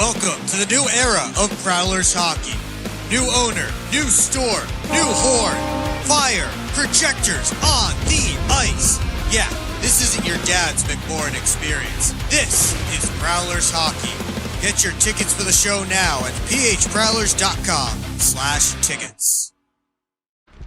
Welcome to the new era of Prowlers hockey. New owner, new store, new horn, fire, projectors on the ice. Yeah, this isn't your dad's McMorrin experience. This is Prowlers hockey. Get your tickets for the show now at phprowlers.com/tickets.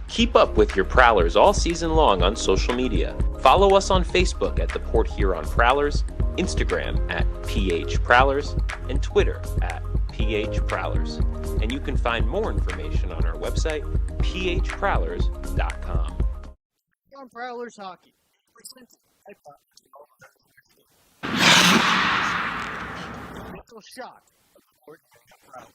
Keep up with your Prowlers all season long on social media. Follow us on Facebook at the Port Huron Prowlers, Instagram at PH Prowlers, and Twitter at PH Prowlers. And you can find more information on our website, phprowlers.com. On Prowlers hockey. Mental shock of the Port Prowlers.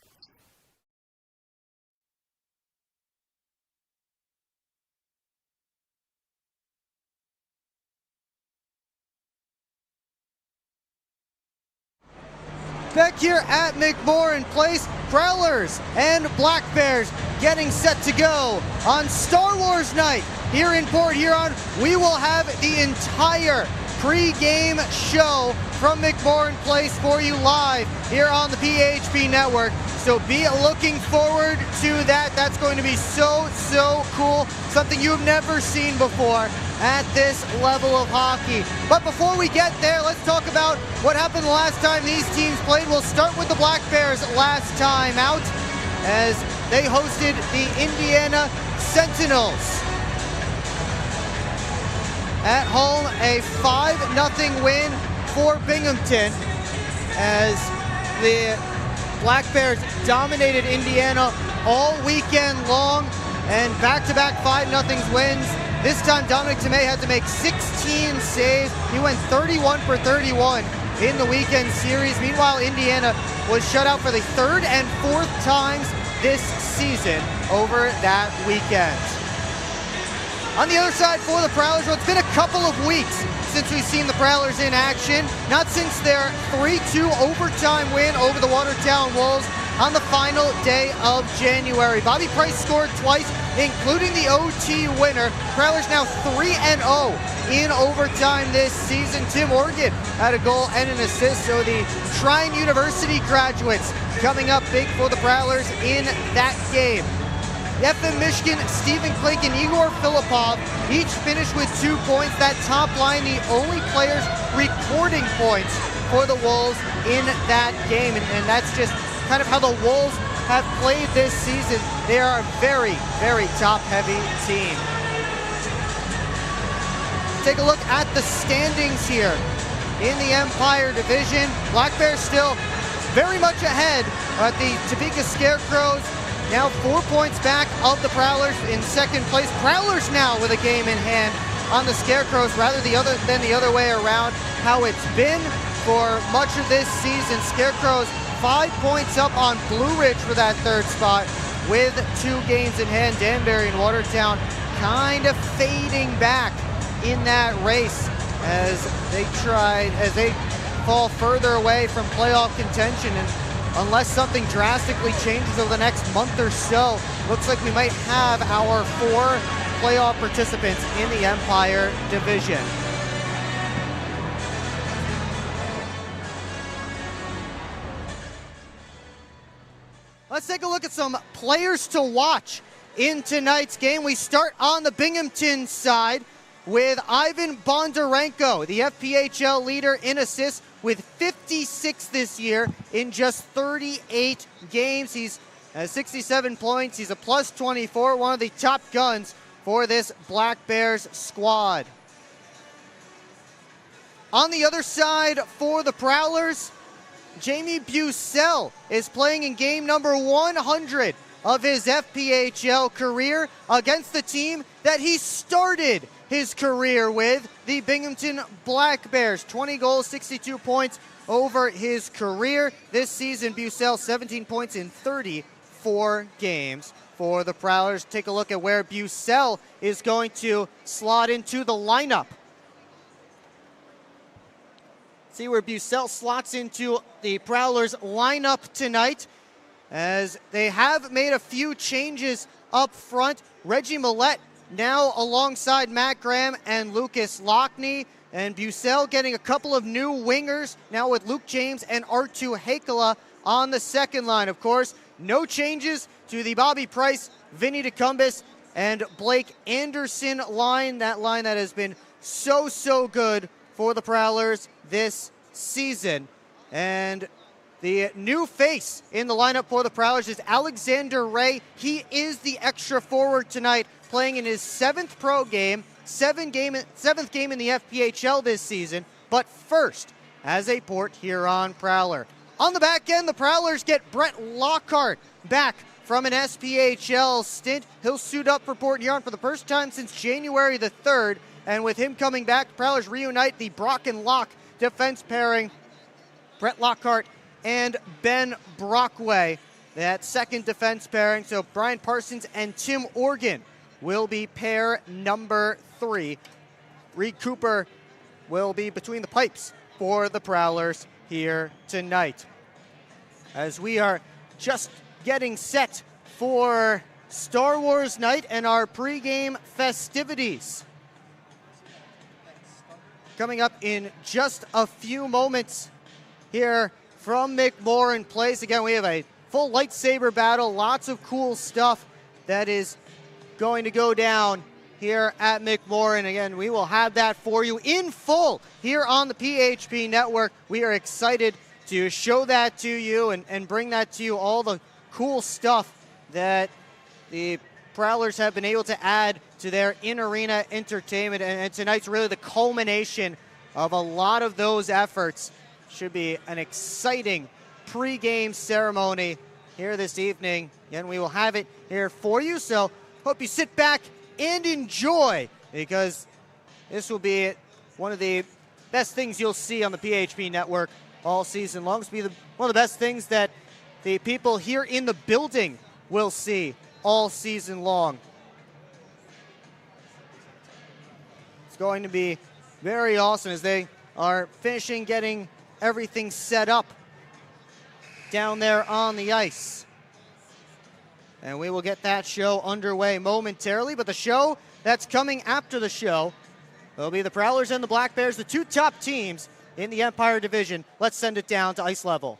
Back here at McMorrin Place, Prowlers and Black Bears getting set to go on Star Wars night here in Port Huron. We will have the entire pre-game show from McMorrin Place for you live here on the PHP network. So be looking forward to that. That's going to be so cool. Something you've never seen before at this level of hockey. But before we get there, let's talk about what happened the last time these teams played. We'll start with the Black Bears last time out as they hosted the Indiana Sentinels. At home, a 5-0 win for Binghamton as the Black Bears dominated Indiana all weekend long and back-to-back 5-0 wins. This time, Dominic Tomei had to make 16 saves. He went 31 for 31 in the weekend series. Meanwhile, Indiana was shut out for the third and fourth times this season over that weekend. On the other side for the Prowlers, well, it's been a couple of weeks since we've seen the Prowlers in action. Not since their 3-2 overtime win over the Watertown Wolves on the final day of January. Bobby Price scored twice, including the OT winner. Prowlers now 3-0 in overtime this season. Tim Organ had a goal and an assist, so the Trine University graduates coming up big for the Prowlers in that game. FM Michigan, Stephen Klink, and Igor Filipov each finished with 2 points. That top line, the only players recording points for the Wolves in that game. And that's just kind of how the Wolves have played this season. They are a very top-heavy team. Take a look at the standings here in the Empire Division. Black Bears still very much ahead at the Topeka Scarecrows. Now 4 points back of the Prowlers in second place. Prowlers now with a game in hand on the Scarecrows rather than the other way around. How it's been for much of this season. Scarecrows 5 points up on Blue Ridge for that third spot with 2 games in hand. Danbury and Watertown kind of fading back in that race as they fall further away from playoff contention. And unless something drastically changes over the next month or so, looks like we might have our 4 playoff participants in the Empire Division. Let's take a look at some players to watch in tonight's game. We start on the Binghamton side with Ivan Bondarenko, the FPHL leader in assists with 56 this year in just 38 games. He's has 67 points. He's a plus 24, one of the top guns for this Black Bears squad. On the other side for the Prowlers, Jamie Bucell is playing in game number 100 of his FPHL career against the team that he started his career with, the Binghamton Black Bears. 20 goals, 62 points over his career. This season, Bucell 17 points in 34 games for the Prowlers. Take a look at where Bucell is going to slot into the lineup. See where Bucell slots into the Prowlers lineup tonight, as they have made a few changes up front. Reggie Millette now alongside Matt Graham and Lucas Lockney, and Bucell getting a couple of new wingers now with Luke James and Artu Hakala on the second line. Of course, no changes to the Bobby Price, Vinny DeCumbis, and Blake Anderson line. That line that has been so good for the Prowlers this season. And the new face in the lineup for the Prowlers is Alexander Ray. He is the extra forward tonight, playing in his 7th pro game, 7th game in the FPHL this season, but first as a Port Huron Prowler. On the back end, the Prowlers get Brett Lockhart back from an SPHL stint. He'll suit up for Port Huron for the first time since January the 3rd, and with him coming back, the Prowlers reunite the Brock and Locke defense pairing, Brett Lockhart and Ben Brockway, that second defense pairing. So Brian Parsons and Tim Organ will be pair number 3. Reed Cooper will be between the pipes for the Prowlers here tonight. As we are just getting set for Star Wars night and our pregame festivities. Coming up in just a few moments here from McMorran Place. Again, we have a full lightsaber battle, lots of cool stuff that is going to go down here at McMorran. Again, we will have that for you in full here on the PHP Network. We are excited to show that to you and bring that to you, all the cool stuff that the Prowlers have been able to add to their in-arena entertainment. And tonight's really the culmination of a lot of those efforts. Should be an exciting pre-game ceremony here this evening. Again, we will have it here for you, so hope you sit back and enjoy, because this will be one of the best things you'll see on the PHP Network all season long. This will be one of the best things that the people here in the building will see all season long. It's going to be very awesome as they are finishing getting everything set up down there on the ice. And we will get that show underway momentarily, but the show that's coming after the show will be the Prowlers and the Black Bears, the 2 top teams in the Empire Division. Let's send it down to ice level.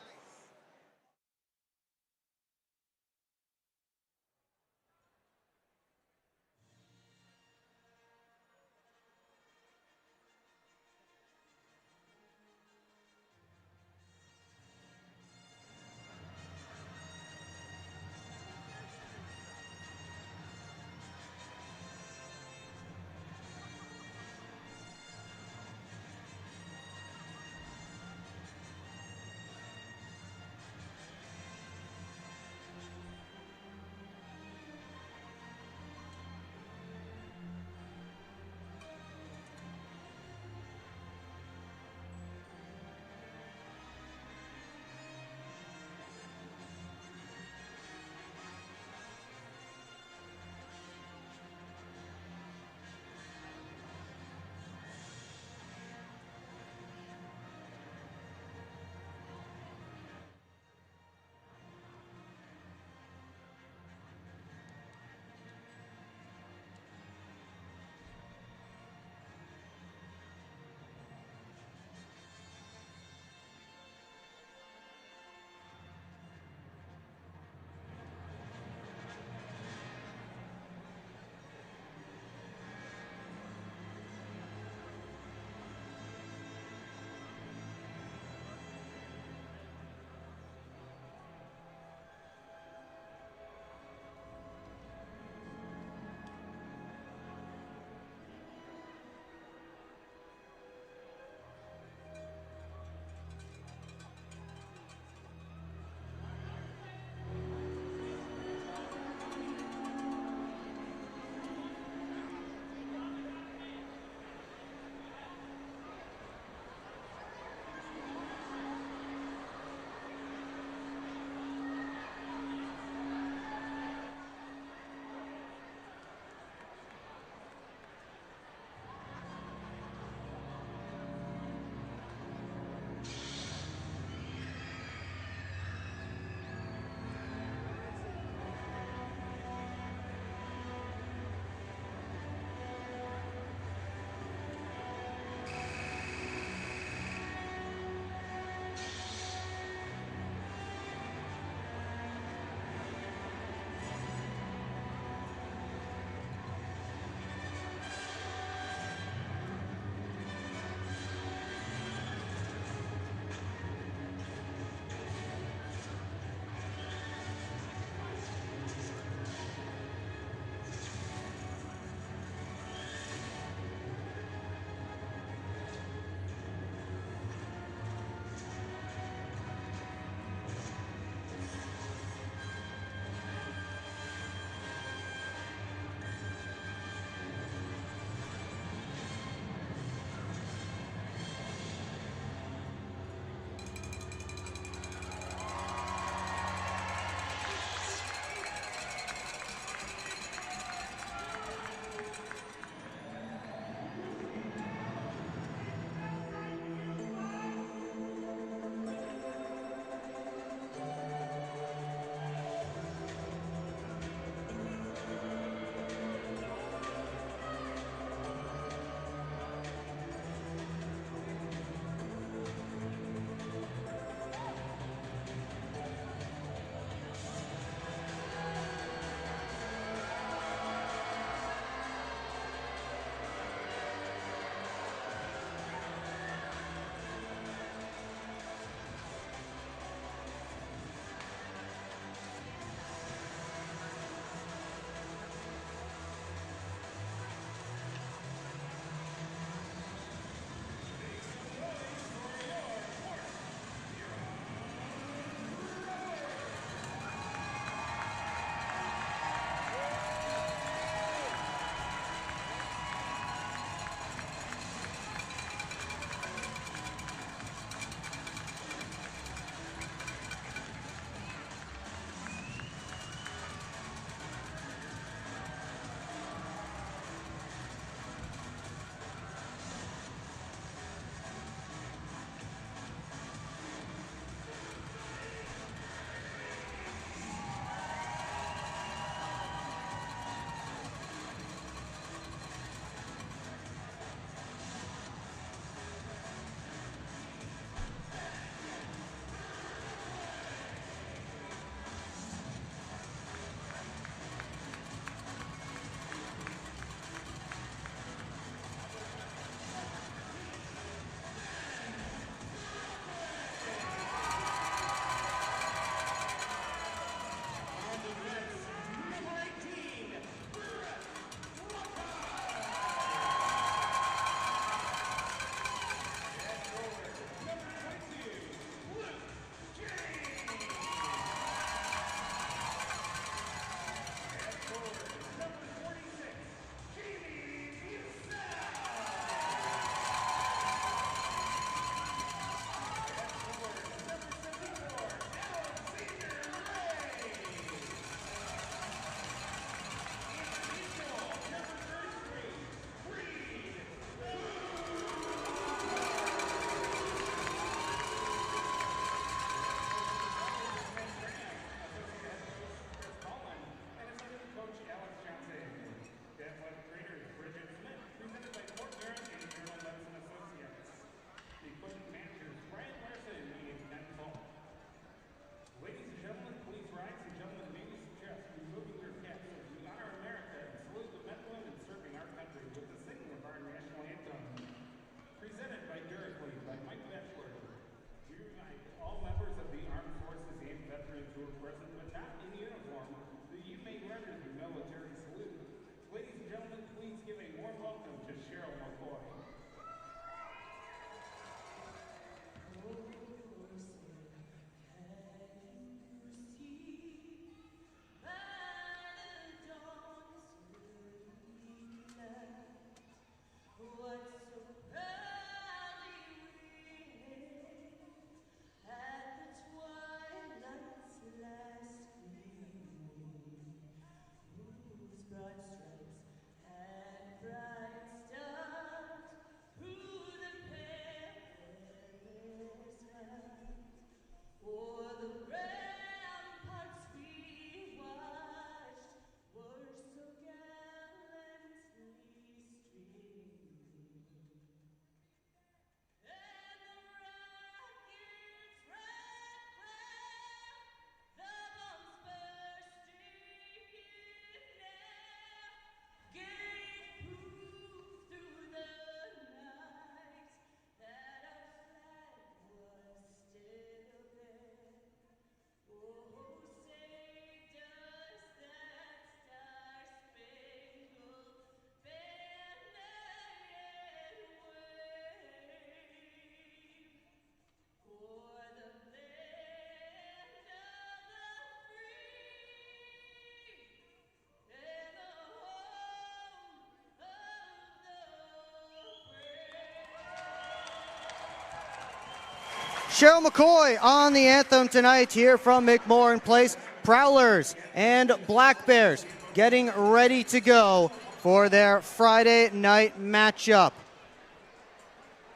Cheryl McCoy on the anthem tonight here from McMorran Place. Prowlers and Black Bears getting ready to go for their Friday night matchup.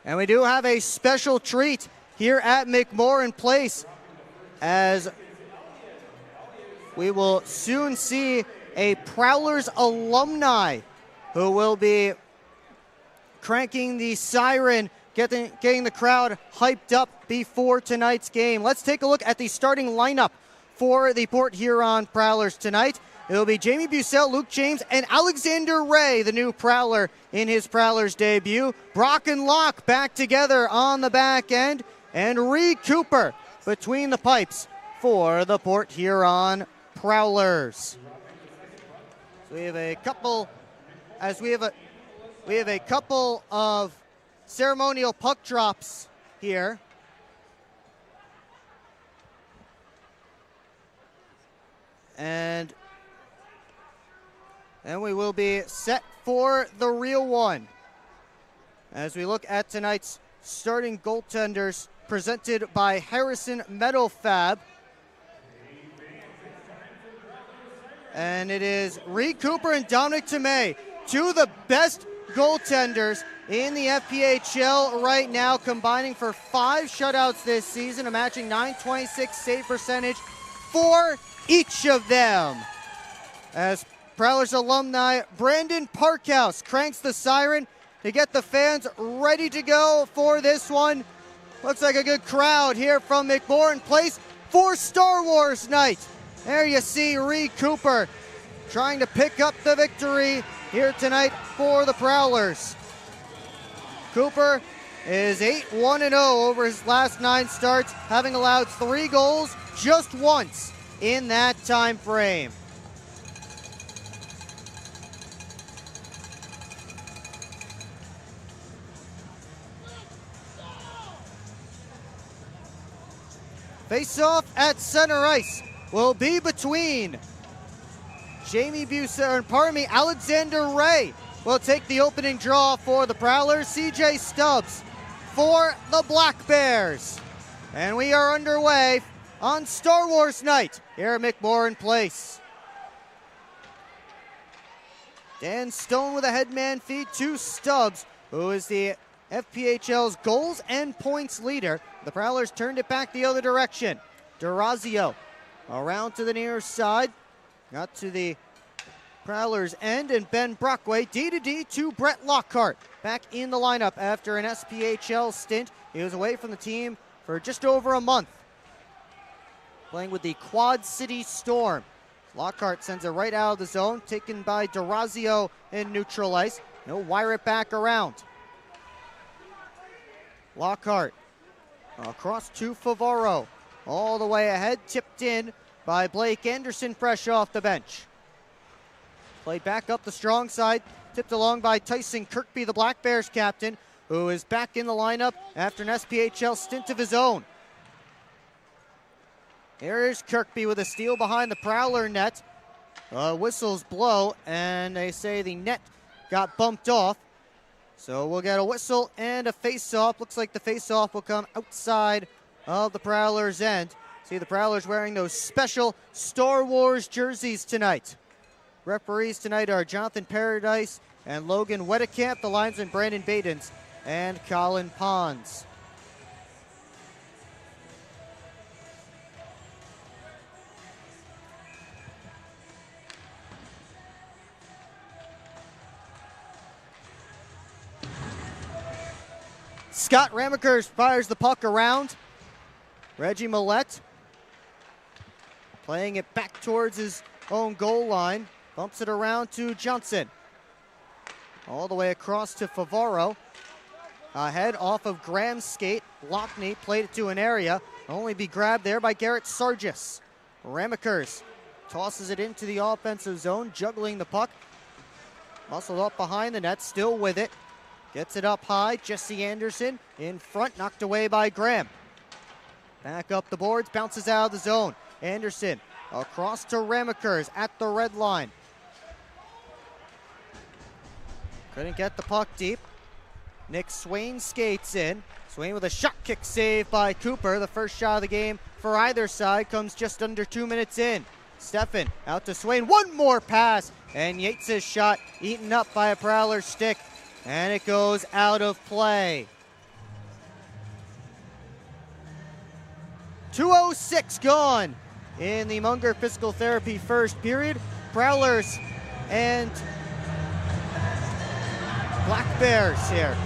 And we do have a special treat here at McMorran Place, as we will soon see a Prowlers alumni who will be cranking the siren, getting the crowd hyped up before tonight's game. Let's take a look at the starting lineup for the Port Huron Prowlers tonight. It'll be Jamie Bussell, Luke James, and Alexander Ray, the new Prowler in his Prowlers debut. Brock and Locke back together on the back end, and Reed Cooper between the pipes for the Port Huron Prowlers. So we have a couple, we have a couple of ceremonial puck drops here. And we will be set for the real one as we look at tonight's starting goaltenders presented by Harrison Metal Fab. And it is Reed Cooper and Dominic Tomei, two of the best goaltenders in the FPHL right now, combining for 5 shutouts this season, a matching .926 save percentage for each of them. As Prowlers alumni Brandon Parkhouse cranks the siren to get the fans ready to go for this one. Looks like a good crowd here from McMorran Place for Star Wars night. There you see Reed Cooper trying to pick up the victory here tonight for the Prowlers. Cooper is 8-1-0 over his last 9 starts, having allowed 3 goals just once in that time frame. Face-off at center ice will be between Jamie Bussell, Alexander Ray will take the opening draw for the Prowlers. CJ Stubbs for the Black Bears. And we are underway on Star Wars night here at McMorran Place. Dan Stone with a headman feed to Stubbs, who is the FPHL's goals and points leader. The Prowlers turned it back the other direction. Durazio around to the near side. Got to the Prowlers end, and Ben Brockway D to Brett Lockhart. Back in the lineup after an SPHL stint. He was away from the team for just over a month, playing with the Quad City Storm. Lockhart sends it right out of the zone, taken by Durazio in neutral ice. He'll wire it back around. Lockhart across to Favaro. All the way ahead, tipped in by Blake Anderson, fresh off the bench. Played back up the strong side, tipped along by Tyson Kirkby, the Black Bears captain, who is back in the lineup after an SPHL stint of his own. Here is Kirkby with a steal behind the Prowler net. Whistles blow, and they say the net got bumped off. So we'll get a whistle and a face-off. Looks like the face-off will come outside of the Prowlers' end. See the Prowlers wearing those special Star Wars jerseys tonight. Referees tonight are Jonathan Paradise and Logan Wedekamp. The linesman Brandon Badens and Colin Pons. Scott Ramekers fires the puck around. Reggie Millette playing it back towards his own goal line. Bumps it around to Johnson. All the way across to Favaro. Ahead off of Graham's skate. Lockney played it to an area. Only be grabbed there by Garrett Sargis. Ramekers tosses it into the offensive zone, juggling the puck. Muscled up behind the net, still with it. Gets it up high. Jesse Anderson in front, knocked away by Graham. Back up the boards, bounces out of the zone. Anderson across to Ramekers at the red line. Couldn't get the puck deep. Nick Swain skates in. Swain with a shot kick save by Cooper. The first shot of the game for either side comes just under 2 minutes in. Steffen out to Swain. One more pass, and Yates' shot eaten up by a Prowler stick, and it goes out of play. 2:06 gone in the Munger Physical Therapy first period. Prowlers and Black Bears here.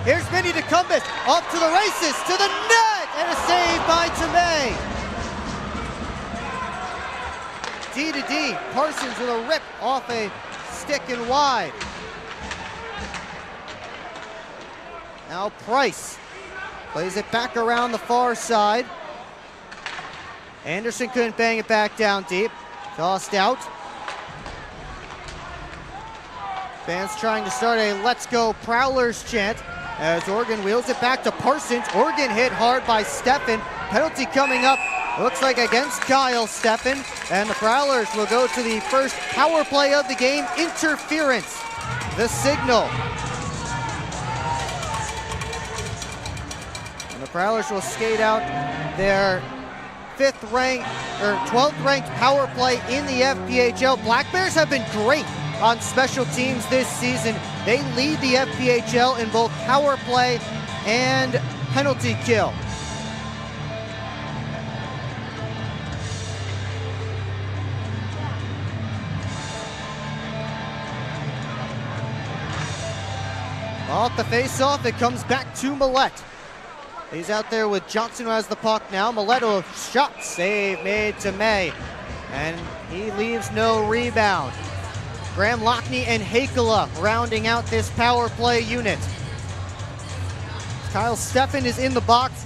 Here's Vinny DeCumbus, off to the races, to the net, and a save by Tomei. D to D, Parsons with a rip off a stick and wide. Now Price plays it back around the far side. Anderson couldn't bang it back down deep. Tossed out. Fans trying to start a Let's Go Prowlers chant as Oregon wheels it back to Parsons. Oregon hit hard by Steffen. Penalty coming up, looks like against Kyle Steffen. And the Prowlers will go to the first power play of the game, interference. The signal. And the Prowlers will skate out their 12th ranked power play in the FPHL. Black Bears have been great on special teams this season. They lead the FPHL in both power play and penalty kill. Off the face-off, it comes back to Millette. He's out there with Johnson, who has the puck now. Millette, a shot save made to May, and he leaves no rebound. Graham Lockney and Hakela rounding out this power play unit. Kyle Steffen is in the box.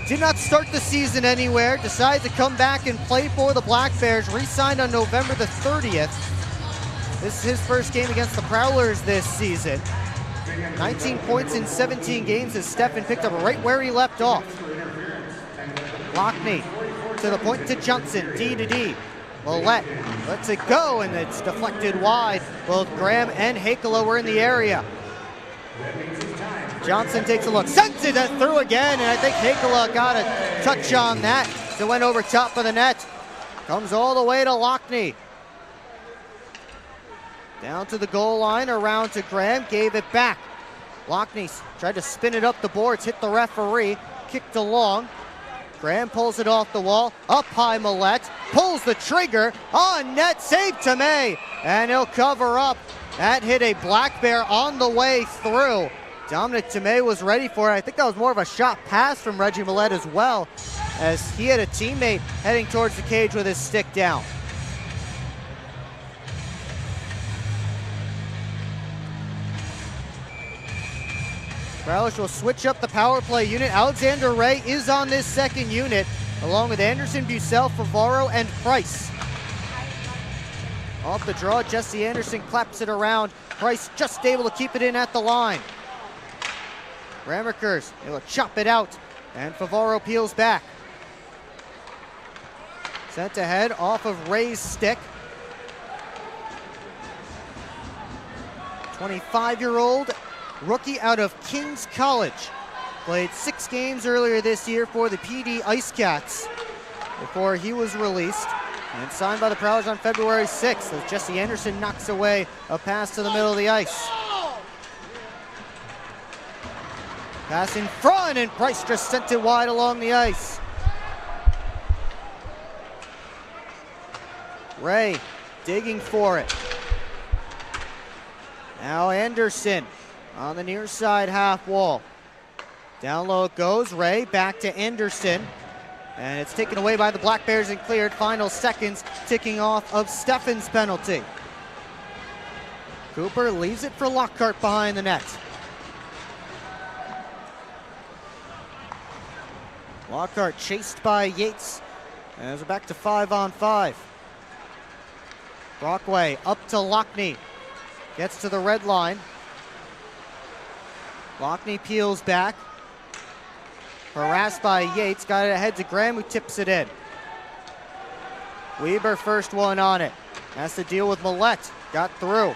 Did not start the season anywhere. Decided to come back and play for the Black Bears. Re-signed on November the 30th. This is his first game against the Prowlers this season. 19 points in 17 games as Steffen picked up right where he left off. Lockney to the point to Johnson, D to D. Millette lets it go, and it's deflected wide. Both Graham and Hakela were in the area. Johnson takes a look, sends it through again, and I think Hakela got a touch on that. It went over top of the net. Comes all the way to Lockney. Down to the goal line, around to Graham, gave it back. Lockney tried to spin it up the boards, hit the referee, kicked along. Graham pulls it off the wall, up high Millette, pulls the trigger, on net, save Tomei, and he'll cover up. That hit a Black Bear on the way through. Dominic Tomei was ready for it. I think that was more of a shot pass from Reggie Millette as well, as he had a teammate heading towards the cage with his stick down. Prowlers will switch up the power play unit. Alexander Ray is on this second unit, along with Anderson, Bucell, Favaro, and Price. Off the draw, Jesse Anderson claps it around. Price just able to keep it in at the line. Ramakers able to chop it out, and Favaro peels back. Sent ahead off of Ray's stick. 25-year-old rookie out of King's College. Played 6 games earlier this year for the PD Ice Cats before he was released and signed by the Prowlers on February 6th as Jesse Anderson knocks away a pass to the middle of the ice. Pass in front, and Price just sent it wide along the ice. Ray digging for it. Now Anderson on the near side half wall. Down low it goes. Ray back to Anderson. And it's taken away by the Black Bears and cleared. Final seconds ticking off of Steffen's penalty. Cooper leaves it for Lockhart behind the net. Lockhart chased by Yates. And we're back to 5-on-5. Brockway up to Lockney. Gets to the red line. Lockney peels back. Harassed by Yates. Got it ahead to Graham, who tips it in. Weber first one on it. Has to deal with Millette. Got through.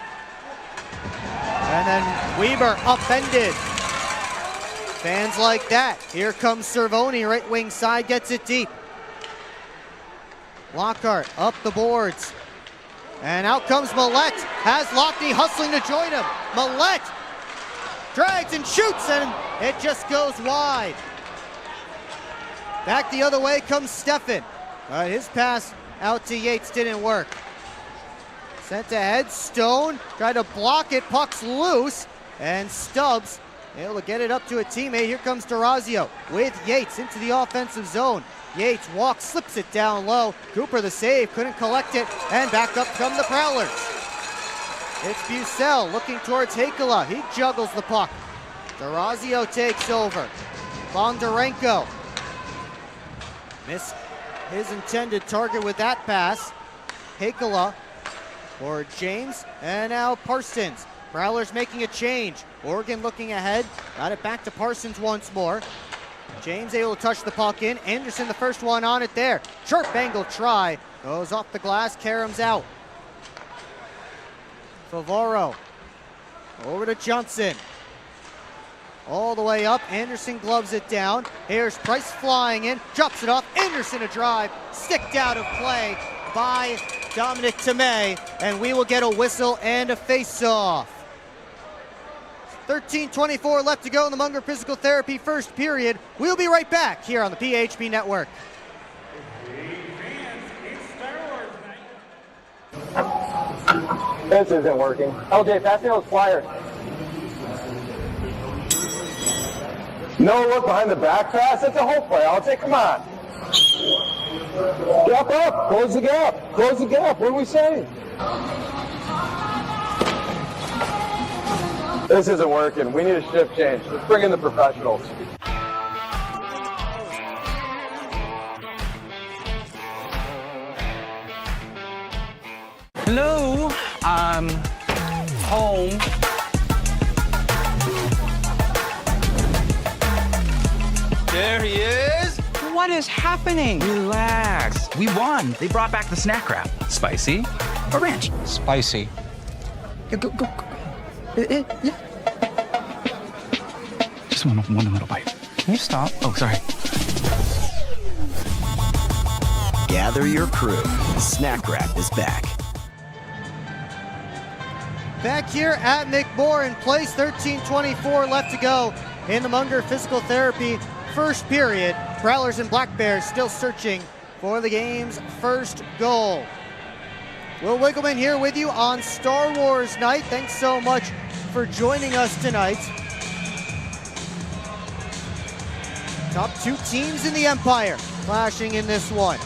And then Weber upended. Fans like that. Here comes Cervoni, right wing side, gets it deep. Lockhart up the boards. And out comes Millette. Has Lockney hustling to join him. Millette drags and shoots, and it just goes wide. Back the other way comes Steffen. His pass out to Yates didn't work. Sent ahead, Stone tried to block it, puck's loose, and Stubbs able to get it up to a teammate. Here comes D'Orazio with Yates into the offensive zone. Yates walks, slips it down low. Cooper the save, couldn't collect it, and back up come the Prowlers. It's Bucell looking towards Hakala. He juggles the puck. D'Orazio takes over. Bondarenko missed his intended target with that pass. Hakala for James, and now Parsons. Prowlers making a change. Oregon looking ahead. Got it back to Parsons once more. James able to touch the puck in. Anderson the first one on it there. Sharp angle try. Goes off the glass. Karam's out. Favaro over to Johnson. All the way up. Anderson gloves it down. Here's Price flying in. Drops it off. Anderson a drive. Sticked out of play by Dominic Tomei. And we will get a whistle and a face-off. 13:24 left to go in the Munger Physical Therapy first period. We'll be right back here on the PHP Network. This isn't working. LJ, pass me those flyers. No look behind the back pass. It's a whole play. LJ, come on. Gap up. Close the gap. Close the gap. What are we saying? This isn't working. We need a shift change. Let's bring in the professionals. Hello, I'm home. There he is. What is happening? Relax. We won. They brought back the snack wrap. Spicy or ranch? Spicy. Go. Yeah. Just one little bite. Can you stop? Oh, sorry. Gather your crew. Snack Wrap is back. Back here at McMorran in place, 13:24 left to go in the Munger Physical Therapy first period. Prowlers and Black Bears still searching for the game's first goal. Will Wiggleman here with you on Star Wars night. Thanks so much for joining us tonight. Top two teams in the Empire clashing in this one.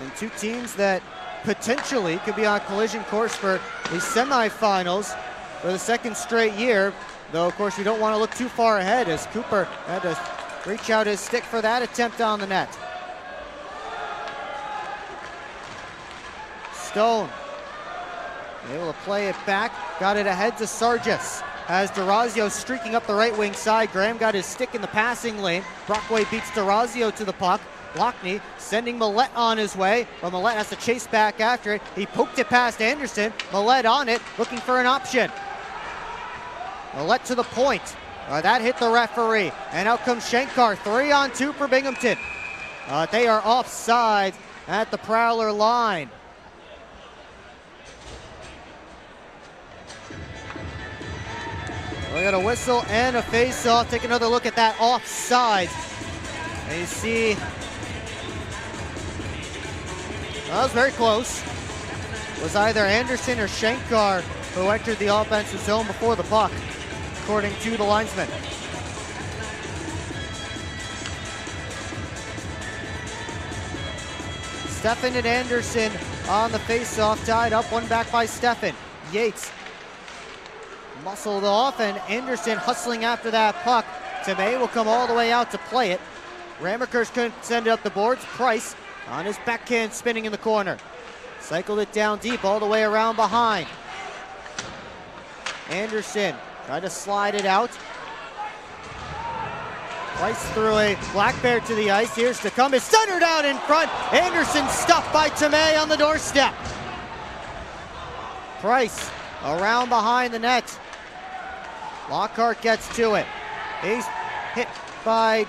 And two teams that potentially could be on collision course for the semifinals for the second straight year. Though, of course, we don't want to look too far ahead as Cooper had to reach out his stick for that attempt on the net. Stone able to play it back, got it ahead to Sargis. As D'Orazio streaking up the right wing side, Graham got his stick in the passing lane. Brockway beats D'Orazio to the puck. Lockney sending Millette on his way, but Millette has to chase back after it. He poked it past Anderson. Millette on it, looking for an option. Millette to the point. That hit the referee, and out comes Shankar. 3-on-2 for Binghamton. They are offside at the Prowler line. We got a whistle and a face-off. Take another look at that offside. And you see, that was very close. It was either Anderson or Shankar who entered the offensive zone before the puck, according to the linesman. Steffen and Anderson on the face-off, tied up, one back by Steffen. Yates muscled off, and Anderson hustling after that puck. Tomei will come all the way out to play it. Ramakers couldn't send it up the boards. Price on his backhand spinning in the corner. Cycled it down deep all the way around behind. Anderson tried to slide it out. Price threw a Black Bear to the ice. Here's Tecumseh, centered out in front. Anderson stuffed by Tomei on the doorstep. Price around behind the net. Lockhart gets to it. He's hit by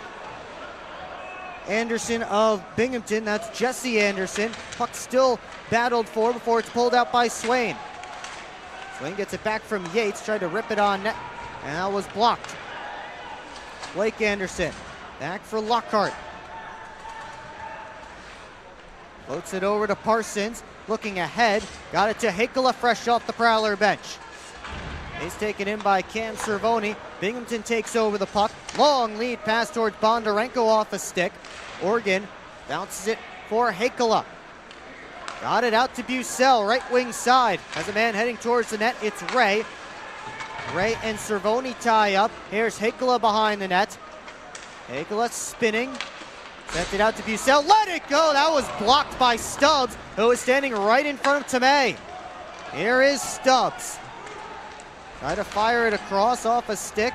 Anderson of Binghamton. That's Jesse Anderson. Puck still battled for before it's pulled out by Swain. Swain gets it back from Yates, tried to rip it on net, and that was blocked. Blake Anderson back for Lockhart. Floats it over to Parsons, looking ahead. Got it to Hakala fresh off the Prowler bench. He's taken in by Cam Cervoni. Binghamton takes over the puck. Long lead pass towards Bondarenko off a stick. Oregon bounces it for Hakala. Got it out to Bucell, right wing side. Has a man heading towards the net. It's Ray. Ray and Cervoni tie up. Here's Hakala behind the net. Hakala spinning. Sent it out to Bucell. Let it go. That was blocked by Stubbs, who was standing right in front of Tomei. Here is Stubbs. Tried to fire it across off a stick,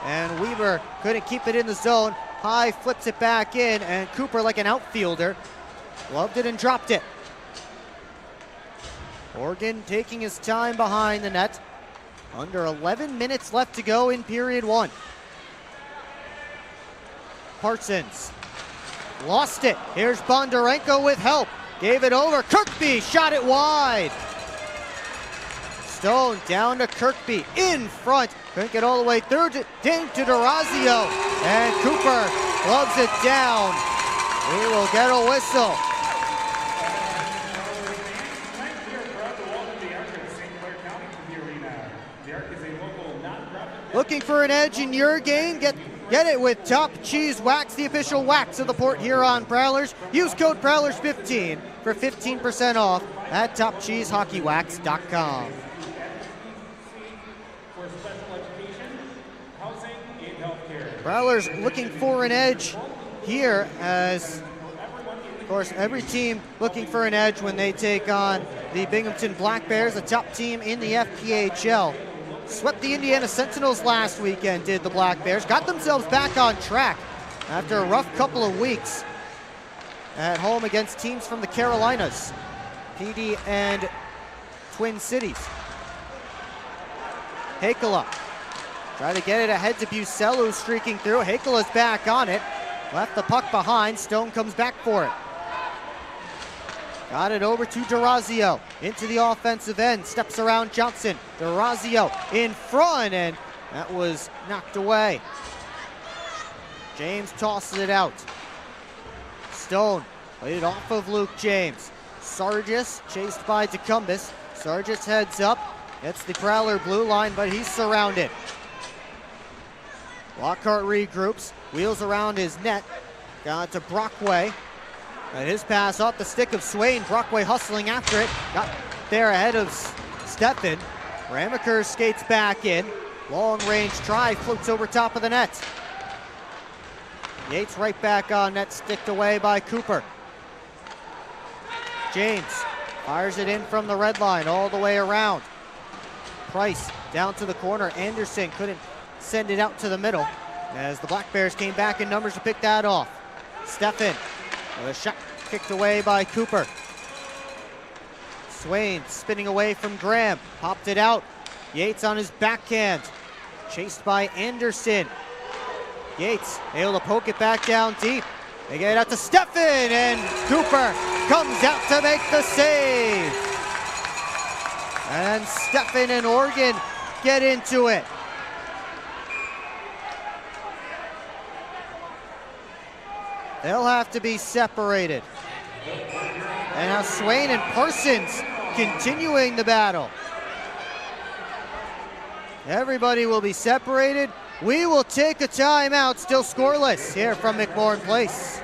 and Weaver couldn't keep it in the zone. High flips it back in, and Cooper, like an outfielder, gloved it and dropped it. Oregon taking his time behind the net. Under 11 minutes left to go in period one. Parsons lost it. Here's Bondarenko with help. Gave it over. Kirkby shot it wide. Stone down to Kirkby in front. Couldn't get all the way through to D'Orazio. And Cooper gloves it down. We will get a whistle. Looking for an edge in your game? Get it with Top Cheese Wax, the official wax of the Port Huron Prowlers. Use code Prowlers15 for 15% off at TopCheeseHockeyWax.com. Prowlers looking for an edge here, as, of course, every team looking for an edge when they take on the Binghamton Black Bears, the top team in the FPHL. Swept the Indiana Sentinels last weekend, did the Black Bears. Got themselves back on track after a rough couple of weeks at home against teams from the Carolinas, PD and Twin Cities. Hakala try to get it ahead to Bucell, who's streaking through. Hakala's back on it. Left the puck behind. Stone comes back for it. Got it over to D'Orazio. Into the offensive end. Steps around Johnson. D'Orazio in front, and that was knocked away. James tosses it out. Stone played it off of Luke James. Sargis chased by Tecumseh. Sargis heads up. Gets the Prowler blue line, but he's surrounded. Lockhart regroups, wheels around his net, got to Brockway, and his pass off the stick of Swain. Brockway hustling after it, got there ahead of Steffen. Ramaker skates back in, long range try, floats over top of the net. Yates right back on net, sticked away by Cooper. James fires it in from the red line all the way around. Price down to the corner. Anderson couldn't send it out to the middle as the Black Bears came back in numbers to pick that off. Steffen with a shot kicked away by Cooper. Swain spinning away from Graham, popped it out. Yates on his backhand, chased by Anderson. Yates able to poke it back down deep. They get it out to Steffen, and Cooper comes out to make the save. And Steffen and Oregon get into it. They'll have to be separated. And now Swain and Parsons continuing the battle. Everybody will be separated. We will take a timeout, still scoreless here from McMorran Place.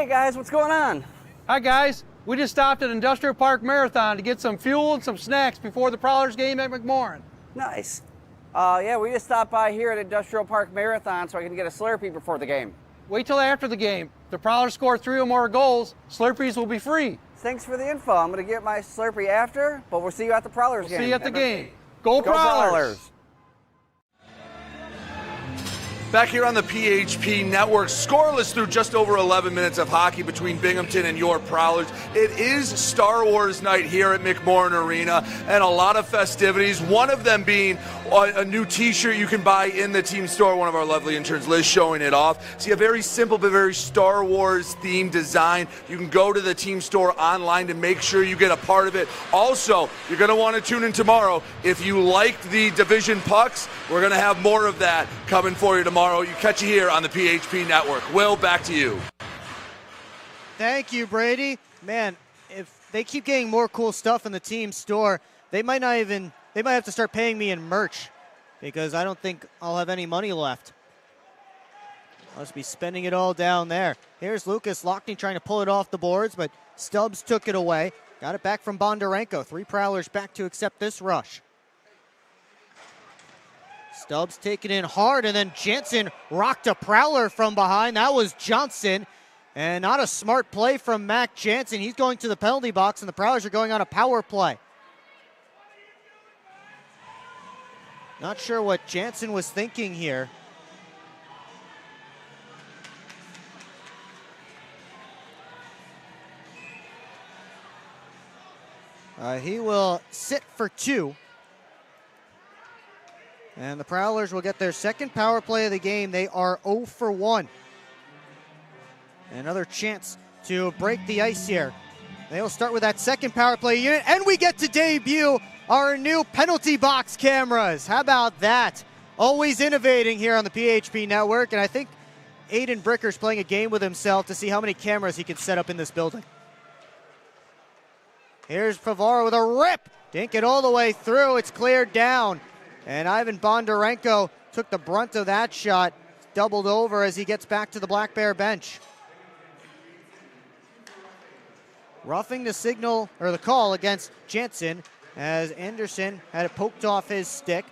Hey guys, what's going on? Hi guys, we just stopped at Industrial Park Marathon to get some fuel and some snacks before the Prowlers game at McMorran. Nice. Yeah, we just stopped by here at Industrial Park Marathon so I can get a Slurpee before the game. Wait till after the game. If the Prowlers score 3 or more goals, Slurpees will be free. Thanks for the info. I'm going to get my Slurpee after, but we'll see you at the Prowlers game. See you at the game. Go Prowlers! Prowlers! Back here on the PHP Network, scoreless through just over 11 minutes of hockey between Binghamton and your Prowlers. It is Star Wars night here at McMorran Arena, and a lot of festivities, one of them being a new t-shirt you can buy in the team store. One of our lovely interns, Liz, showing it off. See, a very simple but very Star Wars themed design. You can go to the team store online to make sure you get a part of it. Also, you're going to want to tune in tomorrow. If you liked the division pucks, we're going to have more of that coming for you tomorrow. You catch you here on the PHP Network. Will, back to you. Thank you, Brady. Man, if they keep getting more cool stuff in the team store, they might have to start paying me in merch because I don't think I'll have any money left. Must be spending it all down there. Here's Lucas Lockney trying to pull it off the boards, but Stubbs took it away. Got it back from Bondarenko. 3 Prowlers back to accept this rush. Stubbs taking in hard, and then Jansen rocked a Prowler from behind. That was Johnson, and not a smart play from Mac Jansen. He's going to the penalty box, and the Prowlers are going on a power play. Not sure what Jansen was thinking here. He will sit for 2. And the Prowlers will get their second power play of the game. They are 0 for 1. Another chance to break the ice here. They'll start with that second power play unit, and we get to debut our new penalty box cameras. How about that? Always innovating here on the PHP Network, and I think Aiden Bricker's playing a game with himself to see how many cameras he can set up in this building. Here's Pavaro with a rip. Dink it all the way through. It's cleared down. And Ivan Bondarenko took the brunt of that shot, doubled over as he gets back to the Black Bear bench. Roughing the signal, or the call against Jansen as Anderson had it poked off his stick.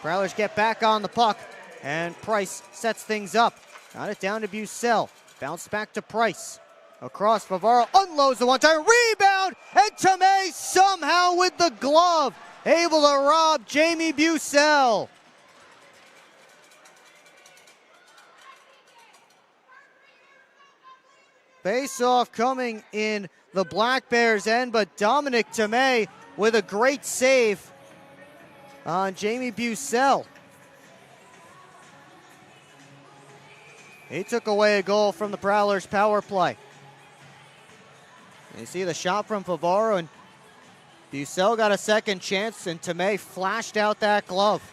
Prowlers get back on the puck, and Price sets things up. Got it down to Bucell. Bounce back to Price. Across, Favaro unloads the one-time rebound, and Tomei somehow with the glove able to rob Jamie Bucell. Face-off coming in the Black Bears' end, but Dominic Tomei with a great save on Jamie Bucell. He took away a goal from the Prowlers' power play. You see the shot from Favaro, and Bucell got a second chance, and Tomei flashed out that glove.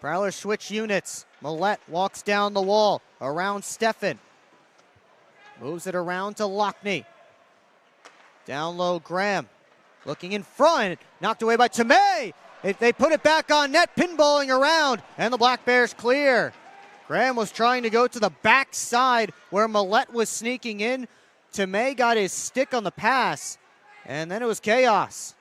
Prowlers switch units. Millette walks down the wall around Steffen. Moves it around to Lockney. Down low, Graham. Looking in front. Knocked away by Tomei. They put it back on net, pinballing around, and the Black Bears clear. Graham was trying to go to the backside where Millette was sneaking in. Tomei got his stick on the pass, and then it was chaos.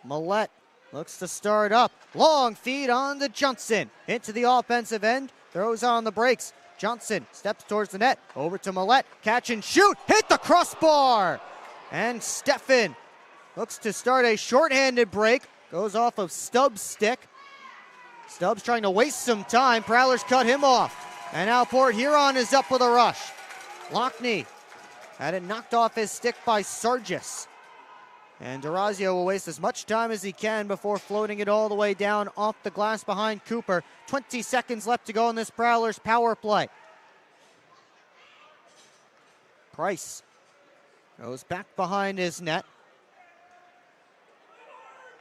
Millette looks to start up. Long feed on to Johnson. Into the offensive end. Throws on the brakes. Johnson steps towards the net. Over to Millette. Catch and shoot. Hit the crossbar. And Steffen looks to start a shorthanded break. Goes off of Stubbs' stick. Stubbs trying to waste some time. Prowlers cut him off. And now Port Huron is up with a rush. Lockney had it knocked off his stick by Sargis. And D'Orazio will waste as much time as he can before floating it all the way down off the glass behind Cooper. 20 seconds left to go in this Prowlers power play. Price goes back behind his net.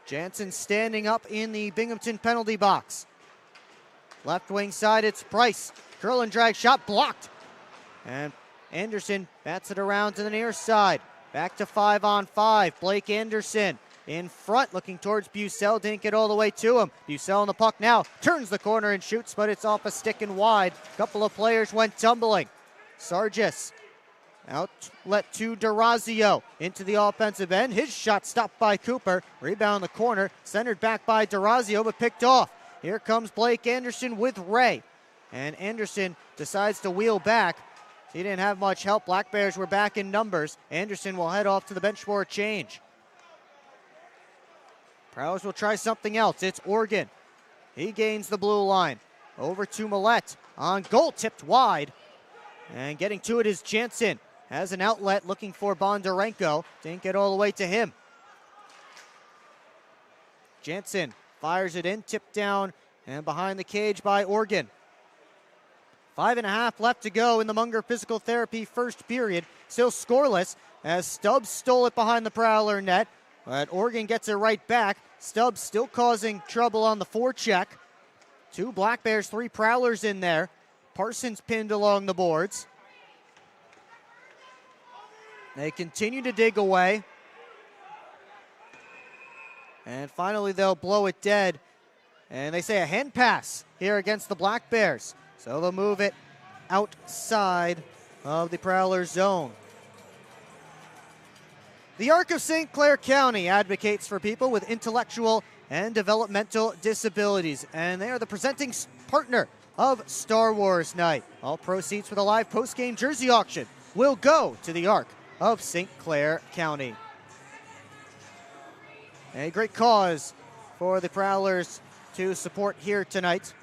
Jansen standing up in the Binghamton penalty box. Left wing side, it's Price. Curl and drag shot blocked. And Anderson bats it around to the near side. Back to 5-on-5. Blake Anderson in front, looking towards Bucell. Didn't get all the way to him. Bucell on the puck now. Turns the corner and shoots, but it's off a stick and wide. A couple of players went tumbling. Sargis outlet to DeRazio into the offensive end. His shot stopped by Cooper. Rebound in the corner. Centered back by DeRazio, but picked off. Here comes Blake Anderson with Ray. And Anderson decides to wheel back. He didn't have much help. Black Bears were back in numbers. Anderson will head off to the bench for a change. Prowlers will try something else. It's Oregon. He gains the blue line. Over to Millette. On goal, tipped wide. And getting to it is Jansen. Has an outlet looking for Bondarenko. Didn't get all the way to him. Jansen fires it in, tipped down, and behind the cage by Oregon. 5.5 left to go in the Munger Physical Therapy first period. Still scoreless as Stubbs stole it behind the Prowler net. But Oregon gets it right back. Stubbs still causing trouble on the forecheck. 2 Black Bears, 3 Prowlers in there. Parsons pinned along the boards. They continue to dig away. And finally they'll blow it dead. And they say a hand pass here against the Black Bears. So they'll move it outside of the Prowler zone. The Arc of St. Clair County advocates for people with intellectual and developmental disabilities, and they are the presenting partner of Star Wars Night. All proceeds for the live post-game jersey auction will go to the Arc of St. Clair County. A great cause for the Prowlers to support here tonight.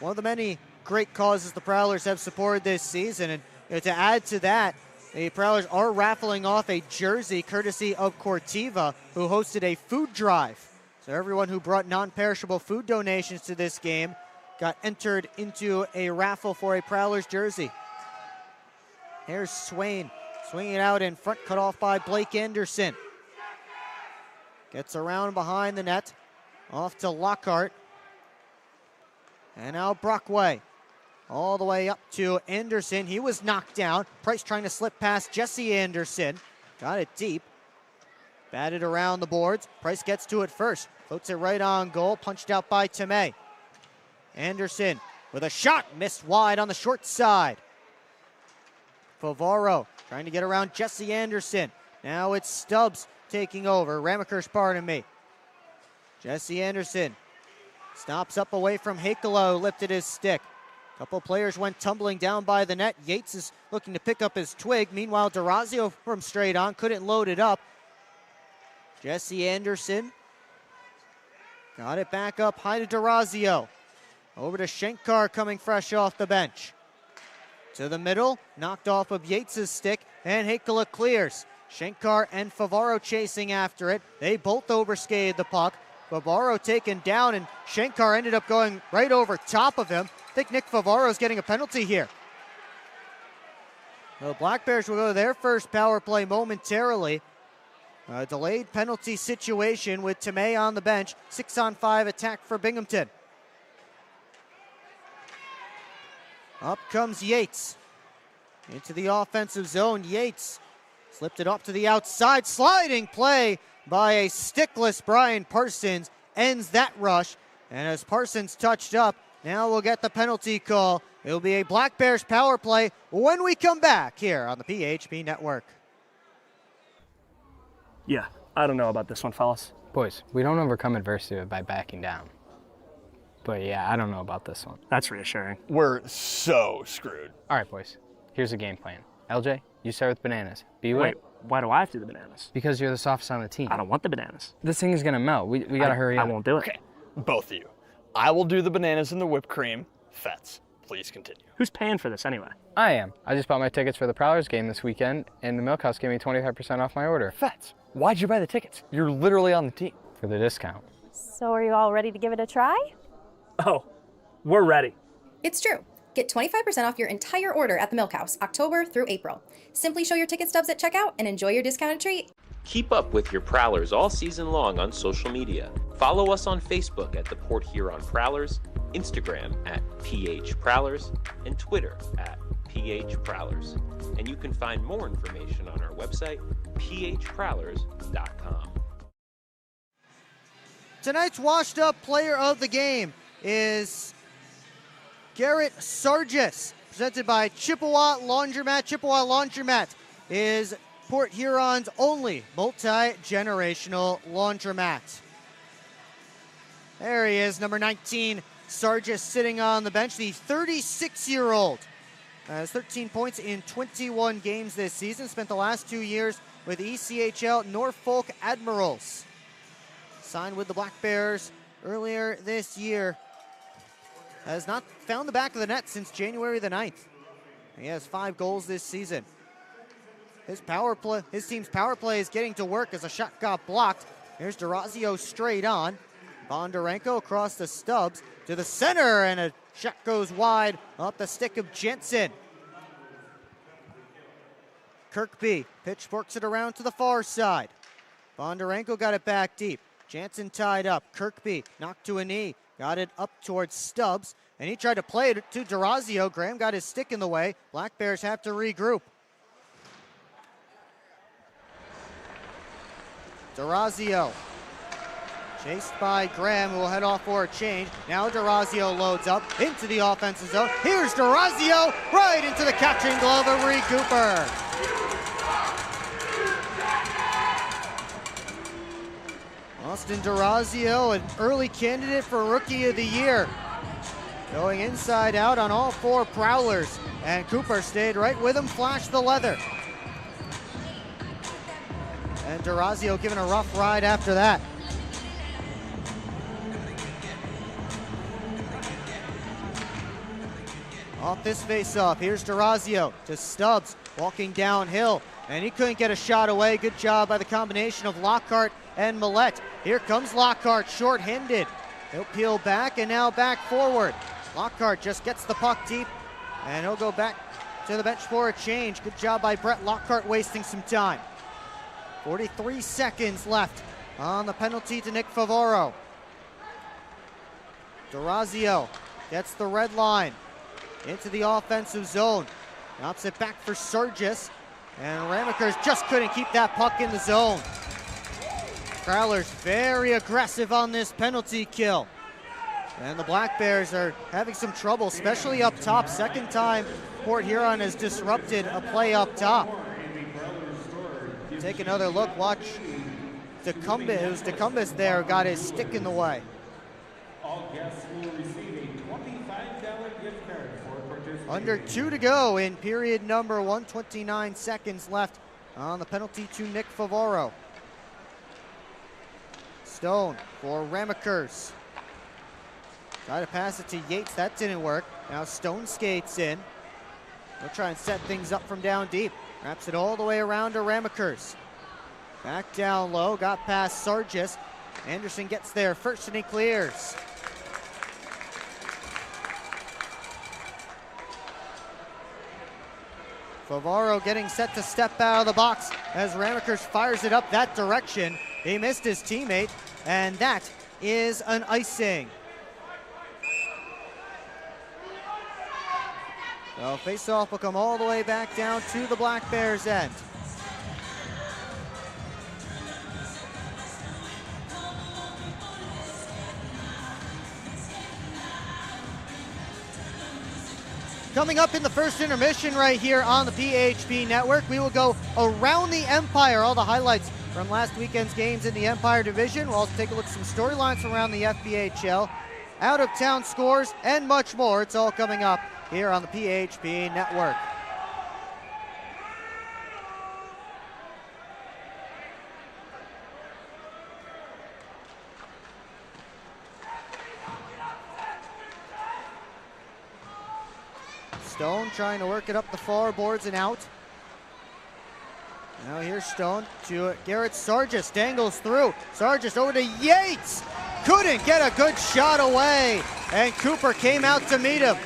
One of the many great causes the Prowlers have supported this season, and to add to that, the Prowlers are raffling off a jersey courtesy of Cortiva, who hosted a food drive. So everyone who brought non-perishable food donations to this game got entered into a raffle for a Prowlers jersey. Here's Swain swinging it out in front, cut off by Blake Anderson. Gets around behind the net, off to Lockhart. And now Brockway. All the way up to Anderson. He was knocked down. Price trying to slip past Jesse Anderson. Got it deep. Batted around the boards. Price gets to it first. Floats it right on goal. Punched out by Tomei. Anderson with a shot. Missed wide on the short side. Favaro trying to get around Jesse Anderson. Now it's Stubbs taking over. Ramakersh, pardon me. Jesse Anderson stops up away from Hakelo. Lifted his stick. Couple players went tumbling down by the net. Yates is looking to pick up his twig. Meanwhile, DeRazio from straight on couldn't load it up. Jesse Anderson got it back up high to DeRazio. Over to Shankar coming fresh off the bench. To the middle, knocked off of Yates' stick, and Hakela clears. Shankar and Favaro chasing after it. They both overskated the puck. Favaro taken down, and Shankar ended up going right over top of him. I think Nick Favaro's getting a penalty here. The Black Bears will go to their first power play momentarily. A delayed penalty situation with Tomei on the bench. 6-on-5 attack for Binghamton. Up comes Yates. Into the offensive zone. Yates slipped it up to the outside. Sliding play by a stickless Brian Parsons ends that rush. And as Parsons touched up, now we'll get the penalty call. It'll be a Black Bears power play when we come back here on the PHP Network. Yeah, I don't know about this one, fellas. Boys, we don't overcome adversity by backing down. But yeah, I don't know about this one. That's reassuring. We're so screwed. All right, boys, here's a game plan. LJ, you start with bananas. B-Way. Wait, why do I have to do the bananas? Because you're the softest on the team. I don't want the bananas. This thing is going to melt. We got to hurry up. I won't do it. Okay, both of you. I will do the bananas and the whipped cream. Fets, please continue. Who's paying for this anyway? I am. I just bought my tickets for the Prowlers game this weekend, and the Milk House gave me 25% off my order. Fets, why'd you buy the tickets? You're literally on the team. For the discount. So are you all ready to give it a try? Oh, we're ready. It's true. Get 25% off your entire order at the Milk House, October through April. Simply show your ticket stubs at checkout and enjoy your discounted treat. Keep up with your Prowlers all season long on social media. Follow us on Facebook at the Port Huron Prowlers, Instagram at PHProwlers, and Twitter at PHProwlers. And you can find more information on our website, phprowlers.com. Tonight's washed-up player of the game is Garrett Sargis, presented by Chippewa Laundromat. Chippewa Laundromat is Port Huron's only multi-generational laundromat. There he is, number 19, Sargis, sitting on the bench, the 36-year-old. Has 13 points in 21 games this season. Spent the last 2 years with ECHL Norfolk Admirals. Signed with the Black Bears earlier this year. Has not found the back of the net since January the 9th. He has 5 goals this season. His team's power play is getting to work as a shot got blocked. Here's Durazio straight on. Bondarenko across the stubs to the center, and a shot goes wide off the stick of Jensen. Kirkby pitchforks it around to the far side. Bondarenko got it back deep. Jansen tied up. Kirkby knocked to a knee. Got it up towards Stubbs, and he tried to play it to Durazio. Graham got his stick in the way. Black Bears have to regroup. Durazio chased by Graham, who will head off for a change. Now Durazio loads up into the offensive zone. Here's Durazio right into the catching glove of Reed Cooper. Austin Durazio, an early candidate for Rookie of the Year. Going inside out on all 4 Prowlers, and Cooper stayed right with him, flashed the leather. And Durazio giving a rough ride after that. Off this face-off, here's Durazio to Stubbs, walking downhill, and he couldn't get a shot away. Good job by the combination of Lockhart and Millette. Here comes Lockhart, short-handed. He'll peel back and now back forward. Lockhart just gets the puck deep, and he'll go back to the bench for a change. Good job by Brett Lockhart, wasting some time. 43 seconds left on the penalty to Nick Favoro. Durazio gets the red line into the offensive zone. Drops it back for Sargis, and Ramakers just couldn't keep that puck in the zone. Prowlers very aggressive on this penalty kill. And the Black Bears are having some trouble, especially up top. Second time Port Huron has disrupted a play up top. Take another look, watch DeCumbis. It was DeCumbis there, got his stick in the way. All guests will receive a $25 gift card for participation. Under 2 to go in period number 1, 29 seconds left on the penalty to Nick Favoro. Stone for Ramakers. Try to pass it to Yates, that didn't work. Now Stone skates in. He'll try and set things up from down deep. Wraps it all the way around to Ramakers. Back down low, got past Sargis. Anderson gets there first and he clears. Favaro getting set to step out of the box as Ramakers fires it up that direction. He missed his teammate, and that is an icing. So face-off will come all the way back down to the Black Bears' end. Coming up in the first intermission right here on the PHP Network, we will go around the Empire, all the highlights from last weekend's games in the Empire Division. We'll also take a look at some storylines from around the FBHL, out-of-town scores, and much more. It's all coming up here on the PHP Network. Stone trying to work it up the far boards and out. Now here's Stone to Garrett Sargis, dangles through. Sargis over to Yates. Couldn't get a good shot away, and Cooper came out to meet him.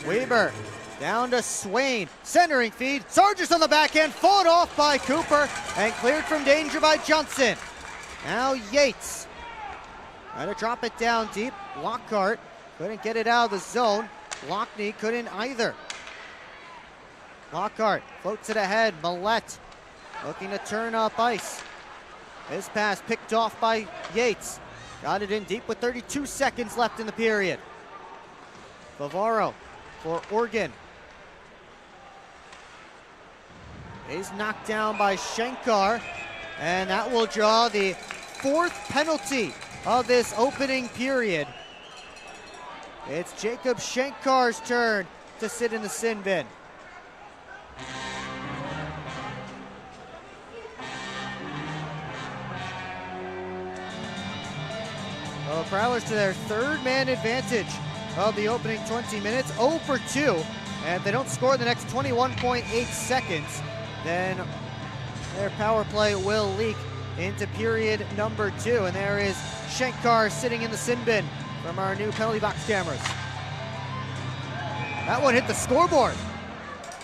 Weber down to Swain, centering feed. Sargis on the backhand, fought off by Cooper and cleared from danger by Johnson. Now Yates Trying to drop it down deep. Lockhart couldn't get it out of the zone. Lockney couldn't either. Lockhart floats it ahead. Millette looking to turn up ice. His pass picked off by Yates. Got it in deep with 32 seconds left in the period. Bavaro for Oregon. He's knocked down by Shankar, and that will draw the 4th penalty of this opening period. It's Jacob Shankar's turn to sit in the sin bin. Well, Prowlers to their 3rd man advantage of the opening 20 minutes, 0 for 2. And if they don't score the next 21.8 seconds, then their power play will leak into period number 2. And there is Shankar sitting in the sin bin from our new penalty box cameras. That one hit the scoreboard.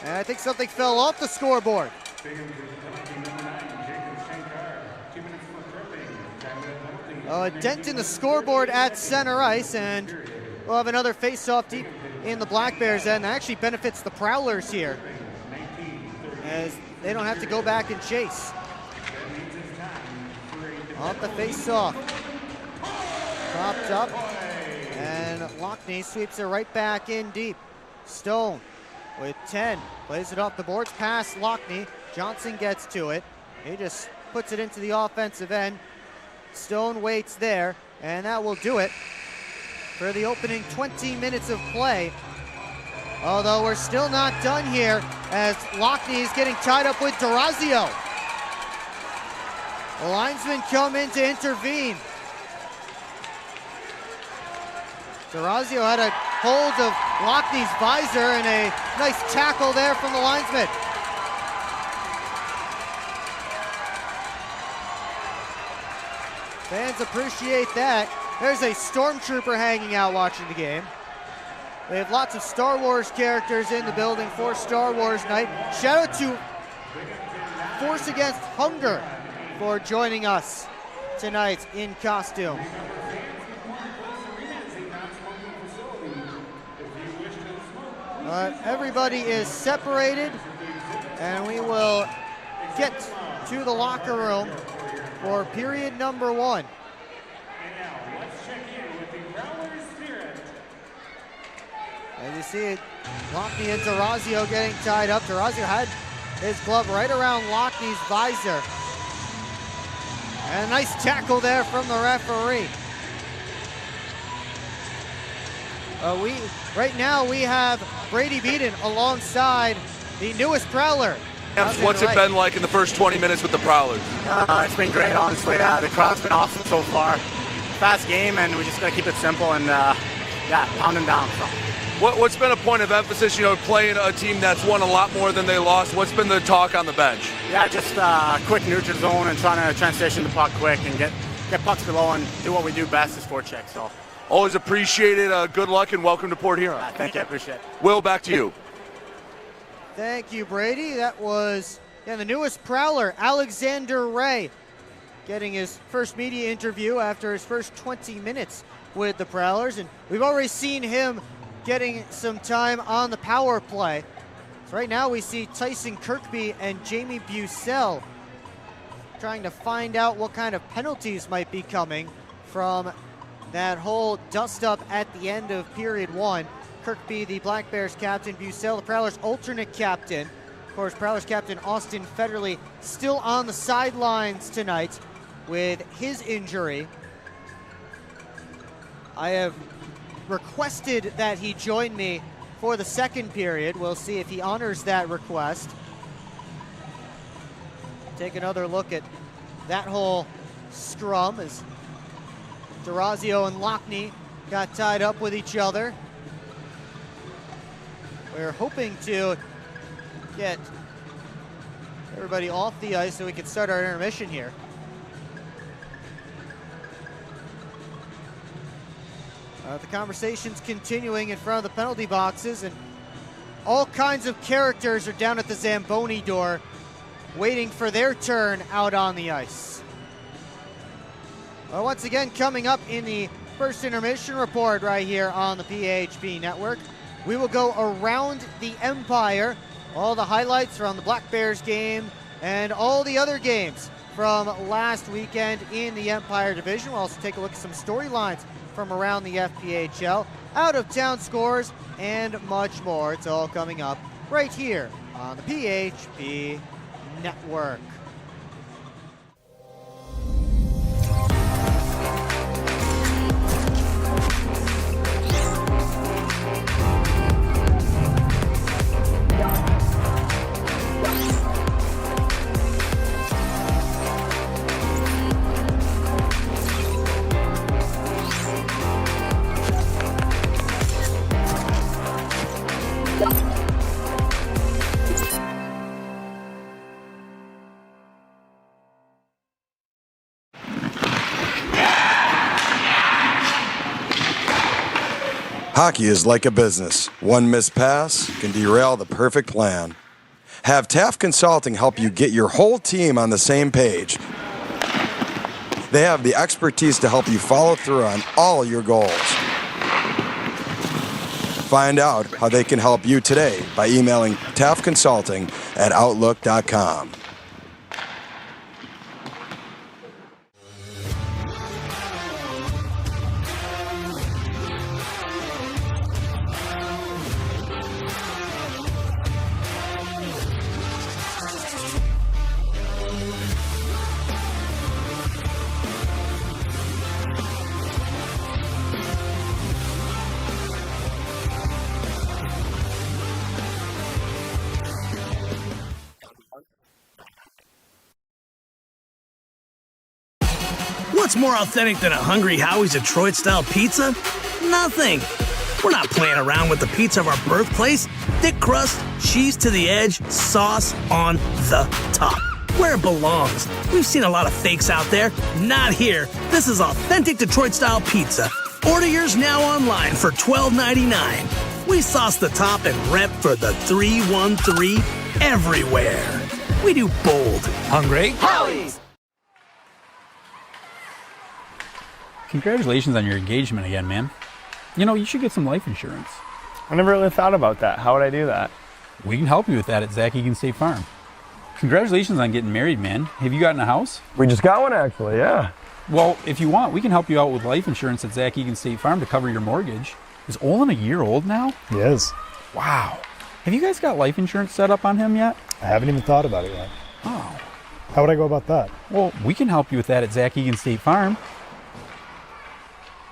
And I think something fell off the scoreboard. A dent in the scoreboard at center ice, and we'll have another face-off deep in the Black Bears end. That actually benefits the Prowlers here, as they don't have to go back and chase. Off the face-off. Popped up, and Lockney sweeps it right back in deep. Stone with 10, plays it off the boards, past Lockney. Johnson gets to it. He just puts it into the offensive end. Stone waits there, and that will do it for the opening 20 minutes of play. Although we're still not done here, as Lockney is getting tied up with D'Orazio. The linesmen come in to intervene. D'Orazio had a hold of Lockney's visor, and a nice tackle there from the linesman. Fans appreciate that. There's a stormtrooper hanging out watching the game. We have lots of Star Wars characters in the building for Star Wars night. Shout out to Force Against Hunger for joining us tonight in costume. Everybody is separated, and we will get to the locker room for period number 1. And now let's check in with the Prowlers Spirit. As you see it, Lockney and D'Orazio getting tied up. D'Orazio had his glove right around Lockney's visor. And a nice tackle there from the referee. Right now we have Brady Beaton alongside the newest Prowler. What's it been like in the first 20 minutes with the Prowlers? It's been great, honestly. The crowd's been awesome so far. Fast game, and we just got to keep it simple and, pound them down. So. What's been a point of emphasis, playing a team that's won a lot more than they lost? What's been the talk on the bench? Yeah, just quick neutral zone and trying to transition the puck quick and get pucks below and do what we do best is forecheck. So. Always appreciate it. Good luck and welcome to Port Huron. Thank you, I appreciate it. Will, back to you. Thank you, Brady. That was the newest Prowler, Alexander Ray, getting his first media interview after his first 20 minutes with the Prowlers. And we've already seen him getting some time on the power play. So right now we see Tyson Kirkby and Jamie Bucell trying to find out what kind of penalties might be coming from that whole dust-up at the end of period 1. Kirkby, the Black Bears captain, Bucell, the Prowlers alternate captain. Of course, Prowlers captain Austin Federley still on the sidelines tonight with his injury. I have requested that he join me for the second period. We'll see if he honors that request. Take another look at that whole scrum as D'Orazio and Lockney got tied up with each other. We're hoping to get everybody off the ice so we can start our intermission here. The conversation's continuing in front of the penalty boxes, and all kinds of characters are down at the Zamboni door waiting for their turn out on the ice. Well, once again, coming up in the first intermission report right here on the PHP Network, we will go around the Empire, all the highlights from the Black Bears game and all the other games from last weekend in the Empire Division. We'll also take a look at some storylines from around the FPHL, out-of-town scores, and much more. It's all coming up right here on the PHP Network. Hockey is like a business. One missed pass can derail the perfect plan. Have Taft Consulting help you get your whole team on the same page. They have the expertise to help you follow through on all your goals. Find out how they can help you today by emailing taftconsulting@outlook.com. What's more authentic than a Hungry Howie's Detroit-style pizza? Nothing. We're not playing around with the pizza of our birthplace. Thick crust, cheese to the edge, sauce on the top. Where it belongs. We've seen a lot of fakes out there. Not here. This is authentic Detroit-style pizza. Order yours now online for $12.99. We sauce the top and rep for the 313 everywhere. We do bold. Hungry Howie's. Congratulations on your engagement again, man. You know, you should get some life insurance. I never really thought about that. How would I do that? We can help you with that at Zach Egan State Farm. Congratulations on getting married, man. Have you gotten a house? We just got one, actually, yeah. Well, if you want, we can help you out with life insurance at Zach Egan State Farm to cover your mortgage. Is Olin a year old now? He is. Wow. Have you guys got life insurance set up on him yet? I haven't even thought about it yet. Oh. How would I go about that? Well, we can help you with that at Zach Egan State Farm.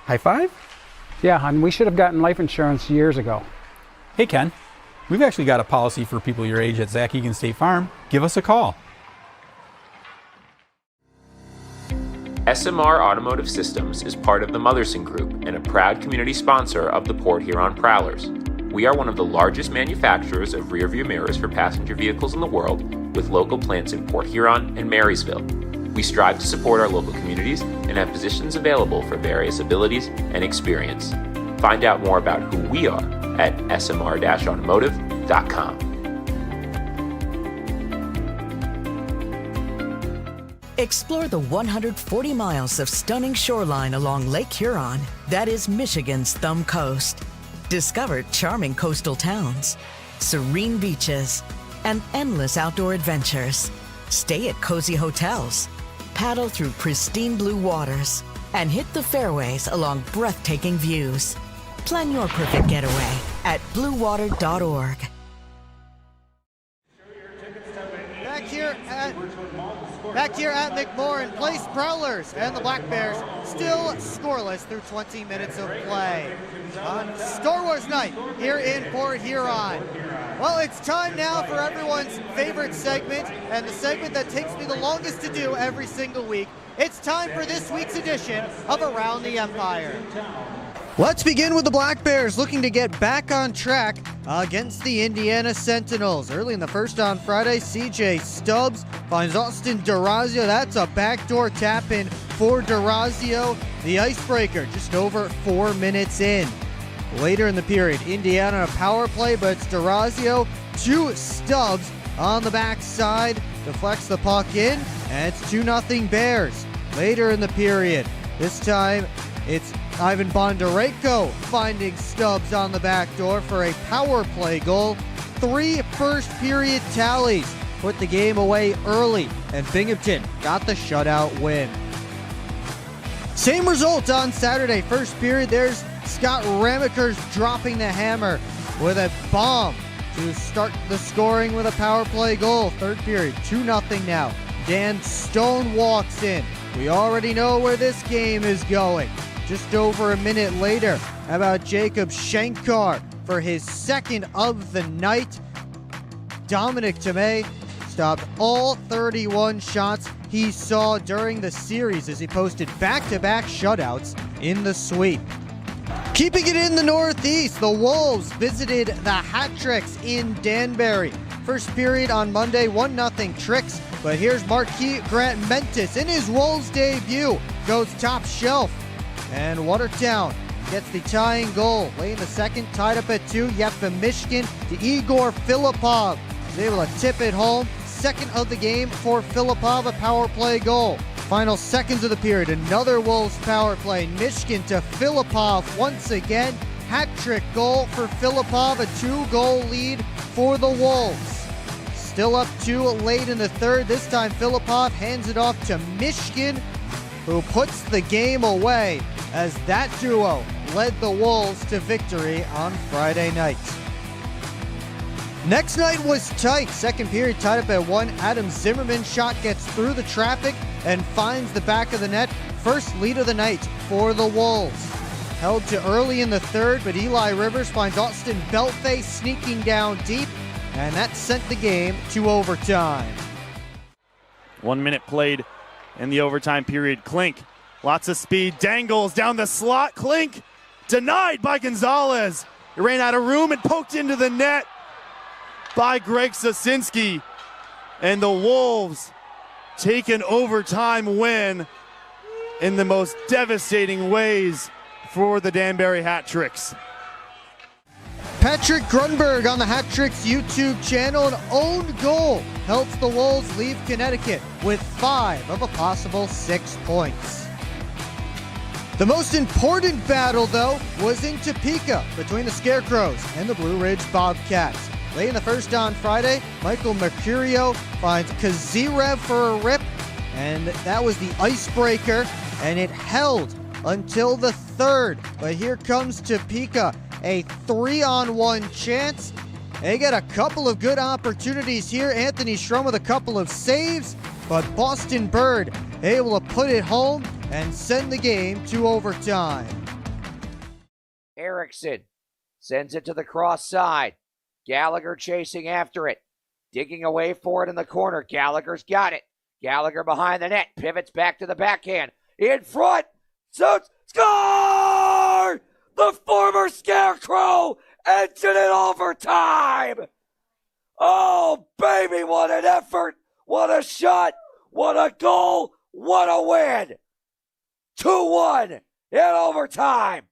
High five? Yeah, and we should have gotten life insurance years ago. Hey, Ken. We've actually got a policy for people your age at Zach Egan State Farm. Give us a call. SMR Automotive Systems is part of the Motherson Group and a proud community sponsor of the Port Huron Prowlers. We are one of the largest manufacturers of rearview mirrors for passenger vehicles in the world, with local plants in Port Huron and Marysville. We strive to support our local communities and have positions available for various abilities and experience. Find out more about who we are at smr-automotive.com. Explore the 140 miles of stunning shoreline along Lake Huron. That is Michigan's Thumb Coast. Discover charming coastal towns, serene beaches, and endless outdoor adventures. Stay at cozy hotels, paddle through pristine blue waters, and hit the fairways along breathtaking views. Plan your perfect getaway at bluewater.org. Back here at McMorran Place, Prowlers and the Black Bears still scoreless through 20 minutes of play on Star Wars night here in Port Huron. Well, it's time now for everyone's favorite segment, and the segment that takes me the longest to do every single week. It's time for this week's edition of Around the Empire. Let's begin with the Black Bears looking to get back on track against the Indiana Sentinels. Early in the first on Friday, CJ Stubbs finds Austin Durazio. That's a backdoor tap in for Durazio, the icebreaker, just over 4 minutes in. Later in the period, Indiana a power play, but it's Durazio to Stubbs on the backside, deflects the puck in, and it's 2-0 Bears. Later in the period, This time, it's Ivan Bondarenko finding Stubbs on the back door for a power play goal. 3 first-period tallies put the game away early, and Binghamton got the shutout win. Same result on Saturday. First period, there's Scott Ramekers dropping the hammer with a bomb to start the scoring with a power play goal. Third period, 2-0 now. Dan Stone walks in. We already know where this game is going. Just over a minute later, how about Jacob Shankar for his second of the night? Dominic Tomei stopped all 31 shots he saw during the series as he posted back-to-back shutouts in the sweep. Keeping it in the Northeast, the Wolves visited the Hat-Tricks in Danbury. First period on Monday, 1-0 Tricks, but here's Marquis Grant Mentis in his Wolves debut. Goes top shelf, and Watertown gets the tying goal. Late in the second, tied up at 2, Yefim Mishkin to Igor Filipov. He's able to tip it home. Second of the game for Filipov, a power play goal. Final seconds of the period, another Wolves power play. Mishkin to Filipov once again. Hat-trick goal for Filipov, a 2-goal lead for the Wolves. Still up 2 late in the third. This time Filipov hands it off to Mishkin, who puts the game away as that duo led the Wolves to victory on Friday night. Next night was tight. Second period tied up at 1. Adam Zimmerman's shot gets through the traffic and finds the back of the net. First lead of the night for the Wolves. Held to early in the third, but Eli Rivers finds Austin Belthay sneaking down deep, and that sent the game to overtime. 1 minute played in the overtime period. Klink, lots of speed, dangles down the slot. Klink denied by Gonzalez. It ran out of room and poked into the net by Greg Sosinski, and the Wolves take an overtime win in the most devastating ways for the Danbury Hat-Tricks. Patrick Grunberg on the Hat-Tricks YouTube channel, an own goal helps the Wolves leave Connecticut with 5 of a possible 6 points. The most important battle, though, was in Topeka between the Scarecrows and the Blue Ridge Bobcats. Late in the first on Friday, Michael Mercurio finds Kazirev for a rip, and that was the icebreaker, and it held until the third. But here comes Topeka, a 3-on-1 chance. They get a couple of good opportunities here. Anthony Strum with a couple of saves, but Boston Bird able to put it home and send the game to overtime. Erickson sends it to the cross side. Gallagher chasing after it. Digging away for it in the corner. Gallagher's got it. Gallagher behind the net. Pivots back to the backhand. In front. Shoots. Score! The former Scarecrow entered in overtime. Oh, baby, what an effort. What a shot. What a goal. What a win. 2-1 in overtime.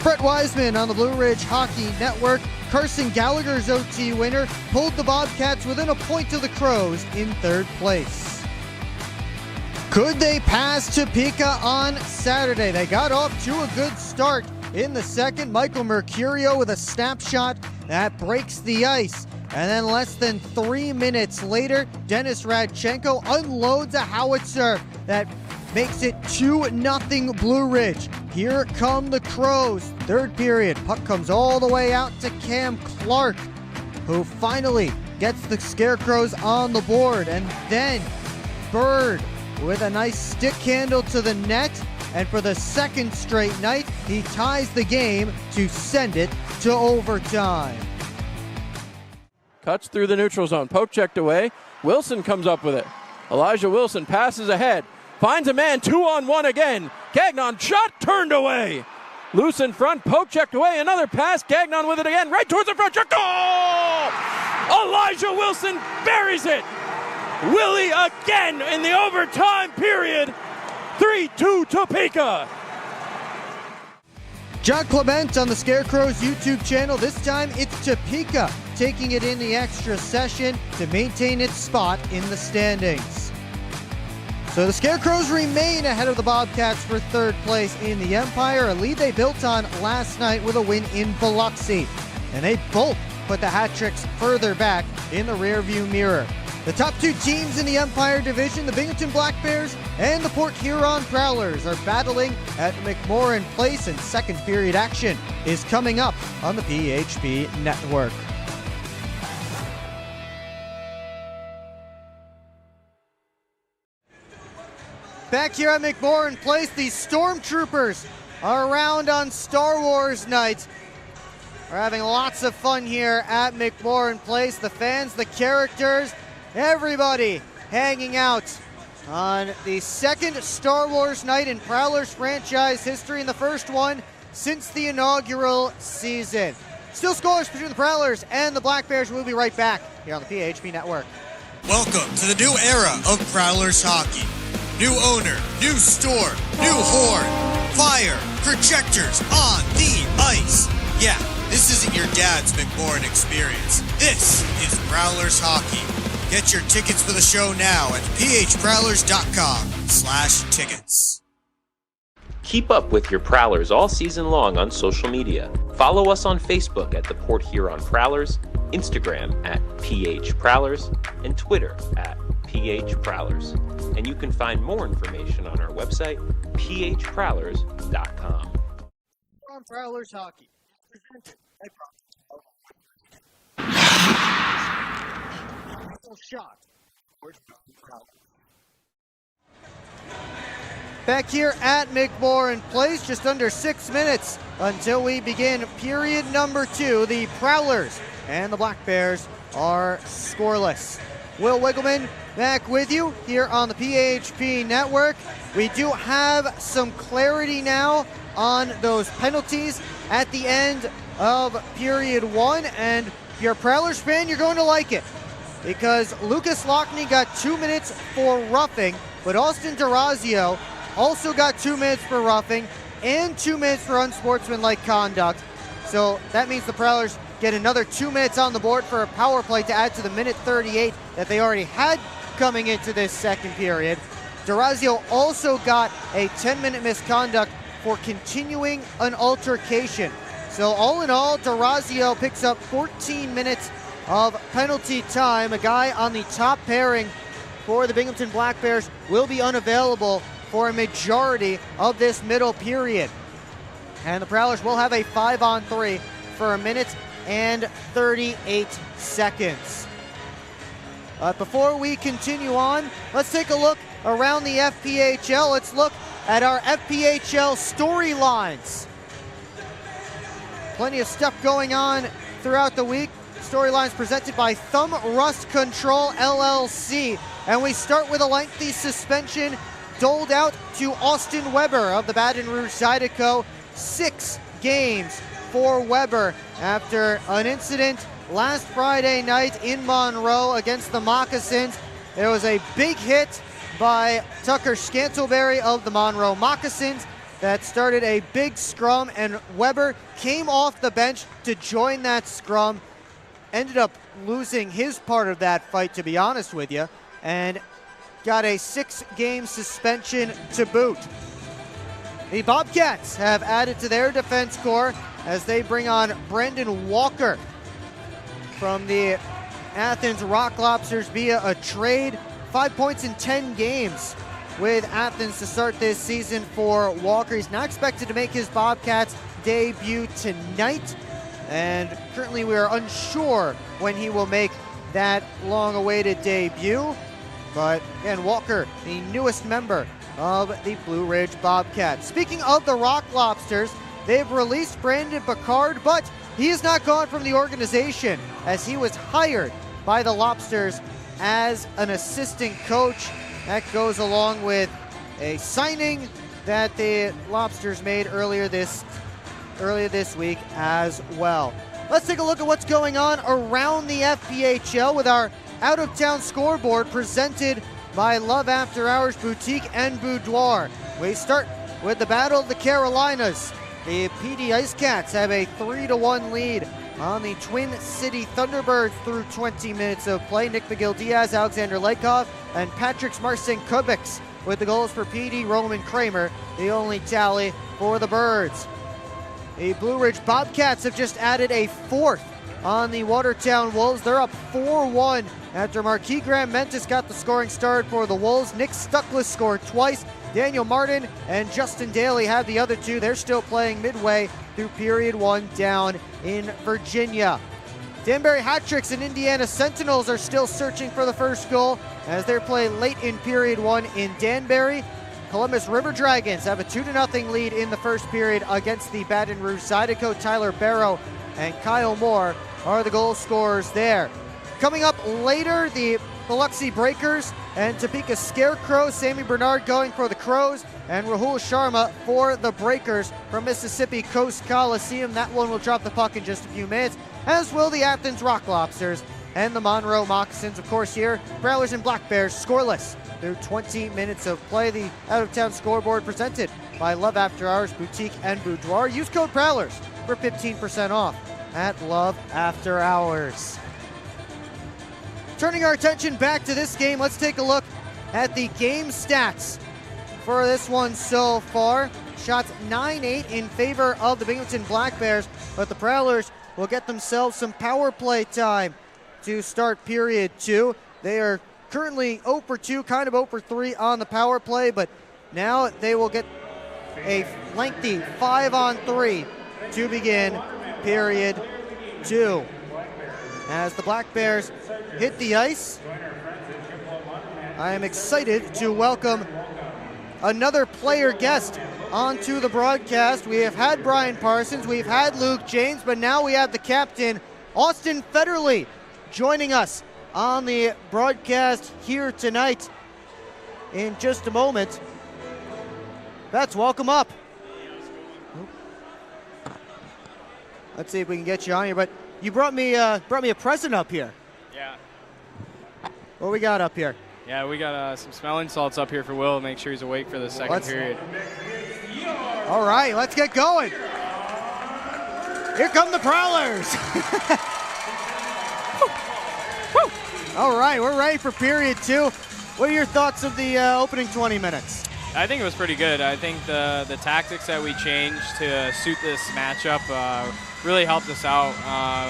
Brett Wiseman on the Blue Ridge Hockey Network. Carson Gallagher's OT winner pulled the Bobcats within a point of the Crows in third place. Could they pass Topeka on Saturday? They got off to a good start in the second. Michael Mercurio with a snapshot that breaks the ice. And then less than 3 minutes later, Dennis Radchenko unloads a howitzer that makes it 2-0 Blue Ridge. Here come the Crows. Third period, puck comes all the way out to Cam Clark, who finally gets the Scarecrows on the board. And then Bird with a nice stick handle to the net. And for the second straight night, he ties the game to send it to overtime. Cuts through the neutral zone. Poke checked away. Wilson comes up with it. Elijah Wilson passes ahead. Finds a man, 2-on-1 again. Gagnon shot turned away. Loose in front, poke checked away. Another pass, Gagnon with it again. Right towards the front, goal! Elijah Wilson buries it. Willie again in the overtime period. 3-2 Topeka. John Clement on the Scarecrows YouTube channel. This time it's Topeka taking it in the extra session to maintain its spot in the standings. So the Scarecrows remain ahead of the Bobcats for third place in the Empire, a lead they built on last night with a win in Biloxi. And they both put the hat tricks further back in the rearview mirror. The top two teams in the Empire Division, the Binghamton Black Bears and the Port Huron Prowlers, are battling at McMorran Place, and second period action is coming up on the PHP Network. Back here at McMorran Place, the Stormtroopers are around on Star Wars night. We're having lots of fun here at McMorran Place. The fans, the characters, everybody hanging out on the second Star Wars night in Prowlers franchise history, and the first one since the inaugural season. Still scores between the Prowlers and the Black Bears. We'll be right back here on the PHP Network. Welcome to the new era of Prowlers hockey. New owner, new store, new horn, fire, projectors on the ice. Yeah, this isn't your dad's McMorran experience. This is Prowlers hockey. Get your tickets for the show now at phprowlers.com/tickets. Keep up with your Prowlers all season long on social media. Follow us on Facebook at the Port Huron Prowlers, Instagram at PH Prowlers, and Twitter at PH Prowlers. And you can find more information on our website, phprowlers.com. On Prowlers hockey, presented by shot. Back here at McMorran Place, just under 6 minutes until we begin period number 2. The Prowlers and the Black Bears are scoreless. Will Wiggleman back with you here on the PHP Network. We do have some clarity now on those penalties at the end of period 1, and if you're a Prowlers fan, you're going to like it, because Lucas Lockney got 2 minutes for roughing, but Austin D'Orazio also got 2 minutes for roughing and 2 minutes for unsportsmanlike conduct. So that means the Prowlers get another 2 minutes on the board for a power play to add to the minute 38 that they already had coming into this second period. D'Orazio also got a 10-minute misconduct for continuing an altercation. So all in all, D'Orazio picks up 14 minutes of penalty time. A guy on the top pairing for the Binghamton Black Bears will be unavailable for a majority of this middle period. And the Prowlers will have a 5-on-3 for a minute and 38 seconds. Before we continue on, let's take a look around the FPHL. Let's look at our FPHL storylines. Plenty of stuff going on throughout the week. Storylines presented by Thumb Rust Control LLC. And we start with a lengthy suspension doled out to Austin Weber of the Baton Rouge Zydeco. 6 games for Weber after an incident last Friday night in Monroe against the Moccasins. There was a big hit by Tucker Scantleberry of the Monroe Moccasins that started a big scrum, and Weber came off the bench to join that scrum. Ended up losing his part of that fight, to be honest with you, and got a 6-game suspension to boot. The Bobcats have added to their defense corps as they bring on Brendan Walker from the Athens Rock Lobsters via a trade. 5 points in 10 games with Athens to start this season for Walker. He's not expected to make his Bobcats debut tonight, and currently we are unsure when he will make that long-awaited debut. But again, Walker, the newest member of the Blue Ridge Bobcats. Speaking of the Rock Lobsters, they've released Brandon Picard, but he is not gone from the organization, as he was hired by the Lobsters as an assistant coach. That goes along with a signing that the Lobsters made earlier this week as well. Let's take a look at what's going on around the FPHL with our out-of-town scoreboard presented by Love After Hours Boutique and Boudoir. We start with the Battle of the Carolinas. The PD Ice Cats have a 3-1 lead on the Twin City Thunderbirds through 20 minutes of play. Nick McGill-Diaz, Alexander Lykov, and Patrick Marcin Kubiks with the goals for PD, Roman, Kramer, the only tally for the Birds. The Blue Ridge Bobcats have just added a fourth on the Watertown Wolves. They're up 4-1 after Marquis Graham-Mentis got the scoring start for the Wolves. Nick Stuckless scored twice. Daniel Martin and Justin Daly had the other two. They're still playing midway through period 1 down in Virginia. Danbury Hat-Tricks and Indiana Sentinels are still searching for the first goal as they're playing late in period 1 in Danbury. Columbus River Dragons have a 2-0 lead in the first period against the Baton Rouge Zydeco. Tyler Barrow and Kyle Moore are the goal scorers there. Coming up later, the Biloxi Breakers and Topeka Scarecrows. Sammy Bernard going for the Crows and Rahul Sharma for the Breakers from Mississippi Coast Coliseum. That one will drop the puck in just a few minutes, as will the Athens Rock Lobsters and the Monroe Moccasins. Of course, here, Prowlers and Black Bears scoreless through 20 minutes of play. The out-of-town scoreboard presented by Love After Hours Boutique and Boudoir. Use code Prowlers for 15% off at Love After Hours. Turning our attention back to this game, let's take a look at the game stats for this one so far. Shots 9-8 in favor of the Binghamton Black Bears, but the Prowlers will get themselves some power play time to start period 2. They are currently 0 for 2, kind of 0 for 3 on the power play, but now they will get a lengthy 5-on-3 to begin period 2. As the Black Bears hit the ice, I am excited to welcome another player guest onto the broadcast. We have had Brian Parsons, we've had Luke James, but now we have the captain, Austin Federley, joining us on the broadcast here tonight in just a moment. That's welcome up. Let's see if we can get you on here, but you brought me a present up here. Yeah. What we got up here? Yeah, we got some smelling salts up here for Will. Make sure he's awake for the second period. All right, let's get going. Here come the Prowlers. All right, we're ready for period 2. What are your thoughts of the opening 20 minutes? I think it was pretty good. I think the tactics that we changed to suit this matchup really helped us out,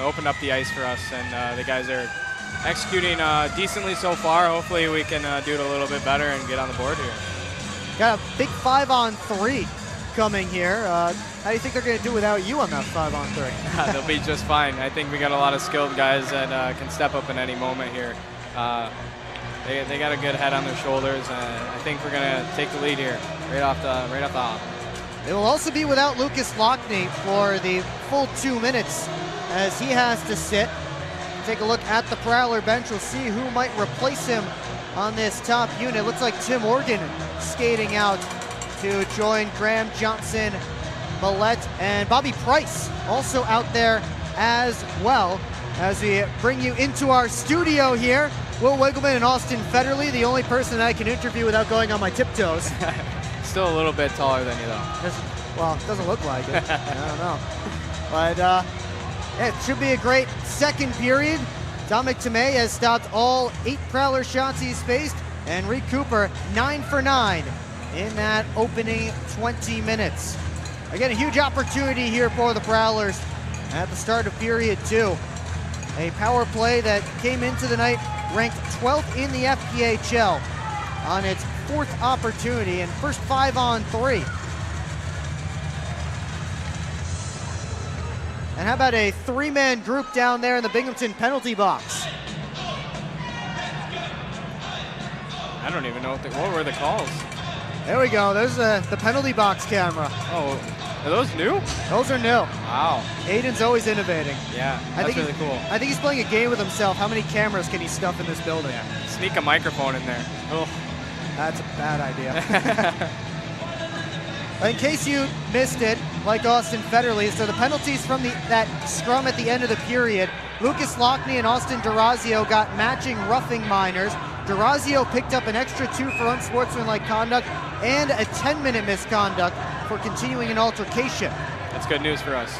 opened up the ice for us, and the guys are executing decently so far. Hopefully we can do it a little bit better and get on the board here. Got a big 5-on-3 coming here. How do you think they're going to do without you on that 5-on-3? They'll be just fine. I think we got a lot of skilled guys that can step up in any moment here. They got a good head on their shoulders, and I think we're going to take the lead here right off the hop. They will also be without Lucas Lockney for the full 2 minutes as he has to sit. Take a look at the Prowler bench. We'll see who might replace him on this top unit. Looks like Tim Organ skating out to join Graham Johnson, Millette, and Bobby Price also out there as well. As we bring you into our studio here, Will Wiggleman and Austin Federley, the only person that I can interview without going on my tiptoes. Still a little bit taller than you, though. Well, it doesn't look like it. I don't know. But yeah, it should be a great second period. Dominic Tomei has stopped all 8 Prowler shots he's faced, and Reed Cooper 9 for 9 in that opening 20 minutes. Again, a huge opportunity here for the Prowlers at the start of period 2. A power play that came into the night ranked 12th in the FPHL on its 4th opportunity and first 5-on-3. And how about a 3-man group down there in the Binghamton penalty box? I don't even know what were the calls. There we go. There's the penalty box camera. Oh, are those new? Those are new. Wow. Aiden's always innovating. Yeah, that's really cool. I think he's playing a game with himself. How many cameras can he stuff in this building? Yeah. Sneak a microphone in there. Oh. That's a bad idea. In case you missed it, like Austin Federley, so the penalties from that scrum at the end of the period, Lucas Lockney and Austin Durazio got matching roughing minors. Durazio picked up an extra 2 for unsportsmanlike conduct and a 10-minute misconduct for continuing an altercation. That's good news for us.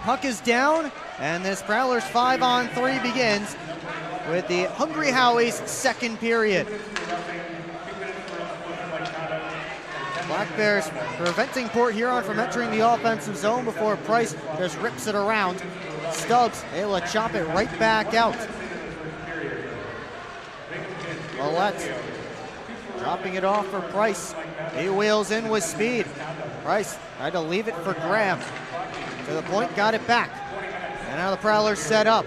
Puck is down, and this Prowlers 5-on-3 begins with the Hungry Howies' second period. Black Bears preventing Port Huron from entering the offensive zone before Price just rips it around. Stubbs able to chop it right back out. Millette dropping it off for Price. He wheels in with speed. Price tried to leave it for Graham. To the point, got it back. And now the Prowlers set up.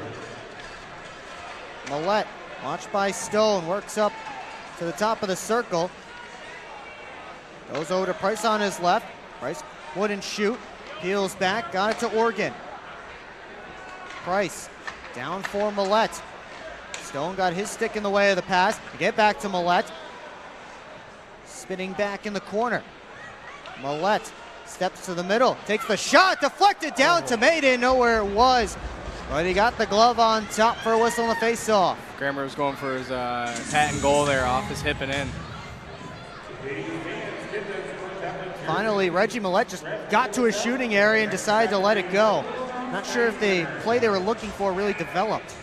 Millette, watched by Stone, works up to the top of the circle. Goes over to Price on his left. Price wouldn't shoot. Peels back, got it to Organ. Price down for Millette. Stone got his stick in the way of the pass. Get back to Millette. Spinning back in the corner. Millette steps to the middle, takes the shot, deflected down to May. Didn't know where it was, but he got the glove on top for a whistle on the face-off. Grammer was going for his patent goal there, off his hip and in. Finally, Reggie Millette just got to his shooting area and decided to let it go. Not sure if the play they were looking for really developed.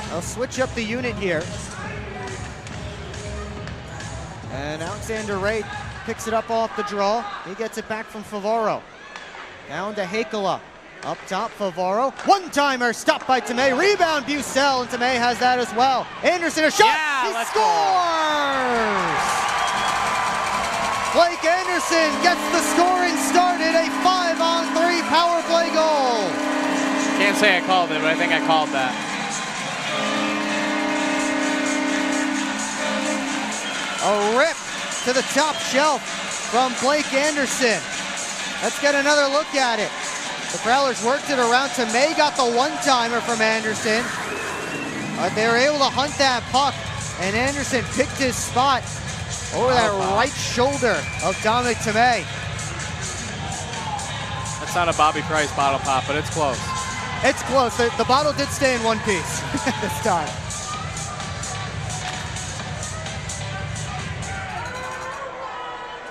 They'll switch up the unit here. And Alexander Ray picks it up off the draw. He gets it back from Favaro. Down to Hakala. Up top, Favaro. One-timer stopped by Tomei. Rebound, Bucell, and Tomei has that as well. Anderson, a shot. Yeah, he scores! Blake Anderson gets the scoring started. A 5-on-3 power play goal. Can't say I called it, but I think I called that. A rip to the top shelf from Blake Anderson. Let's get another look at it. The Prowlers worked it around. Tomei got the one-timer from Anderson. But they were able to hunt that puck, and Anderson picked his spot over that right shoulder of Dominic Tomei. That's not a Bobby Price bottle pop, but it's close. It's close. The bottle did stay in one piece this time.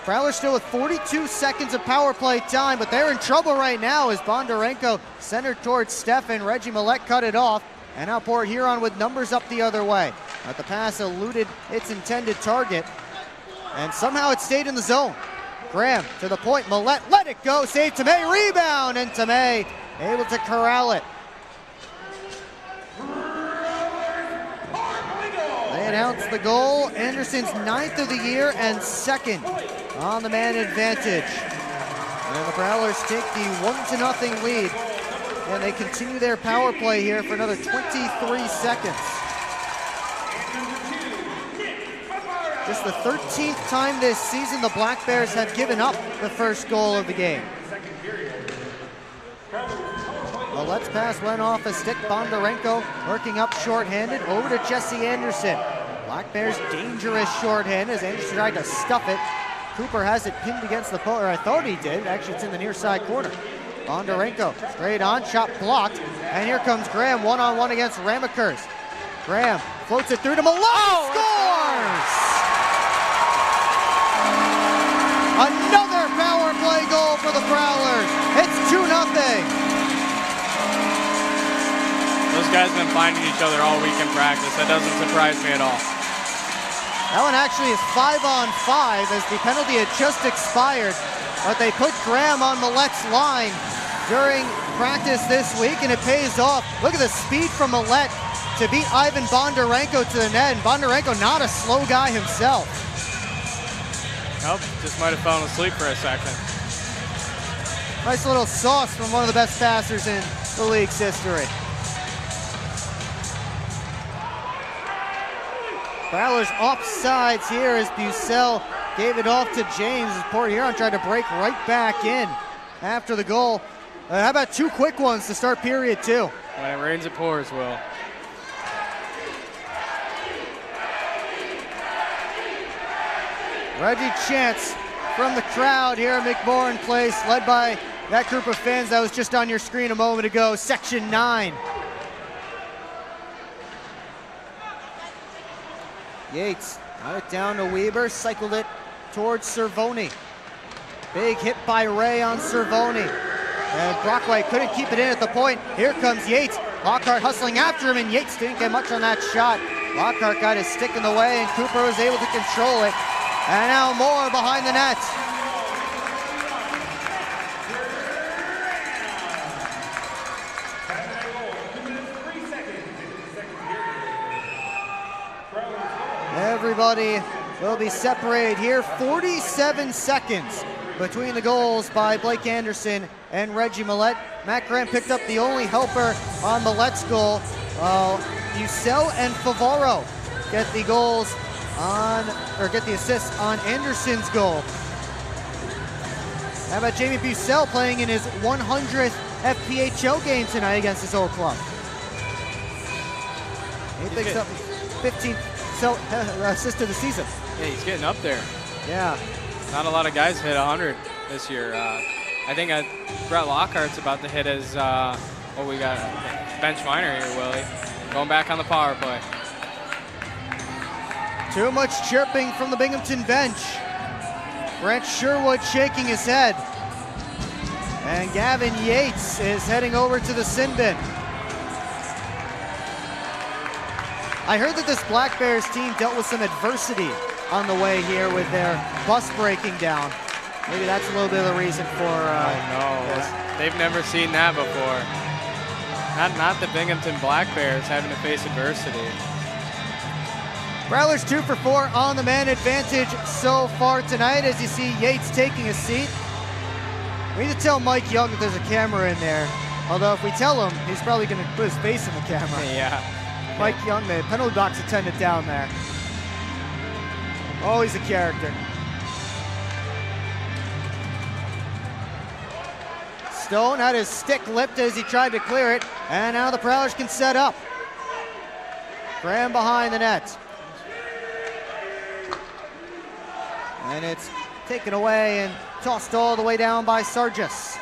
Prowlers still with 42 seconds of power play time, but they're in trouble right now as Bondarenko centered towards Stefan. Reggie Millette cut it off, and now Port Huron with numbers up the other way. But the pass eluded its intended target, and somehow it stayed in the zone. Graham to the point, Millette let it go, save Tomei, rebound, and Tomei able to corral it. They announced the goal, Anderson's 9th of the year and 2nd on the man advantage. And the Prowlers take the 1-0 lead, and they continue their power play here for another 23 seconds. Just the 13th time this season the Black Bears have given up the first goal of the game. Millette's pass went off a stick. Bondarenko working up shorthanded over to Jesse Anderson. Black Bears dangerous shorthanded as Anderson tried to stuff it. Cooper has it pinned against the post, or I thought he did. Actually, it's in the near side corner. Bondarenko straight on, shot blocked, and here comes Graham one-on-one against Ramakers. Graham floats it through to Millette, scores! Another power play goal for the Prowlers. It's 2-0. Those guys have been finding each other all week in practice. That doesn't surprise me at all. That one actually is 5-on-5 as the penalty had just expired, but they put Graham on Millette's line during practice this week, and it pays off. Look at the speed from Millette to beat Ivan Bondarenko to the net, and Bondarenko not a slow guy himself. Nope, just might have fallen asleep for a second. Nice little sauce from one of the best passers in the league's history. Prowlers offsides here as Bucell gave it off to James as Port Huron tried to break right back in after the goal. How about 2 quick ones to start period 2? When it rains, it pours, Will. Reggie Chance from the crowd here at McMorran Place, led by that group of fans that was just on your screen a moment ago, Section 9. Yates got it down to Weber, cycled it towards Cervoni. Big hit by Ray on Cervoni. And Brockway couldn't keep it in at the point. Here comes Yates, Lockhart hustling after him, and Yates didn't get much on that shot. Lockhart got his stick in the way, and Cooper was able to control it. And now Moore behind the net. Everybody will be separated here. 47 seconds between the goals by Blake Anderson and Reggie Millette. Matt Graham picked up the only helper on Millette's goal. Bucell and Favaro get the goals on, or get the assists on Anderson's goal. How about Jamie Bucell playing in his 100th FPHL game tonight against his old club? He picks up 15th assist of the season. Yeah, he's getting up there. Yeah. Not a lot of guys hit 100 this year. I think Brett Lockhart's about to hit his, what we got, bench minor here, Willie. Going back on the power play. Too much chirping from the Binghamton bench. Brent Sherwood shaking his head. And Gavin Yates is heading over to the sin bin. I heard that this Black Bears team dealt with some adversity on the way here with their bus breaking down. Maybe that's a little bit of the reason for this. They've never seen that before. Not the Binghamton Black Bears having to face adversity. Prowlers 2 for 4 on the man advantage so far tonight, as you see Yates taking a seat. We need to tell Mike Young that there's a camera in there. Although if we tell him, he's probably going to put his face in the camera. Yeah. Mike Young, the penalty box attendant down there. Always a character. Stone had his stick lipped as he tried to clear it, and now the Prowlers can set up. Graham behind the net. And it's taken away and tossed all the way down by Sargis.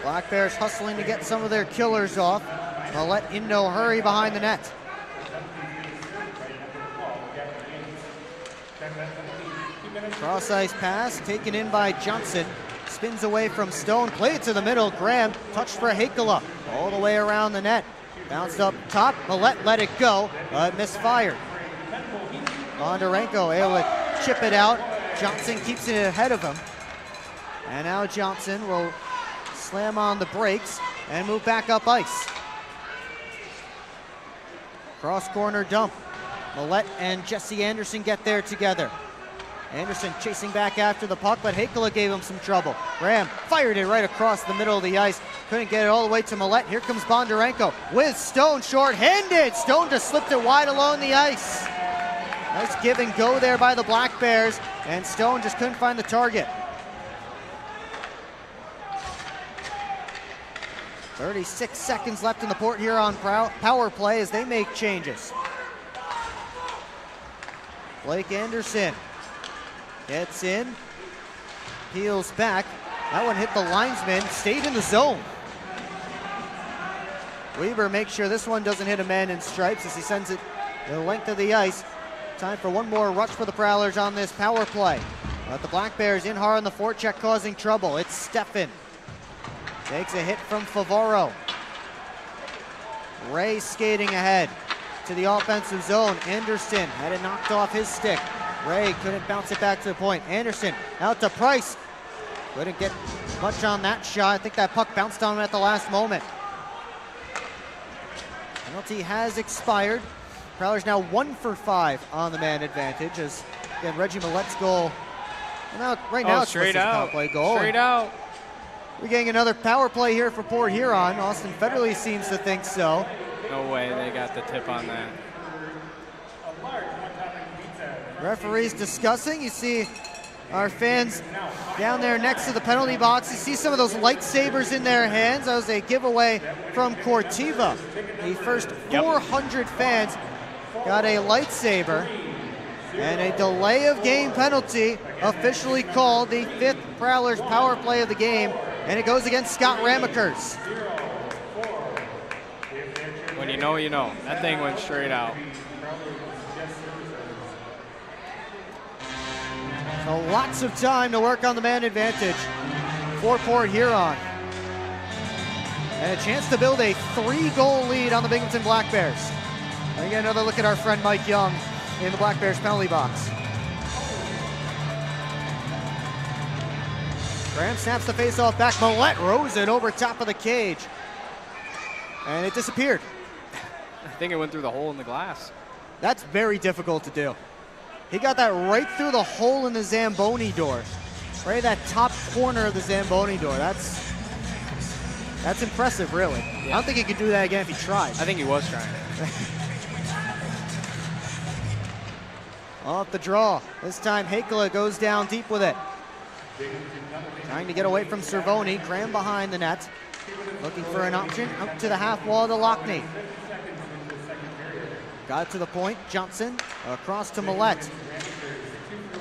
Black Bears hustling to get some of their killers off. Millette in no hurry behind the net. Cross ice pass taken in by Johnson. Spins away from Stone, played to the middle. Graham touched for Hakala all the way around the net. Bounced up top, Millette let it go, but misfired. Bondarenko able to chip it out. Johnson keeps it ahead of him. And now Johnson will slam on the brakes and move back up ice. Cross corner dump. Millette and Jesse Anderson get there together. Anderson chasing back after the puck, but Hakala gave him some trouble. Graham fired it right across the middle of the ice. Couldn't get it all the way to Millette. Here comes Bondarenko with Stone short-handed. Stone just slipped it wide along the ice. Nice give and go there by the Black Bears, and Stone just couldn't find the target. 36 seconds left in the Port Huron power play as they make changes. Blake Anderson gets in, peels back. That one hit the linesman, stayed in the zone. Weber makes sure this one doesn't hit a man in stripes as he sends it the length of the ice. Time for one more rush for the Prowlers on this power play. But the Black Bears in hard on the forecheck causing trouble. It's Steffen. Takes a hit from Favaro. Ray skating ahead to the offensive zone. Anderson had it knocked off his stick. Ray couldn't bounce it back to the point. Anderson out to Price. Couldn't get much on that shot. I think that puck bounced on him at the last moment. Penalty has expired. Prowlers now 1 for 5 on the man advantage as, again, Reggie Millette's goal. Well, right now it's straight out. Power play goal. Straight out. We're getting another power play here for Port Huron. Austin Federley seems to think so. No way they got the tip on that. Referees discussing. You see our fans down there next to the penalty box. You see some of those lightsabers in their hands. That was a giveaway from Cortiva. The first 400 fans got a lightsaber. And a delay of game penalty officially called, the 5th Prowlers power play of the game. And it goes against Scott Ramekers. When you know, you know. That thing went straight out. So lots of time to work on the man advantage for Port Huron. And a chance to build a 3-goal lead on the Binghamton Black Bears. And get another look at our friend Mike Young in the Black Bears penalty box. Graham snaps the face-off back. Millette rose it over top of the cage. And it disappeared. I think it went through the hole in the glass. That's very difficult to do. He got that right through the hole in the Zamboni door. Right at that top corner of the Zamboni door. That's impressive, really. Yeah. I don't think he could do that again if he tried. I think he was trying. Off the draw. This time Hakela goes down deep with it. Trying to get away from Cervoni. Graham behind the net. Looking for an option. Out to the half wall to Lockney. Got it to the point. Johnson across to Millette.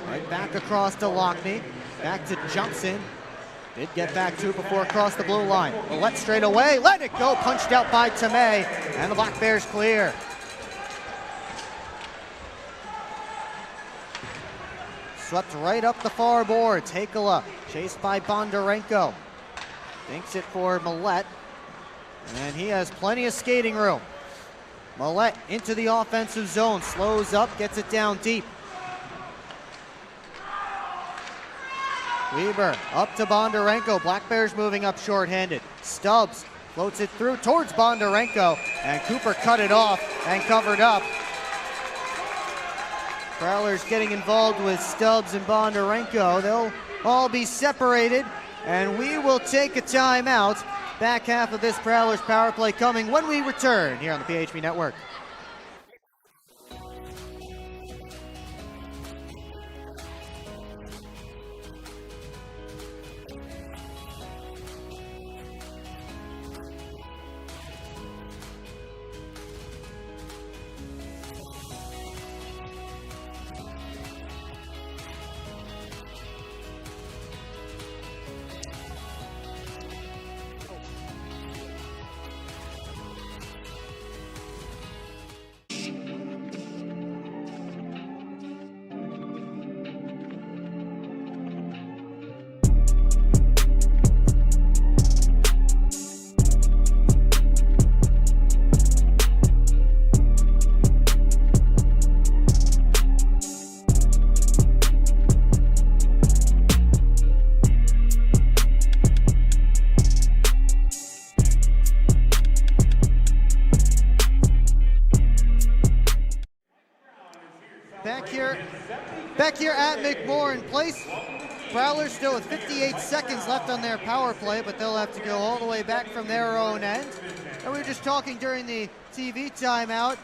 Right back across to Lockney. Back to Johnson. Did get back to it before across the blue line. Millette straight away. Let it go. Punched out by Tomei. And the Black Bears clear. Swept right up the far boards. Hakela chased by Bondarenko. Dinks it for Millette. And he has plenty of skating room. Millette into the offensive zone. Slows up, gets it down deep. Weber up to Bondarenko. Black Bears moving up shorthanded. Stubbs floats it through towards Bondarenko. And Cooper cut it off and covered up. Prowlers getting involved with Stubbs and Bondarenko. They'll all be separated, and we will take a timeout. Back half of this Prowlers power play coming when we return here on the PHP Network. Back here at McMorran Place. Prowlers still with 58 seconds left on their power play, but they'll have to go all the way back from their own end. And we were just talking during the TV timeout.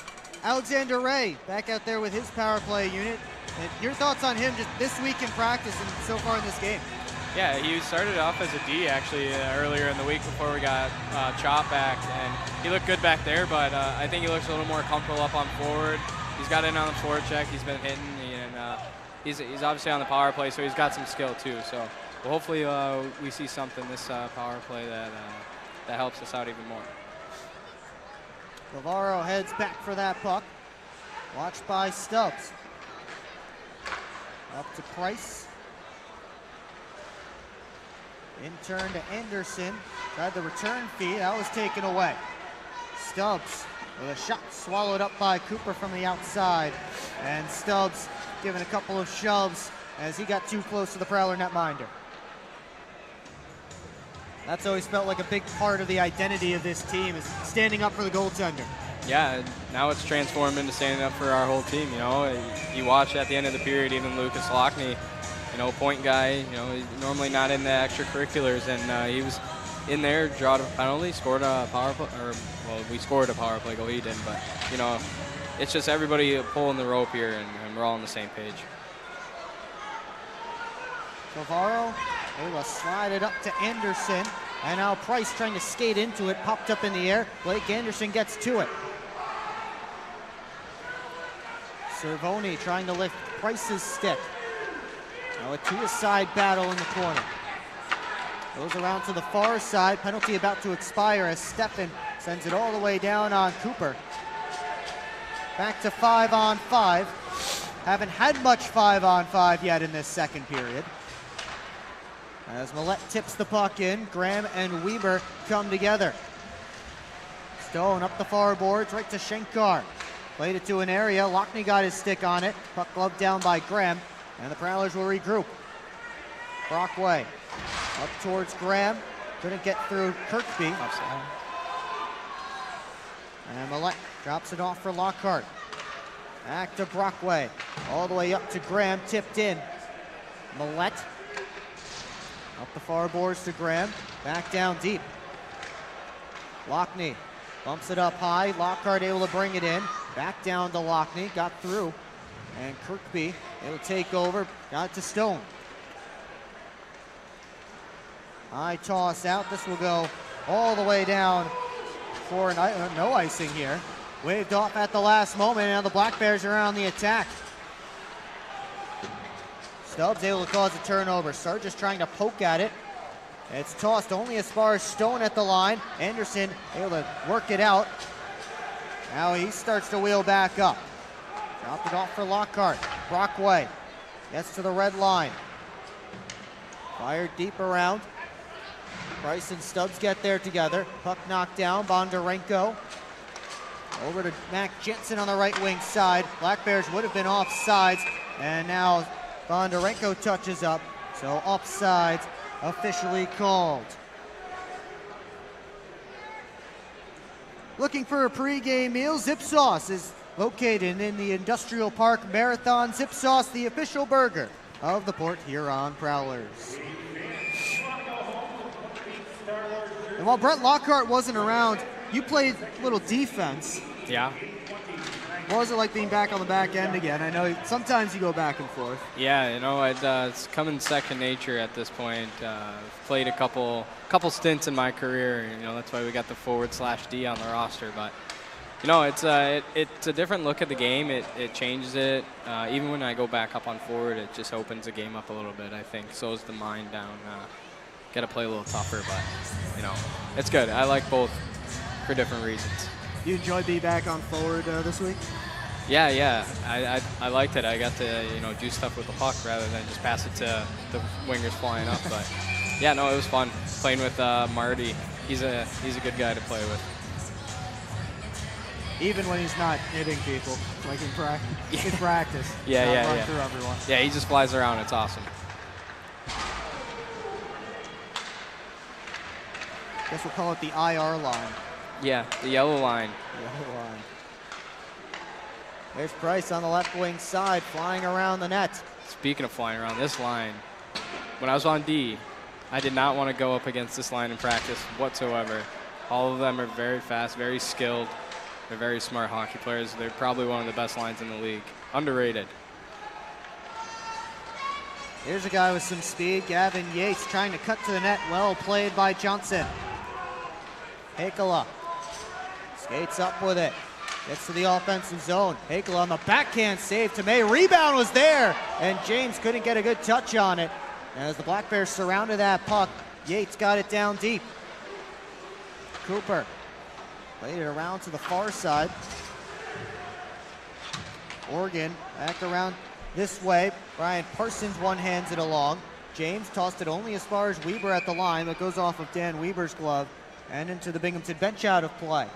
Alexander Ray back out there with his power play unit. And your thoughts on him just this week in practice and so far in this game? Yeah, he started off as a D actually earlier in the week before we got Chop back, and he looked good back there, but I think he looks a little more comfortable up on forward. He's got in on the forward check, he's been hitting, and he's obviously on the power play, so he's got some skill too. So well, hopefully we see something this power play that helps us out even more. Navarro heads back for that puck. Watched by Stubbs. Up to Price. In turn to Anderson. Tried the return feed. That was taken away. Stubbs with a shot swallowed up by Cooper from the outside. And Stubbs giving a couple of shoves as he got too close to the Prowler netminder. That's always felt like a big part of the identity of this team, is standing up for the goaltender. Yeah, now it's transformed into standing up for our whole team. You know, you watch at the end of the period, even Lucas Lockney, you know, point guy, you know, he's normally not in the extracurriculars, and he was in there, drawed a penalty, scored a power play, or, well, we scored a power play goal, he didn't, but, you know, it's just everybody pulling the rope here, and we're all on the same page. Navarro able to slide it up to Anderson, and now Price trying to skate into it, popped up in the air. Blake Anderson gets to it. Cervoni trying to lift Price's stick. Now a two-a-side battle in the corner. Goes around to the far side. Penalty about to expire as Steffen sends it all the way down on Cooper. Back to 5-on-5. Haven't had much 5-on-5 yet in this second period. As Millette tips the puck in, Graham and Weber come together. Stone up the far boards, right to Shankar. Played it to an area. Lockney got his stick on it. Puck gloved down by Graham, and the Prowlers will regroup. Brockway up towards Graham. Couldn't get through Kirkby. Offside. And Millette drops it off for Lockhart. Back to Brockway. All the way up to Graham, tipped in. Millette up the far boards to Graham. Back down deep. Lockney bumps it up high. Lockhart able to bring it in. Back down to Lockney. Got through. And Kirkby able to take over. Got it to Stone. High toss out. This will go all the way down for no icing here. Waved off at the last moment, and now the Black Bears are on the attack. Stubbs able to cause a turnover. Sargis trying to poke at it. It's tossed only as far as Stone at the line. Anderson able to work it out. Now he starts to wheel back up. Dropped it off for Lockhart. Brockway gets to the red line. Fired deep around. Price and Stubbs get there together. Puck knocked down. Bondarenko over to Mac Jensen on the right wing side. Black Bears would have been offsides, and now Bondarenko touches up. So offsides officially called. Looking for a pregame meal? Zip Sauce is located in the Industrial Park Marathon. Zip Sauce, the official burger of the Port Huron Prowlers. And while Brett Lockhart wasn't around, you played a little defense. Yeah. What was it like being back on the back end again? I know sometimes you go back and forth. Yeah, you know, it's coming second nature at this point. Played a couple stints in my career. You know, that's why we got the forward/D on the roster. But you know, it's a different look at the game. It changes it. Even when I go back up on forward, it just opens the game up a little bit. I think so is the mind down. Got to play a little tougher, but you know, it's good. I like both for different reasons. You enjoyed being back on forward this week? Yeah. I liked it. I got to, you know, do stuff with the puck rather than just pass it to the wingers flying up. But yeah, no, it was fun playing with Marty. He's a good guy to play with. Even when he's not hitting people, like in practice. In practice. Yeah. Through everyone. Yeah, he just flies around. It's awesome. Guess we'll call it the IR line. Yeah, the yellow line. Yellow line. There's Price on the left wing side, flying around the net. Speaking of flying around this line, when I was on D, I did not want to go up against this line in practice whatsoever. All of them are very fast, very skilled. They're very smart hockey players. They're probably one of the best lines in the league. Underrated. Here's a guy with some speed, Gavin Yates, trying to cut to the net. Well played by Johnson. Hakala skates up with it. Gets to the offensive zone. Hakala on the backhand save to May. Rebound was there, and James couldn't get a good touch on it. As the Black Bears surrounded that puck, Yates got it down deep. Cooper played it around to the far side. Oregon back around this way. Brian Parsons one-hands it along. James tossed it only as far as Weber at the line, but goes off of Dan Weber's glove and into the Binghamton bench out of play.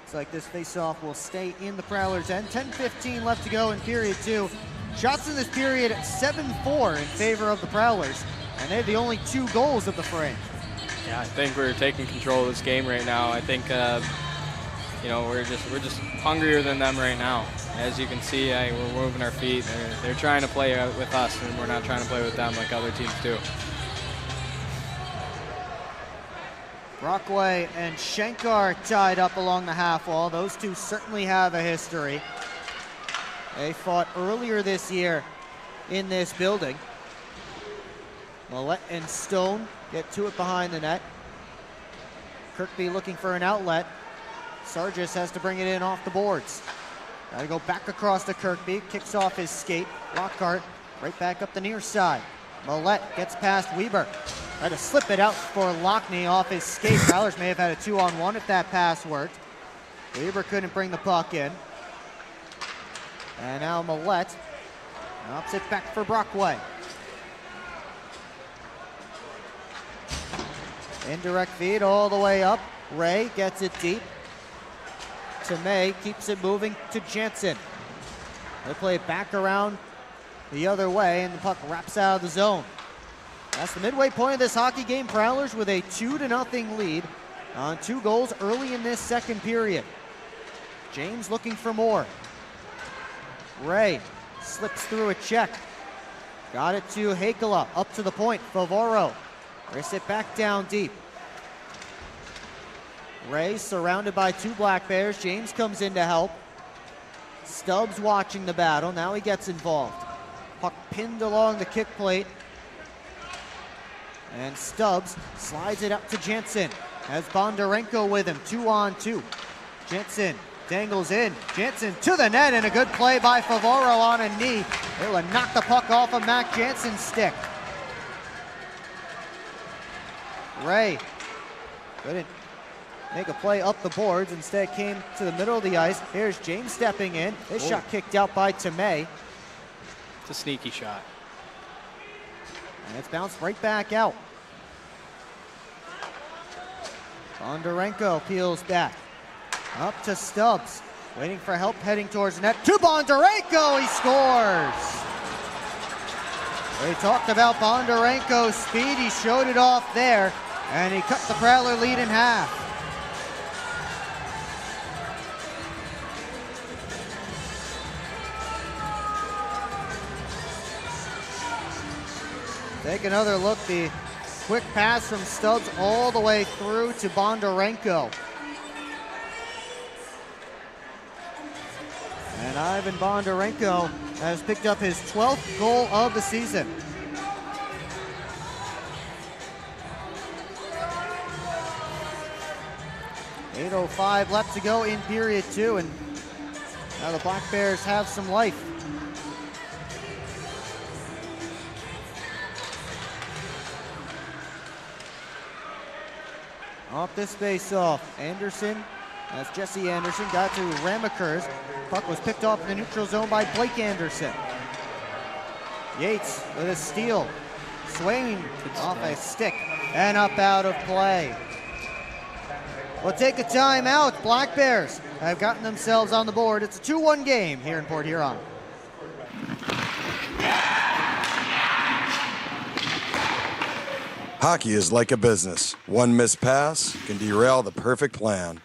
Looks like this faceoff will stay in the Prowlers' end. 10:15 left to go in period two. Shots in this period 7-4 in favor of the Prowlers, and they have the only 2 goals of the frame. Yeah, I think we're taking control of this game right now. I think you know, we're just hungrier than them right now. As you can see, we're moving our feet. They're trying to play with us, and we're not trying to play with them like other teams do. Brockway and Shankar tied up along the half wall. Those two certainly have a history. They fought earlier this year in this building. Millette and Stone get to it behind the net. Kirkby looking for an outlet. Sargis has to bring it in off the boards. Got to go back across to Kirkby. Kicks off his skate. Lockhart right back up the near side. Millette gets past Weber. Tried to slip it out for Lockney off his skate. Prowlers may have had a 2-on-1 if that pass worked. Weber couldn't bring the puck in. And now Millette drops it back for Brockway. Indirect feed all the way up. Ray gets it deep. Tomei keeps it moving to Jansen. They play it back around the other way, and the puck wraps out of the zone. That's the midway point of this hockey game. Prowlers with a 2-0 lead on 2 goals early in this second period. James looking for more. Ray slips through a check. Got it to Hakala, up to the point. Favoro race it back down deep. Ray surrounded by 2 Black Bears. James comes in to help. Stubbs watching the battle. Now he gets involved. Puck pinned along the kick plate. And Stubbs slides it up to Jensen. Has Bondarenko with him, 2-on-2. Jensen dangles in. Jensen to the net, and a good play by Favoro on a knee. It will knock the puck off of Mac Jansen's stick. Ray couldn't make a play up the boards. Instead came to the middle of the ice. Here's James stepping in. His shot kicked out by Tomei. It's a sneaky shot. And it's bounced right back out. Bondarenko peels back. Up to Stubbs. Waiting for help heading towards the net. To Bondarenko, he scores! We talked about Bondarenko's speed. He showed it off there, and he cut the Prowler lead in half. Take another look. The quick pass from Stubbs all the way through to Bondarenko. And Ivan Bondarenko has picked up his 12th goal of the season. .805 left to go in period 2, and now the Black Bears have some life. Off this face-off, Anderson, that's Jesse Anderson, got to Ramakers. Puck was picked off in the neutral zone by Blake Anderson. Yates with a steal. Swaying off a stick and up out of play. We'll take a timeout. Black Bears have gotten themselves on the board. It's a 2-1 game here in Port Huron. Hockey is like a business. One missed pass can derail the perfect plan.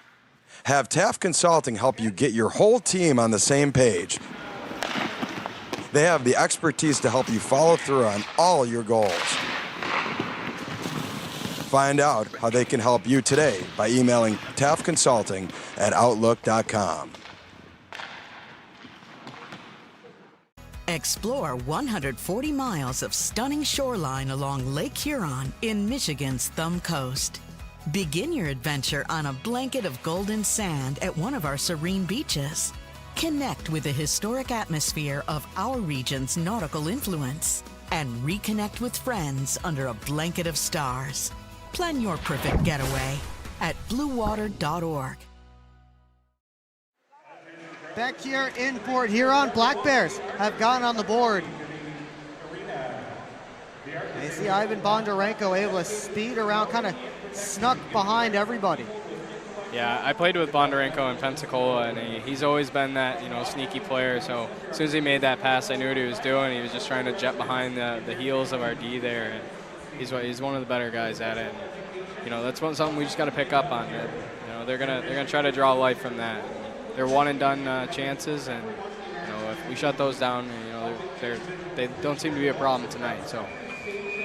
Have Taft Consulting help you get your whole team on the same page. They have the expertise to help you follow through on all your goals. Find out how they can help you today by emailing taftconsulting@outlook.com. Explore 140 miles of stunning shoreline along Lake Huron in Michigan's Thumb Coast. Begin your adventure on a blanket of golden sand at one of our serene beaches. Connect with the historic atmosphere of our region's nautical influence and reconnect with friends under a blanket of stars. Plan your perfect getaway at bluewater.org. Back here in Port Huron, Black Bears have gone on the board. And you see Ivan Bondarenko able to speed around, kind of snuck behind everybody. Yeah, I played with Bondarenko in Pensacola, and he's always been that, sneaky player. So as soon as he made that pass, I knew what he was doing. He was just trying to jet behind the heels of our D there, and he's one of the better guys at it. And, that's something we just got to pick up on. They're gonna try to draw life from that. They're one and done chances, and if we shut those down, they don't seem to be a problem tonight. So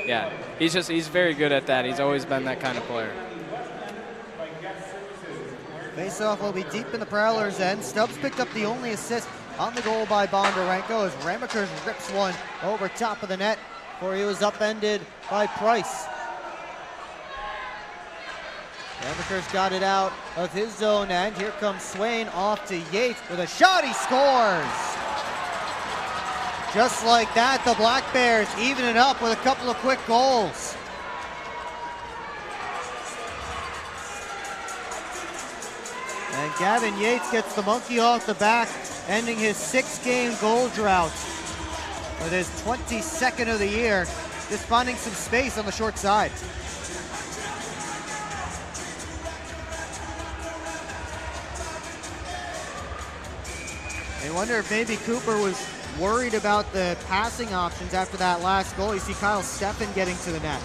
yeah, he's very good at that. He's always been that kind of player. Faceoff will be deep in the Prowlers' end. Stubbs picked up the only assist on the goal by Bondarenko as Ramakers rips one over top of the net before he was upended by Price. Ramakers got it out of his zone end. Here comes Swain off to Yates with a shot. He scores! Just like that, the Black Bears even it up with a couple of quick goals. And Gavin Yates gets the monkey off the back, ending his 6-game goal drought with his 22nd of the year, just finding some space on the short side. I wonder if maybe Cooper was worried about the passing options after that last goal. You see Kyle Steffen getting to the net.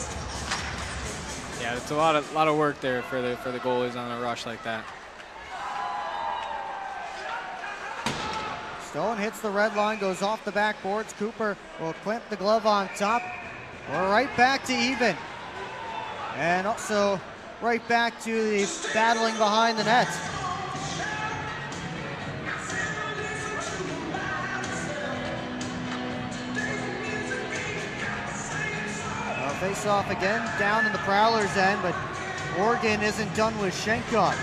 Yeah, it's a lot of work there for the goalies on a rush like that. Stone hits the red line, goes off the backboards. Cooper will clamp the glove on top. We're right back to even. And also right back to the battling behind the net. Face off again, down in the Prowlers' end, but Oregon isn't done with Schenkar.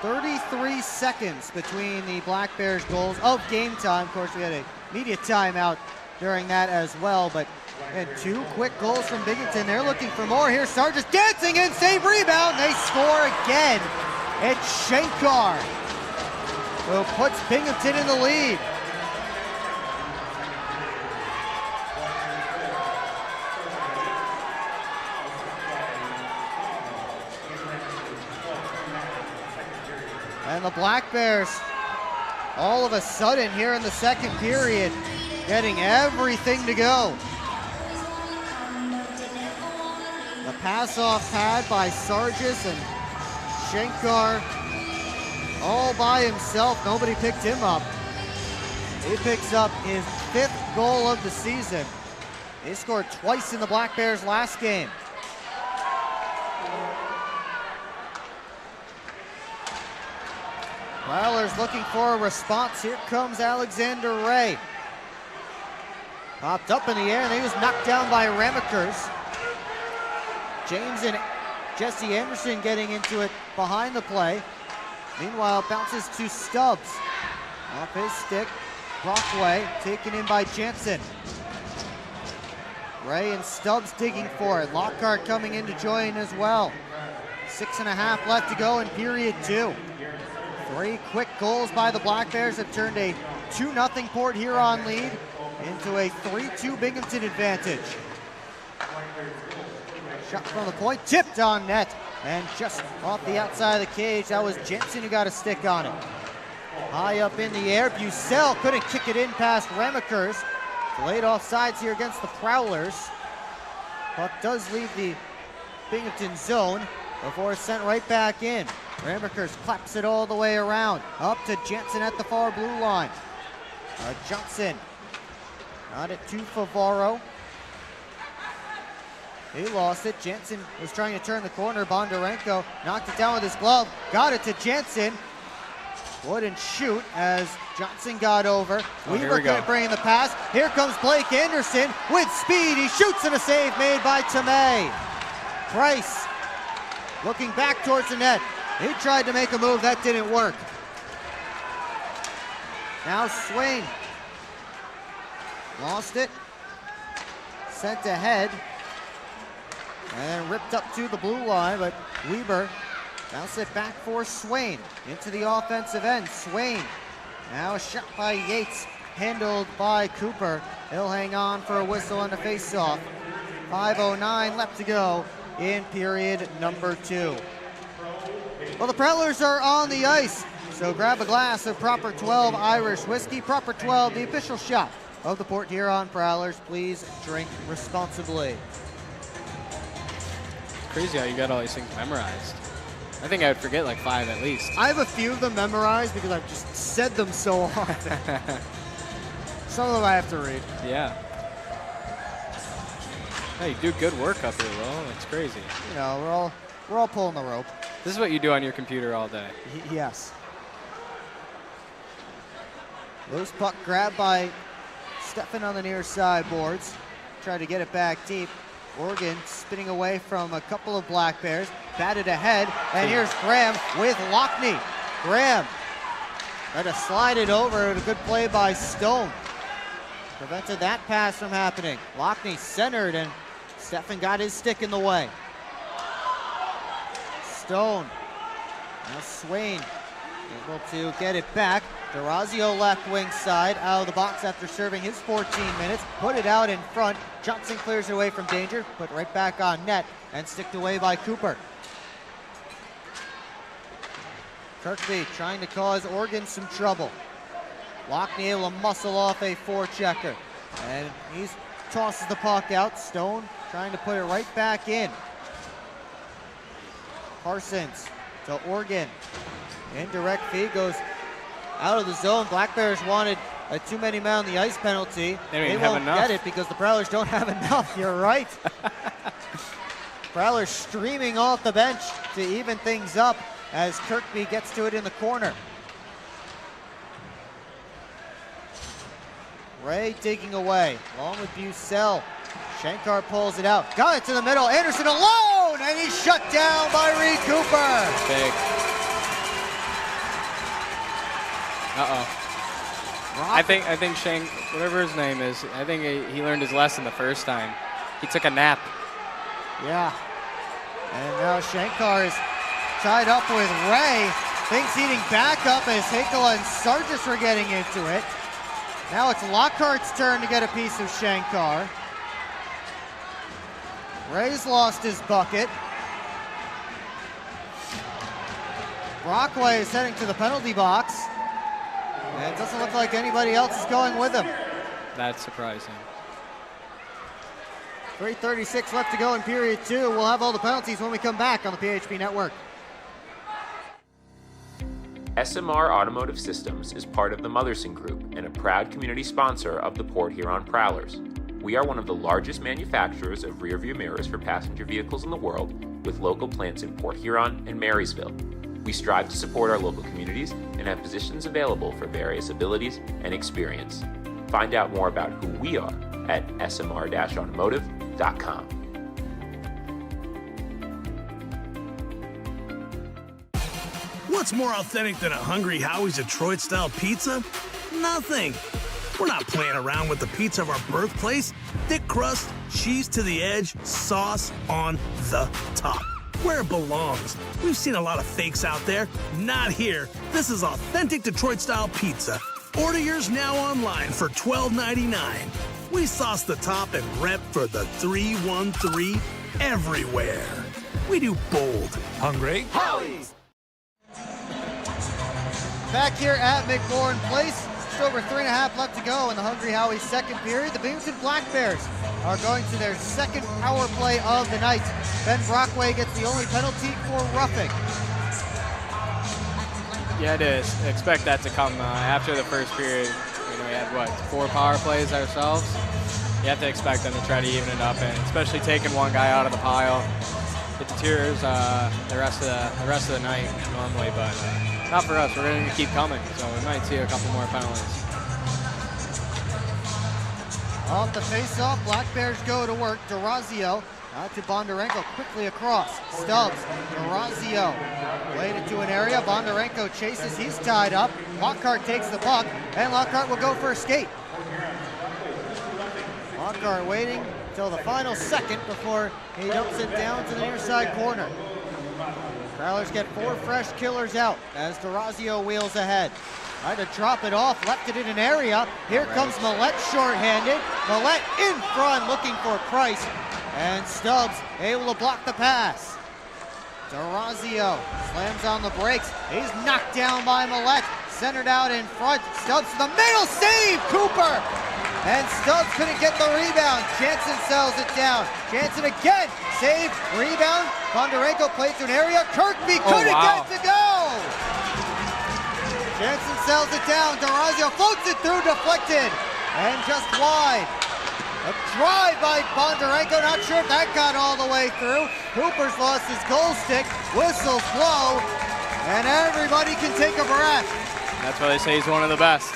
.33 seconds between the Black Bears goals of game time. Of course, we had a media timeout during that as well, but and 2 quick goals from Binghamton. They're looking for more here. Sargis dancing in, save rebound. They score again. It's Schenkar who puts Binghamton in the lead. And the Black Bears, all of a sudden here in the second period, getting everything to go. The pass-off pad by Sargis, and Schenkar all by himself. Nobody picked him up. He picks up his 5th goal of the season. He scored twice in the Black Bears last game. Prowlers looking for a response. Here comes Alexander Ray. Popped up in the air, and he was knocked down by Ramekers. James and Jesse Anderson getting into it behind the play. Meanwhile, bounces to Stubbs. Off his stick, Brockway taken in by Jansen. Ray and Stubbs digging for it. Lockhart coming in to join as well. 6.5 left to go in period 2. 3 quick goals by the Black Bears have turned a 2-0 Port Huron lead into a 3-2 Binghamton advantage. Shot from the point, tipped on net, and just off the outside of the cage. That was Jensen who got a stick on it. High up in the air, Bucell couldn't kick it in past Ramekers. Delayed offsides here against the Prowlers. Puck does leave the Binghamton zone before it's sent right back in. Ramekers claps it all the way around. Up to Jensen at the far blue line. Johnson got it to Favaro. He lost it. Jensen was trying to turn the corner. Bondarenko knocked it down with his glove. Got it to Jensen. Wouldn't shoot as Johnson got over. Weaver couldn't bring in the pass. Here comes Blake Anderson with speed. He shoots and a save made by Tomei. Price looking back towards the net. He tried to make a move. That didn't work. Now Swain. Lost it. Sent ahead. And ripped up to the blue line, but Weber bounced it back for Swain. Into the offensive end, Swain. Now a shot by Yates, handled by Cooper. He'll hang on for a whistle and a face-off. 5:09 left to go in period number 2. Well, the Prowlers are on the ice, so grab a glass of Proper 12 Irish whiskey. Proper 12, the official shot of the Port Huron Prowlers. Please drink responsibly. Crazy how you got all these things memorized. I think I would forget like 5 at least. I have a few of them memorized because I've just said them so often. Some of them I have to read. Yeah. Hey, you do good work up here, Will. That's crazy. You know, we're all pulling the rope. This is what you do on your computer all day. Yes. Loose puck grabbed by Steffen on the near side boards. Tried to get it back deep. Oregon spinning away from a couple of Black Bears. Batted ahead, and here's Graham with Lockney. Graham tried to slide it over. A good play by Stone. Prevented that pass from happening. Lockney centered, and Steffen got his stick in the way. Stone. Now Swain able to get it back. DeRazio left wing side, out of the box after serving his 14 minutes. Put it out in front. Johnson clears it away from danger, put right back on net, and sticked away by Cooper. Kirkby trying to cause Oregon some trouble. Lockney able to muscle off a forechecker. And he tosses the puck out. Stone trying to put it right back in. Parsons to Oregon. Indirect feed goes out of the zone. Black Bears wanted a too many men on the ice penalty. They won't get it because the Prowlers don't have enough. You're right. Prowlers streaming off the bench to even things up as Kirkby gets to it in the corner. Ray digging away, along with Bucell. Shankar pulls it out, got it to the middle, Anderson alone, and he's shut down by Reed Cooper. Big. I think Shank, whatever his name is, I think he learned his lesson the first time. He took a nap. Yeah. And now Shankar is tied up with Ray. Things heating back up as Hakala and Sargis were getting into it. Now it's Lockhart's turn to get a piece of Shankar. Ray's lost his bucket. Brockway is heading to the penalty box. And it doesn't look like anybody else is going with him. That's surprising. 3:36 left to go in period 2. We'll have all the penalties when we come back on the PHP Network. SMR Automotive Systems is part of the Motherson Group and a proud community sponsor of the Port Huron Prowlers. We are one of the largest manufacturers of rear-view mirrors for passenger vehicles in the world, with local plants in Port Huron and Marysville. We strive to support our local communities and have positions available for various abilities and experience. Find out more about who we are at smr-automotive.com. What's more authentic than a Hungry Howie's Detroit-style pizza? Nothing. We're not playing around with the pizza of our birthplace. Thick crust, cheese to the edge, sauce on the top. Where it belongs. We've seen a lot of fakes out there. Not here. This is authentic Detroit-style pizza. Order yours now online for $12.99. We sauce the top and rep for the 313 everywhere. We do bold. Hungry Howie's. Back here at McMorran Place, just over 3.5 left to go in the Hungry Howie's second period. The Binghamton Black Bears are going to their second power play of the night. Ben Brockway gets the only penalty for roughing. Yeah, it is. Expect that to come after the first period. We had, 4 power plays ourselves? You have to expect them to try to even it up, and especially taking one guy out of the pile. It deters the rest of the night normally, but not for us. We're going to keep coming, so we might see a couple more penalties. Off the face-off, Black Bears go to work. DeRazio out to Bondarenko, quickly across. Stubbs, DeRazio played it to an area. Bondarenko chases, he's tied up. Lockhart takes the puck, and Lockhart will go for a skate. Lockhart waiting until the final second before he dumps it down to the near side corner. Prowlers get 4 fresh killers out as DeRazio wheels ahead. Tried to drop it off, left it in an area. Here comes Millette shorthanded. Millette in front looking for Price. And Stubbs able to block the pass. DeRazio slams on the brakes. He's knocked down by Millette. Centered out in front. Stubbs to the middle, save Cooper! And Stubbs couldn't get the rebound. Jansen sells it down. Jansen again, save, rebound. Bondarenko played to an area. Kirkby couldn't get to go! Jansen sells it down. DeRazio floats it through, deflected, and just wide. A drive by Bondarenko. Not sure if that got all the way through. Cooper's lost his goal stick. Whistles blow, and everybody can take a breath. That's why they say he's one of the best.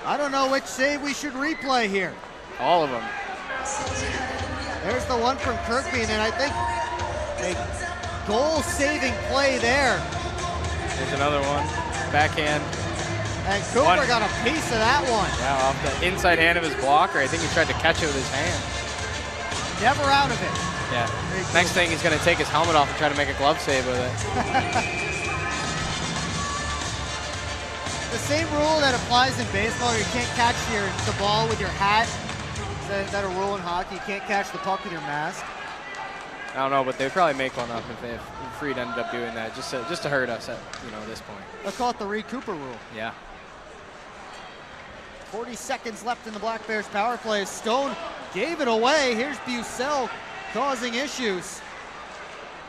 I don't know which save we should replay here. All of them. There's the one from Kirkby, and then I think a goal-saving play there. There's another one. Backhand. And Cooper got a piece of that one. Yeah, off the inside hand of his blocker. I think he tried to catch it with his hand. Never out of it. Yeah. Next thing, he's going to take his helmet off and try to make a glove save with it. the same rule that applies in baseball. You can't catch the ball with your hat. Is that a rule in hockey? You can't catch the puck with your mask. I don't know, but they'd probably make one up if Freed ended up doing that, just to hurt us at this point. Let's call it the Reed Cooper rule. Yeah. 40 seconds left in the Black Bears power play. Stone gave it away. Here's Bucell causing issues.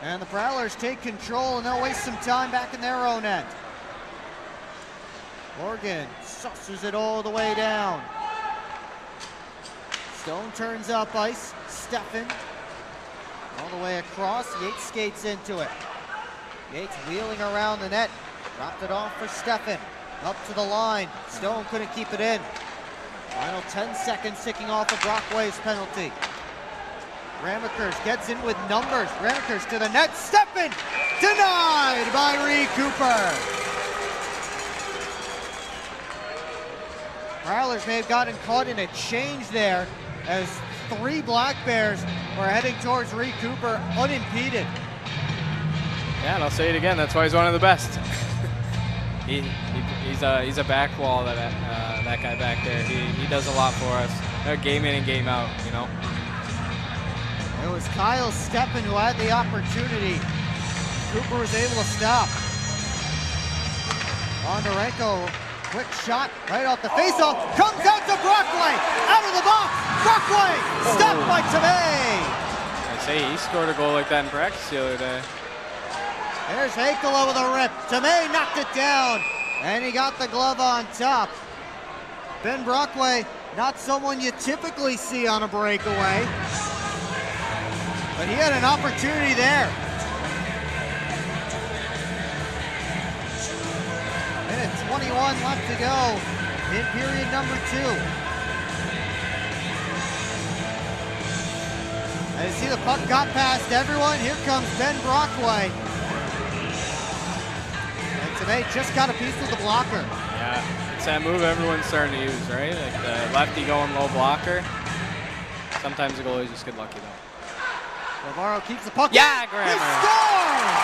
And the Prowlers take control, and they'll waste some time back in their own end. Morgan saucers it all the way down. Stone turns up ice. Steffen all the way across. Yates skates into it. Yates wheeling around the net. Dropped it off for Steffen. Up to the line. Stone couldn't keep it in. Final 10 seconds ticking off of Brockway's penalty. Ramekers gets in with numbers. Ramekers to the net. Steffen denied by Reed Cooper. Prowlers may have gotten caught in a change there as 3 Black Bears were heading towards Reed Cooper unimpeded. Yeah, and I'll say it again. That's why he's one of the best. He's a back wall, that guy back there. He does a lot for us. Game in and game out, It was Kyle Steffen who had the opportunity. Cooper was able to stop. Bondarenko, quick shot right off the faceoff. Comes out to Brockway. Out of the box. Brockway stopped by Tomei. I say he scored a goal like that in practice the other day. There's Hakala with a rip. Tomei knocked it down, and he got the glove on top. Ben Brockway, not someone you typically see on a breakaway, but he had an opportunity there. Minute 21 left to go in period number 2. As you see the puck got past everyone, here comes Ben Brockway. Tomei just got a piece with the blocker. Yeah, it's that move everyone's starting to use, right? Like the lefty going low blocker. Sometimes the goalies just get lucky though. Navarro keeps the puck. Yeah, He Grammer. scores!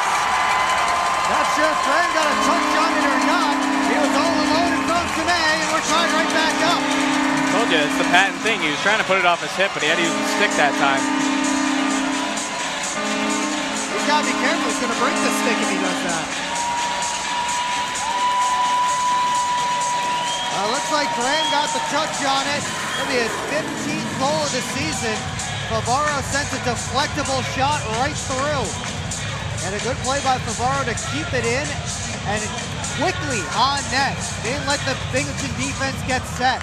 Not sure if Graham got a touch on it or not. He was all alone in front of Tomei, and we're trying right back up. Told you, it's the patent thing. He was trying to put it off his hip, but he had to use the stick that time. He's got to be careful. He's going to break the stick if he does that. Looks like Graham got the touch on it. Maybe his 15th goal of the season. Favaro sent a deflectable shot right through. And a good play by Favaro to keep it in and quickly on net. Didn't let the Binghamton defense get set.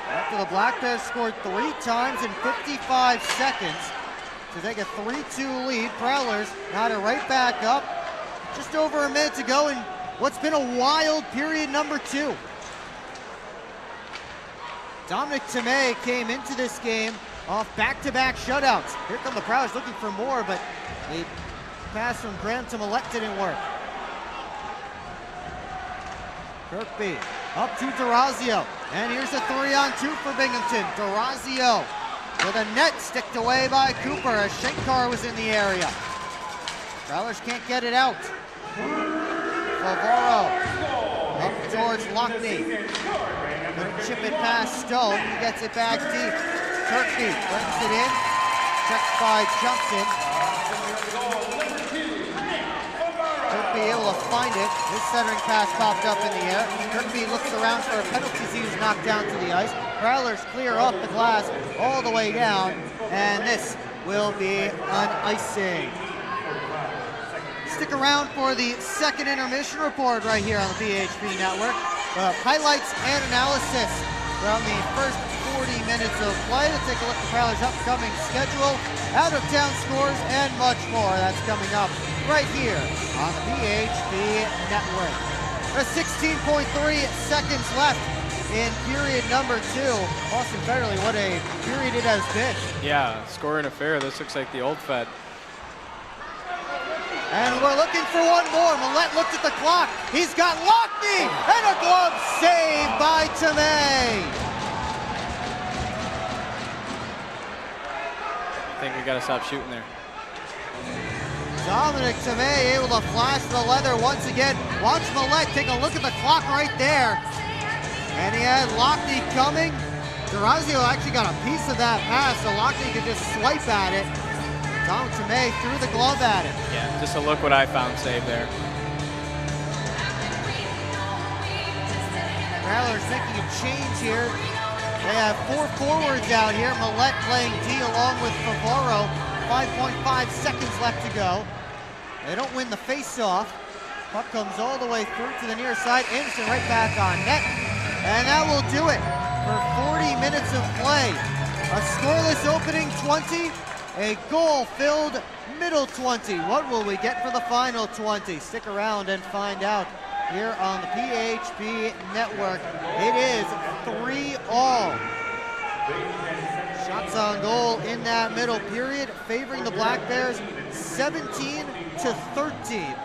After the Black Bears scored 3 times in 55 seconds to take a 3-2 lead, Prowlers got it right back up. Just over a minute to go in what's been a wild period number 2. Dominic Tomei came into this game off back-to-back shutouts. Here come the Prowlers looking for more, but the pass from Graham to Millette didn't work. Kirkby up to D'Orazio, and here's a 3-on-2 for Binghamton. D'Orazio with a net sticked away by Cooper as Shankar was in the area. Prowlers can't get it out. Favaro up towards Lockney. Couldn't chip it past Stone. He gets it back deep. Kirkby brings it in. Checked by Johnson. Kirkby able to find it. His centering pass popped up in the air. Kirkby looks around for a penalty as he was knocked down to the ice. Prowlers clear off the glass all the way down, and this will be an icing. Stick around for the second intermission report right here on the PHP Network. Highlights and analysis from the first 40 minutes of play. We'll take a look at the Prowlers' upcoming schedule, out-of-town scores, and much more. That's coming up right here on the PHP Network. There's 16.3 seconds left in period number 2. Austin Federley, what a period it has been. Yeah, scoring affair. This looks like the old Fed. And we're looking for one more. Millette looked at the clock. He's got Lockney, and a glove save by Tomei. I think we got to stop shooting there. Dominic Tomei able to flash the leather once again. Watch Millette take a look at the clock right there. And he had Lochte coming. Durazio actually got a piece of that pass, so Lochte could just swipe at it. Dominic Tomei threw the glove at it. Yeah, just a look what I found save there. Prowlers making a change here. They have 4 forwards out here. Millette playing D along with Favaro. 5.5 seconds left to go. They don't win the face-off. Puck comes all the way through to the near side. Anderson right back on net. And that will do it for 40 minutes of play. A scoreless opening 20, a goal-filled middle 20. What will we get for the final 20? Stick around and find out here on the PHP Network. It is 3-all. Shots on goal in that middle period, favoring the Black Bears 17-13.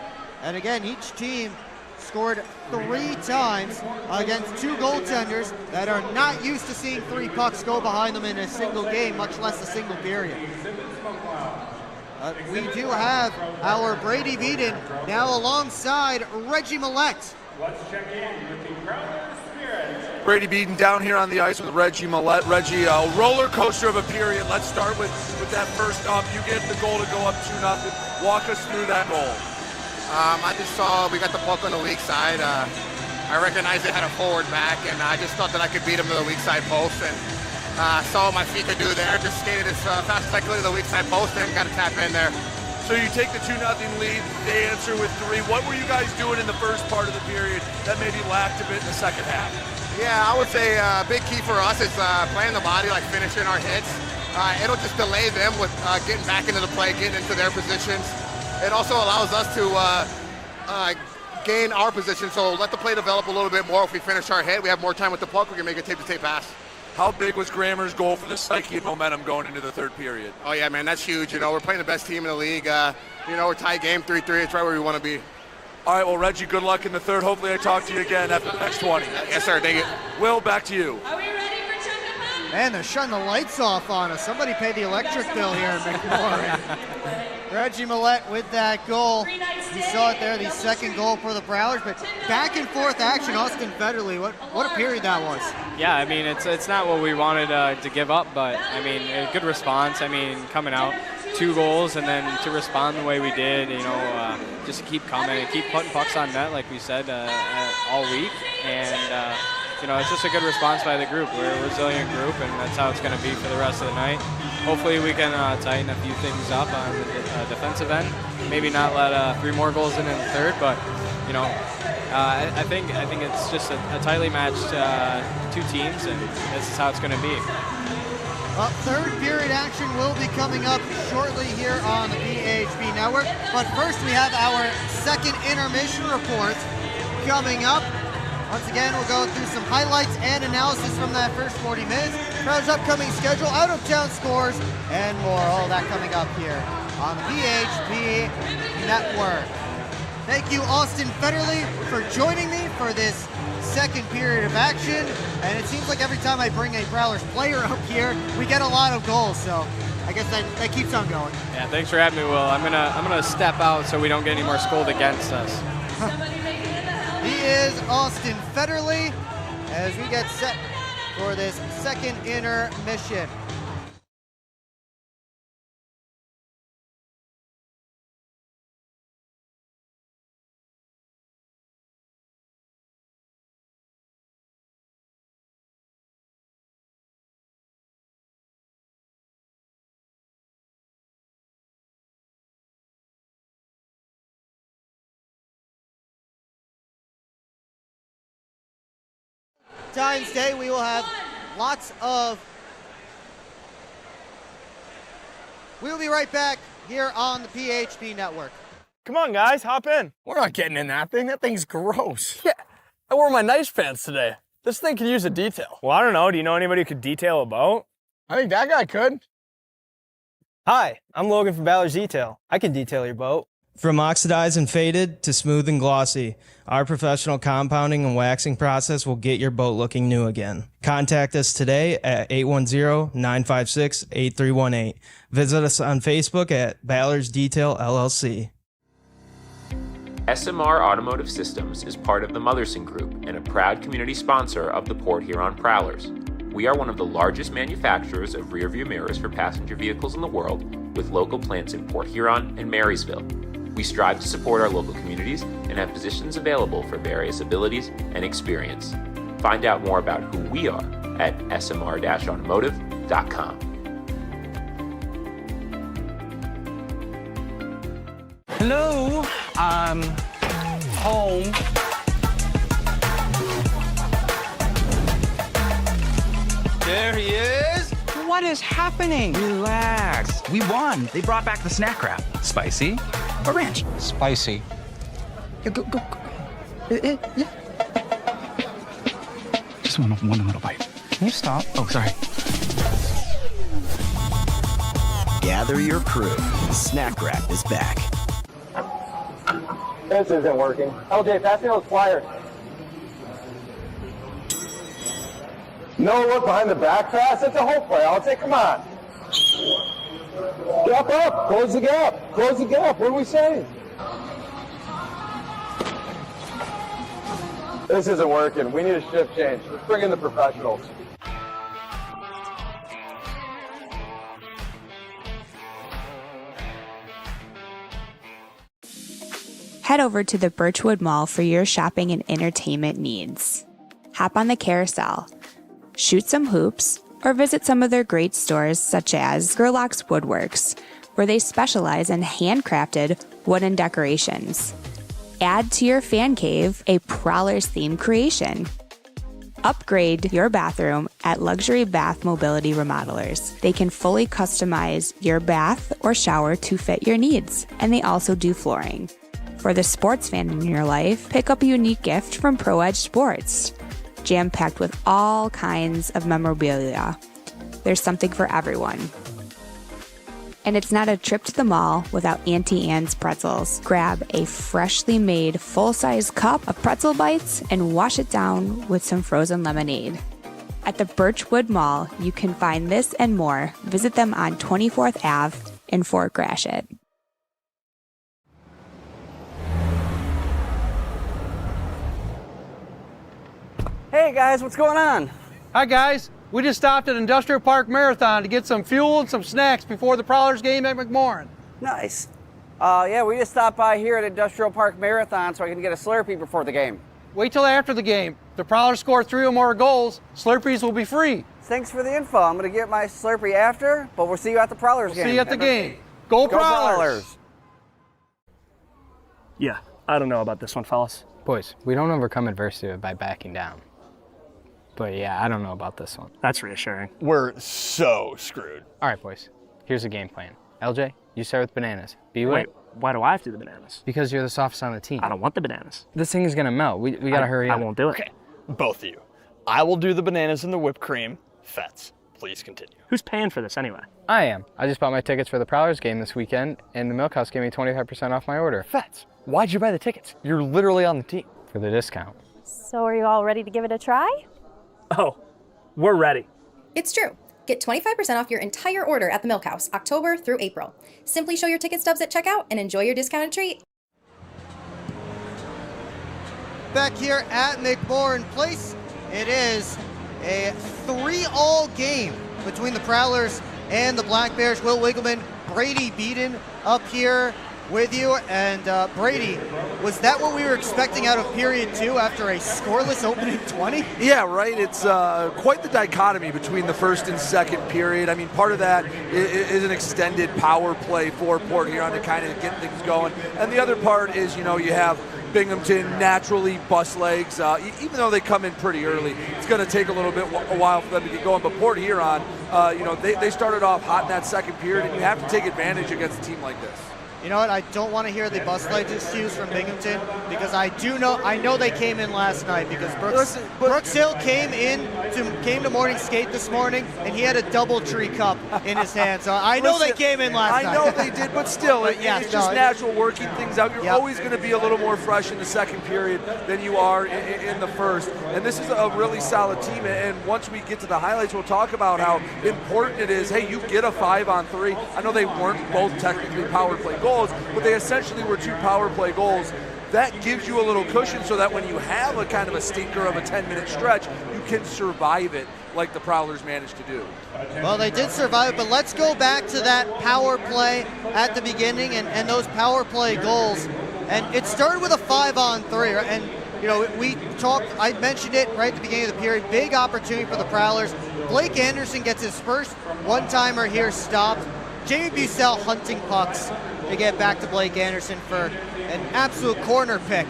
And again, each team scored 3 times against 2 goaltenders that are not used to seeing 3 pucks go behind them in a single game, much less a single period. We do have our Brady Beaton now alongside Reggie Millette. Let's check in with the Prowlers Spirit. Brady Beaton down here on the ice with Reggie Millette. Reggie, a roller coaster of a period. Let's start with that first up. You get the goal to go up 2-0. Walk us through that goal. I just saw we got the puck on the weak side. I recognized they had a forward back, and I just thought that I could beat him to the weak side post. And saw what my feet could do there. Just skated as fast as I could to the weak side post and got a tap in there. So you take the 2-0 lead, they answer with 3. What were you guys doing in the first part of the period that maybe lacked a bit in the second half? Yeah, I would say a big key for us is playing the body, like finishing our hits. It'll just delay them with getting back into the play, getting into their positions. It also allows us to gain our position, so let the play develop a little bit more. If we finish our hit, we have more time with the puck, we can make a tape-to-tape pass. How big was Grammer's goal for the psyche and momentum going into the third period? Oh yeah, man, that's huge. You know, we're playing the best team in the league. We're tied game 3-3. It's right where we want to be. All right, well, Reggie, good luck in the third. Hopefully I talk to you again after the next 20. Yes, sir. Thank you. Will, back to you. Are we ready for checkup? Man, they're shutting the lights off on us. Somebody paid the electric bill here in McMorran. Reggie Millette with that goal. You saw it there, the second goal for the Prowlers, but back and forth action. Austin Federley, what a period that was. Yeah, I mean, it's not what we wanted to give up, but I mean, a good response. I mean, coming out 2 goals and then to respond the way we did, just to keep coming and keep putting pucks on net, like we said, all week. And, it's just a good response by the group. We're a resilient group, and that's how it's going to be for the rest of the night. Hopefully we can tighten a few things up on the defensive end. Maybe not let 3 more goals in the third, but, I think it's just a tightly matched 2 teams, and this is how it's going to be. Third period action will be coming up shortly here on the PHP Network. But first we have our second intermission report coming up. Once again, we'll go through some highlights and analysis from that first 40 minutes. Prowlers' upcoming schedule, out-of-town scores, and more. All that coming up here on the PHP Network. Thank you, Austin Federley, for joining me for this second period of action. And it seems like every time I bring a Prowlers player up here, we get a lot of goals. So I guess that keeps on going. Yeah, thanks for having me, Will. I'm gonna step out so we don't get any more scold against us. He is Austin Federley as we get set for this second intermission. Valentine's Day, we will have lots of... We'll be right back here on the PHP Network. Come on, guys, hop in. We're not getting in that thing. That thing's gross. Yeah, I wore my nice pants today. This thing could use a detail. Well, I don't know. Do you know anybody who could detail a boat? I think that guy could. Hi, I'm Logan from Ballard's Detail. I can detail your boat. From oxidized and faded to smooth and glossy, our professional compounding and waxing process will get your boat looking new again. Contact us today at 810-956-8318. Visit us on Facebook at Ballard's Detail LLC. SMR Automotive Systems is part of the Motherson Group and a proud community sponsor of the Port Huron Prowlers. We are one of the largest manufacturers of rearview mirrors for passenger vehicles in the world, with local plants in Port Huron and Marysville. We strive to support our local communities and have positions available for various abilities and experience. Find out more about who we are at smr-automotive.com. Hello, I'm home. There he is. What is happening? Relax. We won. They brought back the snack wrap. Spicy or ranch? Spicy. Yeah, go. Yeah. Just one little bite. Can you stop? Oh, sorry. Gather your crew. Snack wrap is back. This isn't working. LJ, pass me those flyers. No look behind the back pass. It's a whole play. LJ, come on. Gap up. Close the gap. Close the gap. What are we saying? This isn't working. We need a shift change. Let's bring in the professionals. Head over to the Birchwood Mall for your shopping and entertainment needs. Hop on the carousel, shoot some hoops, or visit some of their great stores such as Gerlach's Woodworks, where they specialize in handcrafted wooden decorations. Add to your fan cave a Prowlers theme creation. Upgrade your bathroom at Luxury Bath Mobility Remodelers. They can fully customize your bath or shower to fit your needs, and they also do flooring. For the sports fan in your life, pick up a unique gift from Pro Edge Sports. Jam-packed with all kinds of memorabilia. There's something for everyone. And it's not a trip to the mall without Auntie Anne's pretzels. Grab a freshly made full-size cup of pretzel bites and wash it down with some frozen lemonade. At the Birchwood Mall, you can find this and more. Visit them on 24th Ave in Fort Gratiot. Hey guys, what's going on? Hi guys, we just stopped at Industrial Park Marathon to get some fuel and some snacks before the Prowlers game at McMorran. Nice. Yeah, we just stopped by here at Industrial Park Marathon so I can get a Slurpee before the game. Wait till after the game. If the Prowlers score 3 or more goals, Slurpees will be free. Thanks for the info. I'm going to get my Slurpee after, but we'll see you at the Prowlers game. See you at the game. Go Prowlers! Yeah, I don't know about this one, fellas. Boys, we don't overcome adversity by backing down. But yeah, I don't know about this one. That's reassuring. We're so screwed. All right, boys. Here's the game plan. LJ, you start with bananas. Wait, why do I have to do the bananas? Because you're the softest on the team. I don't want the bananas. This thing is gonna melt. We gotta hurry up. I won't do it. Okay, both of you. I will do the bananas and the whipped cream. Fets, please continue. Who's paying for this anyway? I am. I just bought my tickets for the Prowlers game this weekend, and the Milk House gave me 25% off my order. Fets, why'd you buy the tickets? You're literally on the team. For the discount. So are you all ready to give it a try? Oh, we're ready. It's true. Get 25% off your entire order at the Milk House, October through April. Simply show your ticket stubs at checkout and enjoy your discounted treat. Back here at McMorran Place, it is a 3-all game between the Prowlers and the Black Bears. Will Wiggleman, Brady Beaton up here with you. And Brady, was that what we were expecting out of period 2 after a scoreless opening 20? Yeah, right. It's quite the dichotomy between the first and second period. I mean, part of that is an extended power play for Port Huron to kind of get things going. And the other part is, you have Binghamton naturally bust legs. Even though they come in pretty early, it's going to take a while for them to get going. But Port Huron, they started off hot in that second period, and you have to take advantage against a team like this. You know what? I don't want to hear the bus lights excuse from Binghamton because I know they came in last night because Brooks Hill came to morning skate this morning and he had a DoubleTree cup in his hand. So I know they came in last night. I know they did, but still, it's just natural working things out. You're always going to be a little more fresh in the second period than you are in the first. And this is a really solid team. And once we get to the highlights, we'll talk about how important it is. Hey, you get a 5-on-3. I know they weren't both technically power play goals, but they essentially were 2 power play goals. That gives you a little cushion so that when you have a kind of a stinker of a 10-minute stretch, you can survive it like the Prowlers managed to do. Well, they did survive, but let's go back to that power play at the beginning and those power play goals. And it started with a 5-on-3, right? And you know, I mentioned it right at the beginning of the period, big opportunity for the Prowlers. Blake Anderson gets his first one-timer here stopped. Jamie Bucell hunting pucks to get back to Blake Anderson for an absolute corner pick.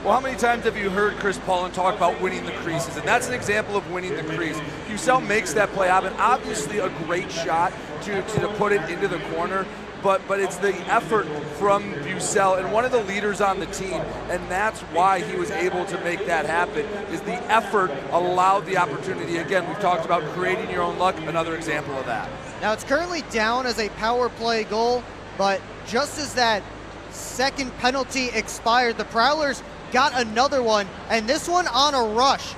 Well, how many times have you heard Chris Paulin talk about winning the creases? And that's an example of winning the crease. Bucell makes that play happen. Obviously a great shot to put it into the corner, but it's the effort from Bucell and one of the leaders on the team, and that's why he was able to make that happen, is the effort allowed the opportunity. Again, we've talked about creating your own luck, another example of that. Now it's currently down as a power play goal, but just as that second penalty expired, the Prowlers got another one, and this one on a rush.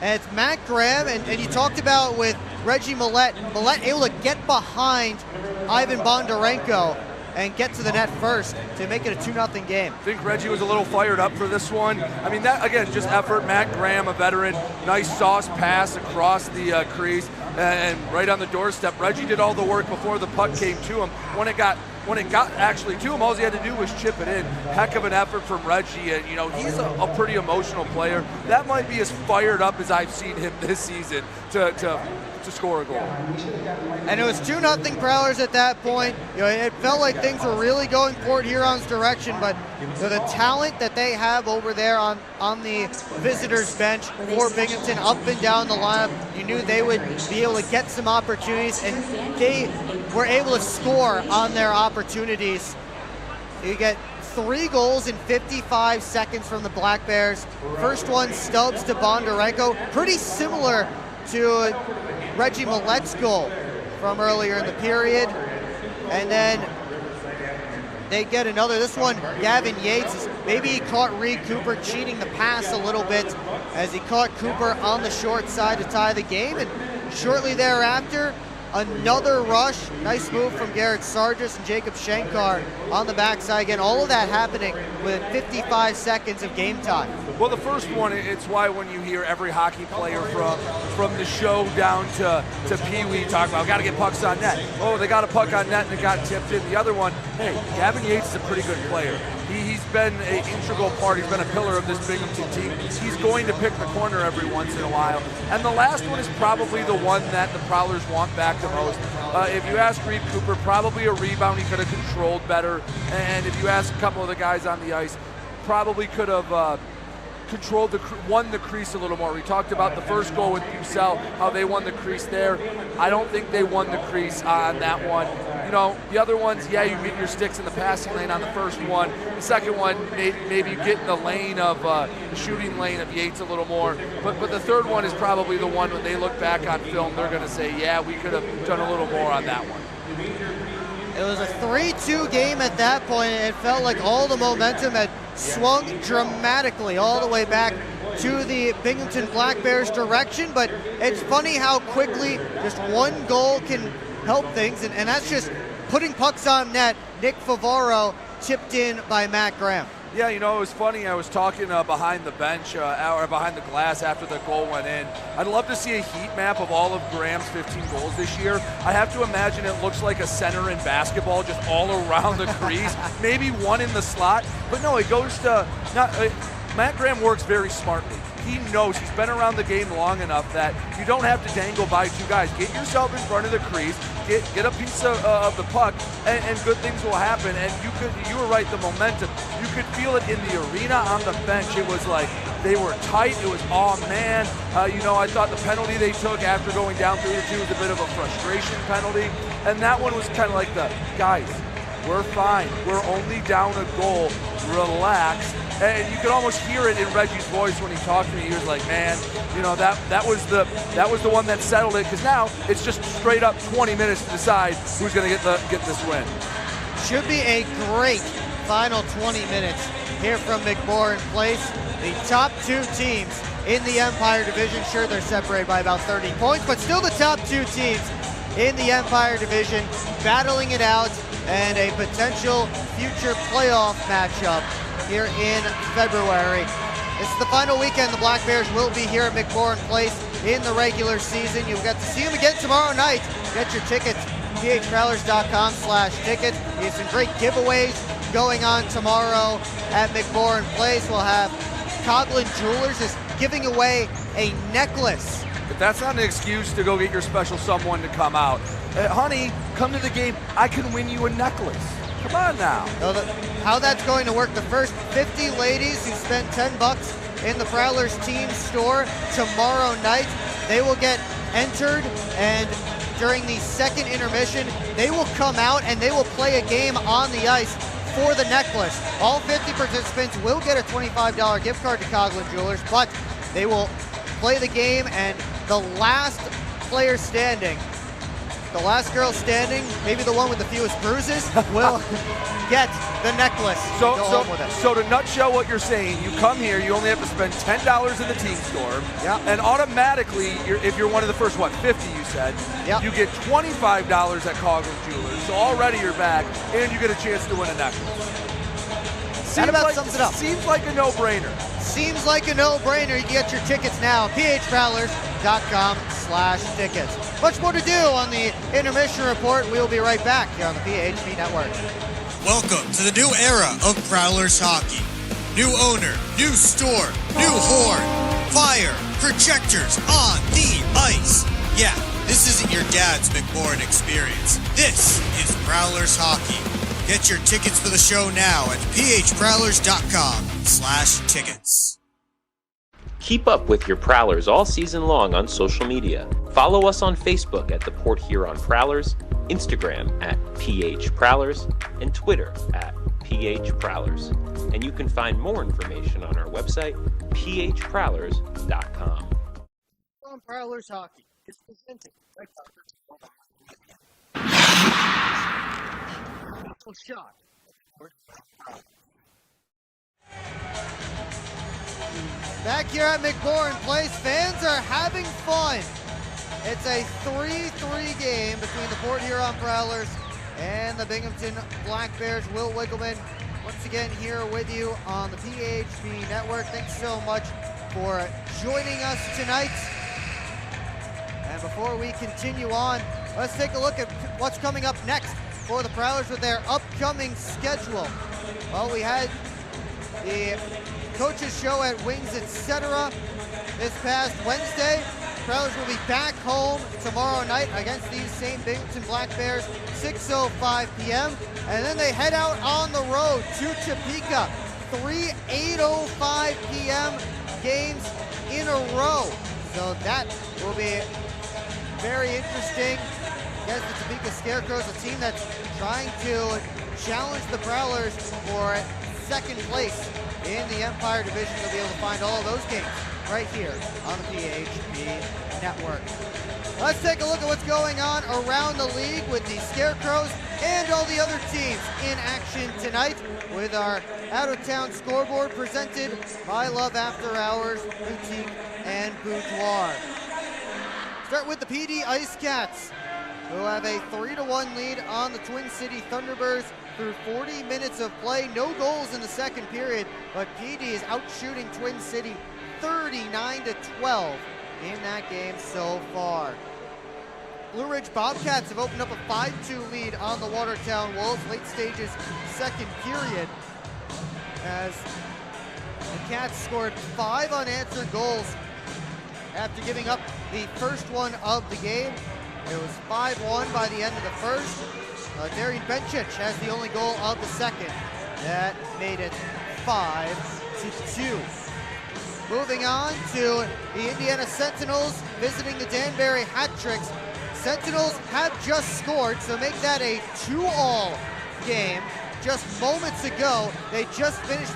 And it's Matt Graham, and you talked about with Reggie Millette able to get behind Ivan Bondarenko and get to the net first to make it a 2-0 game. I think Reggie was a little fired up for this one. I mean, that, again, just effort. Matt Graham, a veteran, nice sauce pass across the crease and right on the doorstep. Reggie did all the work before the puck came to him. When it got actually to him, all he had to do was chip it in. Heck of an effort from Reggie, and you know, he's a pretty emotional player. That might be as fired up as I've seen him this season to score a goal. And it was 2-0 Prowlers at that point. You know, it felt like things were really going Port Huron's direction, but the talent that they have over there on the visitors bench for Binghamton, up and down the lineup, you knew they would be able to get some opportunities, and they were able to score on their opportunities. You get 3 goals in 55 seconds from the Black Bears. First one, Stubbs to Bondarenko, pretty similar to Reggie Millette's goal from earlier in the period. And then they get another. This one, Gavin Yates, maybe he caught Reed Cooper cheating the pass a little bit as he caught Cooper on the short side to tie the game. And shortly thereafter, another rush. Nice move from Garrett Sargis and Jacob Shankar on the backside. Again, all of that happening within 55 seconds of game time. Well, the first one, it's why when you hear every hockey player from the show down to Pee Wee talk about, got to get pucks on net. Oh, they got a puck on net and it got tipped in. The other one, hey, Gavin Yates is a pretty good player. He's been an integral part. He's been a pillar of this Binghamton team. He's going to pick the corner every once in a while. And the last one is probably the one that the Prowlers want back the most. If you ask Reed Cooper, probably a rebound he could have controlled better. And if you ask a couple of the guys on the ice, probably could have won the crease a little more. We talked about the first goal with Bucell, how they won the crease there. I don't think they won the crease on that one. You know, the other ones, yeah, you get your sticks in the passing lane on the first one. The second one, maybe you get in the lane of the shooting lane of Yates a little more. But the third one is probably the one when they look back on film, they're going to say, yeah, we could have done a little more on that one. It was a 3-2 game at that point, and it felt like all the momentum had swung dramatically all the way back to the Binghamton Black Bears direction. But it's funny how quickly just one goal can help things, and that's just putting pucks on net. Nick Favaro tipped in by Matt Graham. Yeah, you know, it was funny. I was talking behind the bench or behind the glass after the goal went in. I'd love to see a heat map of all of Graham's 15 goals this year. I have to imagine it looks like a center in basketball, just all around the crease. Maybe one in the slot. But no, it goes to Matt Graham works very smartly. He knows, he's been around the game long enough that you don't have to dangle by 2 guys. Get yourself in front of the crease, get a piece of the puck, and good things will happen. And you were right, the momentum. You could feel it in the arena on the bench. It was like they were tight. It was, oh man. You know, I thought the penalty they took after going down 3-2 was a bit of a frustration penalty. And that one was kind of like the, guys, We're fine. We're only down a goal. Relax. And you could almost hear it in Reggie's voice when he talked to me. He was like, man, you know, that was the one that settled it, because now it's just straight up 20 minutes to decide who's going to get this win. Should be a great final 20 minutes here from McMorran Place. The top two teams in the Empire Division, sure, they're separated by about 30 points, but still the top two teams in the Empire Division battling it out, and a potential future playoff matchup here in February. This is the final weekend the Black Bears will be here at McMorran Place in the regular season. You'll get to see them again tomorrow night. Get your tickets, phprowlers.com/tickets. We have some great giveaways going on tomorrow at McMorran Place. We'll have Coughlin Jewelers is giving away a necklace. If that's not an excuse to go get your special someone to come out, honey, come to the game. I can win you a necklace. Come on now. So how that's going to work, the first 50 ladies who spent $10 in the Prowlers team store tomorrow night, they will get entered, and during the second intermission, they will come out and they will play a game on the ice for the necklace. All 50 participants will get a $25 gift card to Coughlin Jewelers, but they will play the game, and the last player standing, the last girl standing, maybe the one with the fewest bruises, will get the necklace. So to nutshell what you're saying, you come here, you only have to spend $10 in the team store, and automatically, if you're one of the first, 50 you said, you get $25 at Coughlin Jewelers, so already you're back, and you get a chance to win a necklace. That about sums it up. Seems like a no-brainer. Seems like a no-brainer. You can get your tickets now, phprowlers.com/tickets. Much more to do on the intermission report. We'll be right back here on the PHP Network. Welcome to the new era of Prowlers hockey. New owner, new store, new horn, fire, projectors on the ice. Yeah, this isn't your dad's McMorran experience. This is Prowlers hockey. Get your tickets for the show now at phprowlers.com/tickets. Keep up with your Prowlers all season long on social media. Follow us on Facebook at the Port Huron Prowlers, Instagram at PH Prowlers, and Twitter at PH Prowlers. And you can find more information on our website, phprowlers.com. On Prowlers hockey is presented by shot. Back here at McMorran Place, fans are having fun. It's a 3-3 game between the Port Huron Prowlers and the Binghamton Black Bears. Will Wiggleman once again here with you on the PHP Network. Thanks so much for joining us tonight. And before we continue on, let's take a look at what's coming up next for the Prowlers with their upcoming schedule. Well, we had the coaches show at Wings Etc. this past Wednesday. Prowlers will be back home tomorrow night against these same Binghamton Black Bears, 6:05 p.m. And then they head out on the road to Topeka, 3 8:05 p.m. games in a row. So that will be very interesting against the Topeka Scarecrows, a team that's trying to challenge the Prowlers for second place in the Empire Division. You'll be able to find all of those games right here on the PHP Network. Let's take a look at what's going on around the league with the Scarecrows and all the other teams in action tonight with our out-of-town scoreboard presented by Love After Hours Boutique and Boudoir. Start with the PD Ice Cats, who have a 3-1 lead on the Twin City Thunderbirds through 40 minutes of play. No goals in the second period, but PD is outshooting Twin City 39-12 in that game so far. Blue Ridge Bobcats have opened up a 5-2 lead on the Watertown Wolves late stages second period, as the Cats scored 5 unanswered goals after giving up the first one of the game. It was 5-1 by the end of the first. Darian Benchich has the only goal of the second. That made it 5-2. Moving on to the Indiana Sentinels visiting the Danbury Hat Tricks. Sentinels have just scored, so make that a 2-all game. Just moments ago, they just finished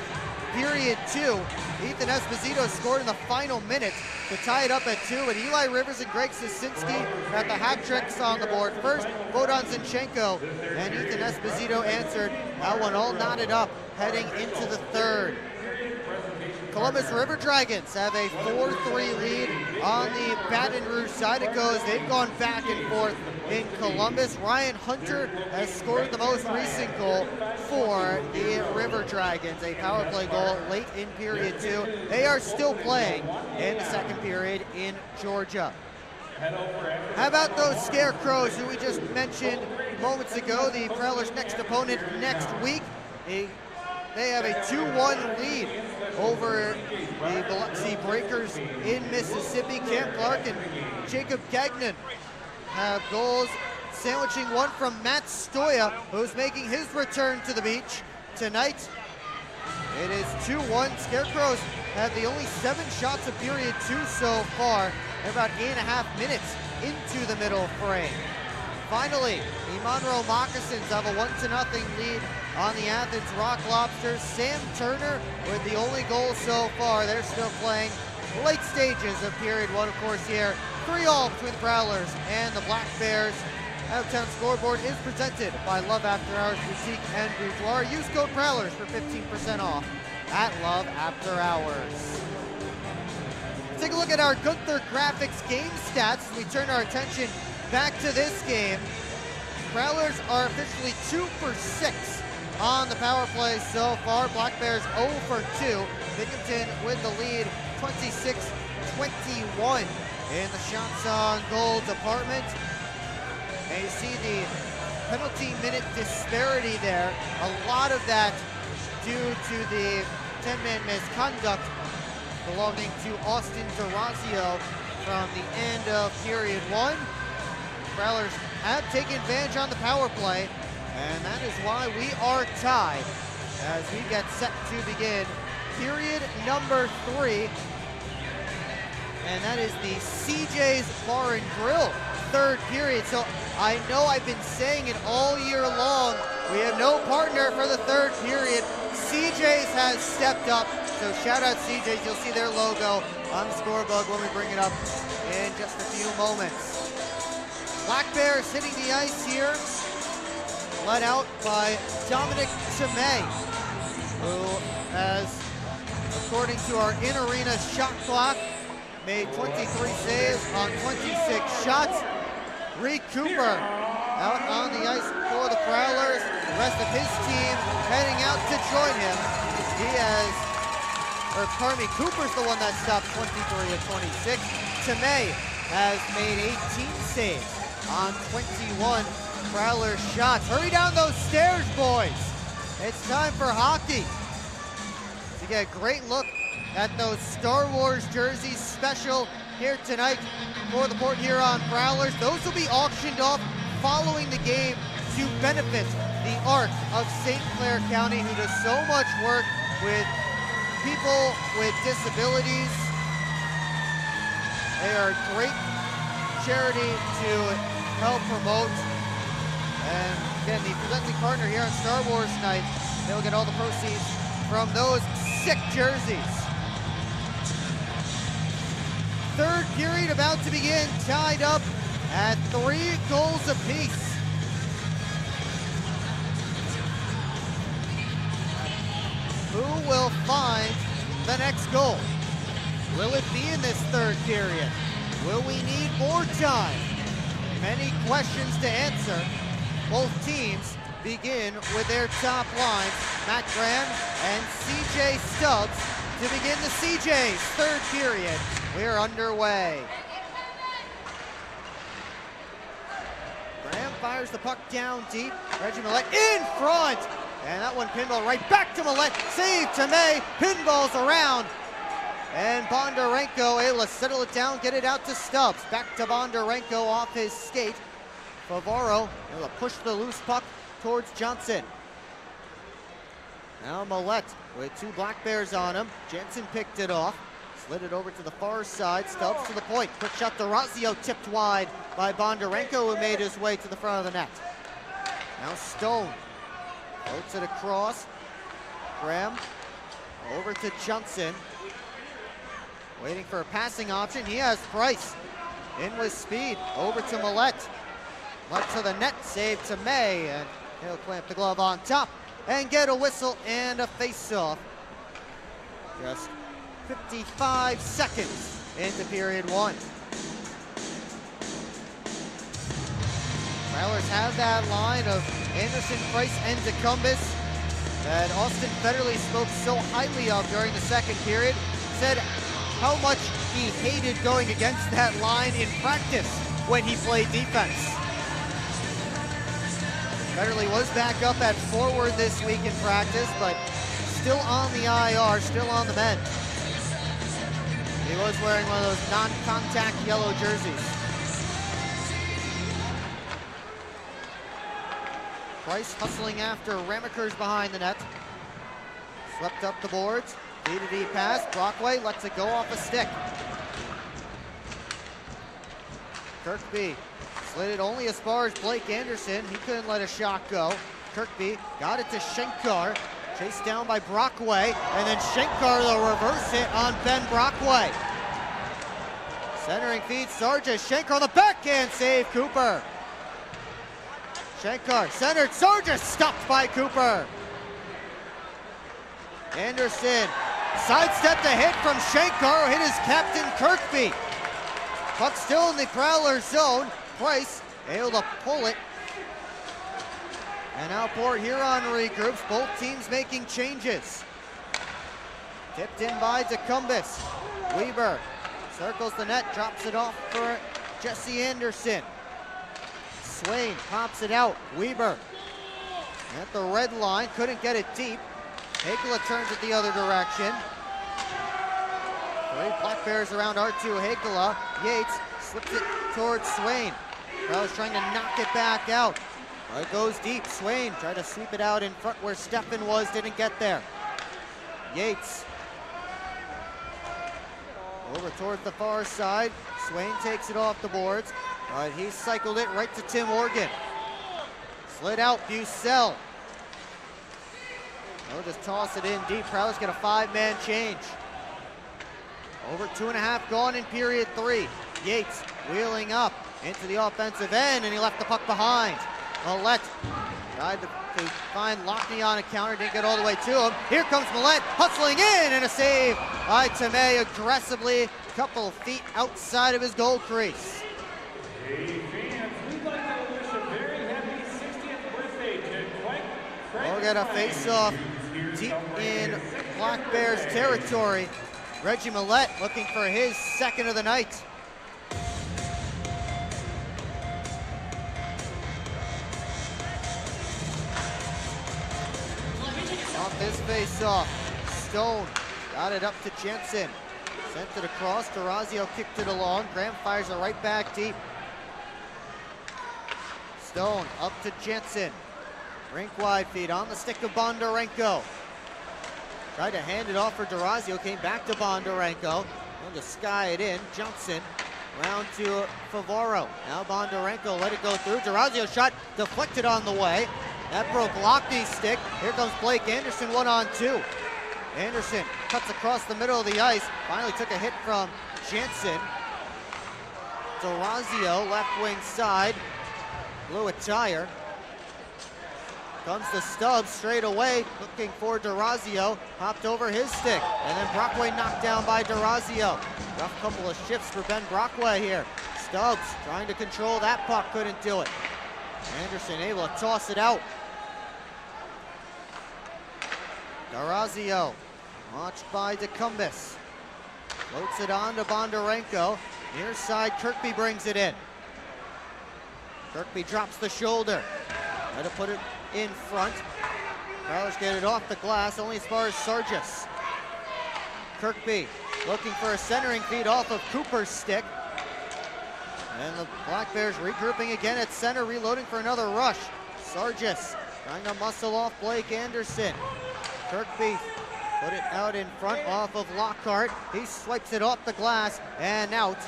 period 2. Ethan Esposito scored in the final minutes to tie it up at 2, and Eli Rivers and Greg Sosinski got the hat tricks on the board. First, Bogdan Zinchenko and Ethan Esposito answered. That one all knotted up heading into the third. Columbus River Dragons have a 4-3 lead on the Baton Rouge side. It goes, they've gone back and forth in Columbus. Ryan Hunter has scored the most recent goal for the River Dragons, a power play goal late in period 2. They are still playing in the second period in Georgia. How about those Scarecrows who we just mentioned moments ago, the Prowlers' next opponent next week? They have a 2-1 lead over the Biloxi Breakers in Mississippi. Cam Clark and Jacob Gagnon have goals, sandwiching one from Matt Stoya, who's making his return to the beach tonight. It is 2-1. Scarecrows have the only 7 shots of period 2 so far. They're about 8.5 minutes into the middle frame. Finally, the Monroe Moccasins have a 1-0 lead on the Athens Rock Lobsters. Sam Turner with the only goal so far. They're still playing late stages of period 1, of course, here. 3-3 between the Prowlers and the Black Bears. Out-of-town scoreboard is presented by Love After Hours Boutique and Boudoir. Use code Prowlers for 15% off at Love After Hours. Take a look at our Gunther Graphics game stats. We turn our attention back to this game. Prowlers are officially 2 for 6 on the power play so far. Black Bears 0 for 2. Binghamton with the lead 26-21 in the shots on goal department. And you see the penalty minute disparity there. A lot of that due to the 10-man misconduct belonging to Austin D'Orazio from the end of period 1. Prowlers have taken advantage on the power play, and that is why we are tied as we get set to begin period number 3. And that is the CJ's Bar and Grill third period. So I know I've been saying it all year long. We have no partner for the third period. CJ's has stepped up. So shout out CJ's. You'll see their logo on the scoreboard when we bring it up in just a few moments. Black Bears hitting the ice here, led out by Dominic Tomei, who has, according to our in-arena shot clock, made 23 saves on 26 shots. Reed Cooper out on the ice for the Prowlers. The rest of his team heading out to join him. Cooper's the one that stopped 23 of 26. Tomei has made 18 saves on 21 Prowler shots. Hurry down those stairs, boys. It's time for hockey. To get a great look at those Star Wars jerseys special here tonight for the Port Huron Prowlers. Those will be auctioned off following the game to benefit the ARC of St. Clair County, who does so much work with people with disabilities. They are a great charity to help promote. And again, the presenting partner here on Star Wars night, they'll get all the proceeds from those sick jerseys. Third period about to begin, tied up at 3 goals apiece. Who will find the next goal? Will it be in this third period? Will we need more time? Many questions to answer. Both teams begin with their top lines, Matt Graham and CJ Stubbs, to begin the CJ's third period. We're underway. Graham fires the puck down deep. Reggie Millette in front. And that one pinball right back to Millette. Save to May. Pinballs around. And Bondarenko able to settle it down, get it out to Stubbs. Back to Bondarenko off his skate. Favaro able to push the loose puck towards Johnson. Now Millette with 2 Black Bears on him. Jensen picked it off. Slid it over to the far side. Stubbs to the point. Quick shot to Razio, tipped wide by Bondarenko, who made his way to the front of the net. Now Stone Floats it across. Graham over to Johnson. Waiting for a passing option. He has Price. In with speed. Over to Millette. Left to the net. Save to May. And he'll clamp the glove on top and get a whistle and a face-off. Just 55 seconds into period one. Prowlers have that line of Anderson, Price, and DeCumbis that Austin Federley spoke so highly of during the second period. Said how much he hated going against that line in practice when he played defense. Federley was back up at forward this week in practice, but still on the IR, still on the mend. He was wearing one of those non-contact yellow jerseys. Price hustling after Ramaker's behind the net. Swept up the boards. D-to-D pass. Brockway lets it go off a stick. Kirkby slid it only as far as Blake Anderson. He couldn't let a shot go. Kirkby got it to Shankar. Chased down by Brockway. And then Shankar the reverse hit on Ben Brockway. Centering feed Sargis. Shankar on the backhand save. Cooper. Shankar centered. Sargis stopped by Cooper. Anderson sidestepped a hit from Shankar, hit his captain Kirkby. Puck still in the Prowler zone. Price able to pull it. And now Port Huron regroups, both teams making changes. Tipped in by DeCumbis. Weber circles the net, drops it off for Jesse Anderson. Swain pops it out. Weber at the red line, couldn't get it deep. Hakeala turns it the other direction. 3 Black Bears around R2 Hakeala. Yates slips it towards Swain. Prowlers trying to knock it back out. It goes deep. Swain tried to sweep it out in front where Steffen was, didn't get there. Yates over towards the far side. Swain takes it off the boards. But he cycled it right to Tim Organ. Slid out Bucell. They'll just toss it in deep. Prowlers get a 5-man change. Over 2.5 gone in period 3. Yates wheeling up into the offensive end, and he left the puck behind. Millette tried to find Lockney on a counter, didn't get all the way to him. Here comes Millette, hustling in, and a save by Tomei aggressively, a couple of feet outside of his goal crease. Hey fans, we'd like to wish a very happy 60th birthday to Quake. We'll get a face-off deep in Black Bears territory. Reggie Millette looking for his second of the night. Off this face-off, Stone got it up to Jensen. Sent it across, Durazio kicked it along. Graham fires it right back deep. Stone up to Jensen. Rink wide feed on the stick of Bondarenko. Tried to hand it off for Durazio, came back to Bondarenko. And to sky it in, Johnson round to Favaro. Now Bondarenko let it go through. Durazio shot deflected on the way. That broke Lockney's stick. Here comes Blake Anderson 1-on-2. Anderson cuts across the middle of the ice. Finally took a hit from Jansen. Durazio left wing side. Blew a tire. Comes the Stubbs straight away, looking for Durazio. Hopped over his stick, and then Brockway knocked down by Durazio. Rough couple of shifts for Ben Brockway here. Stubbs trying to control that puck, couldn't do it. Anderson able to toss it out. Durazio, watched by DeCumbis. Floats it on to Bondarenko. Near side, Kirkby brings it in. Kirkby drops the shoulder. Try to put it in front. Prowlers get it off the glass, only as far as Sargis. Kirkby looking for a centering feed off of Cooper's stick. And the Black Bears regrouping again at center, reloading for another rush. Sargis trying to muscle off Blake Anderson. Kirkby put it out in front off of Lockhart. He swipes it off the glass and out.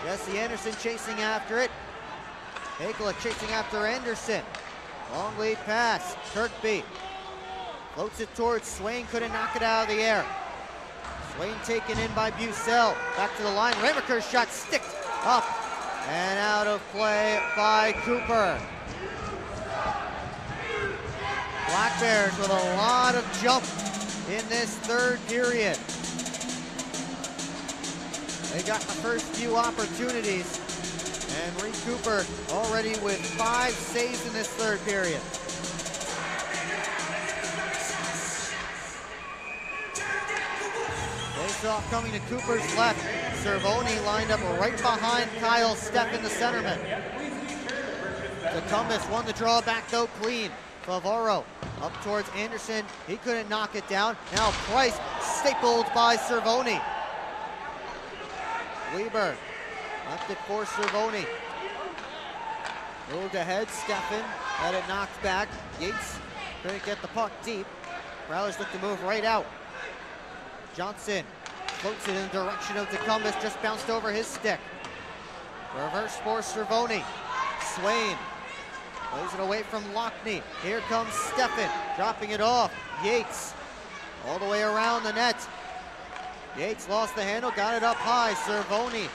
Jesse Anderson chasing after it. Hakeala chasing after Anderson. Long lead pass. Kirkby floats it towards Swain, couldn't knock it out of the air. Swain taken in by Bucell. Back to the line. Ramaker's shot sticked up and out of play by Cooper. Black Bears with a lot of jump in this third period. They got the first few opportunities, and Reed Cooper already with 5 saves in this third period. Face-off coming to Cooper's left. Cervoni lined up right behind Kyle Steffen, the centerman. DeCumbus won the draw back though clean. Favaro up towards Anderson. He couldn't knock it down. Now Price stapled by Cervoni. Weber left it for Cervoni. Moved ahead, Steffen had it knocked back. Yates couldn't get the puck deep. Prowlers look to move right out. Johnson floats it in the direction of DeCumbus, just bounced over his stick. Reverse for Cervoni. Swain plays it away from Lockney. Here comes Steffen, dropping it off. Yates all the way around the net. Yates lost the handle, got it up high. Cervoni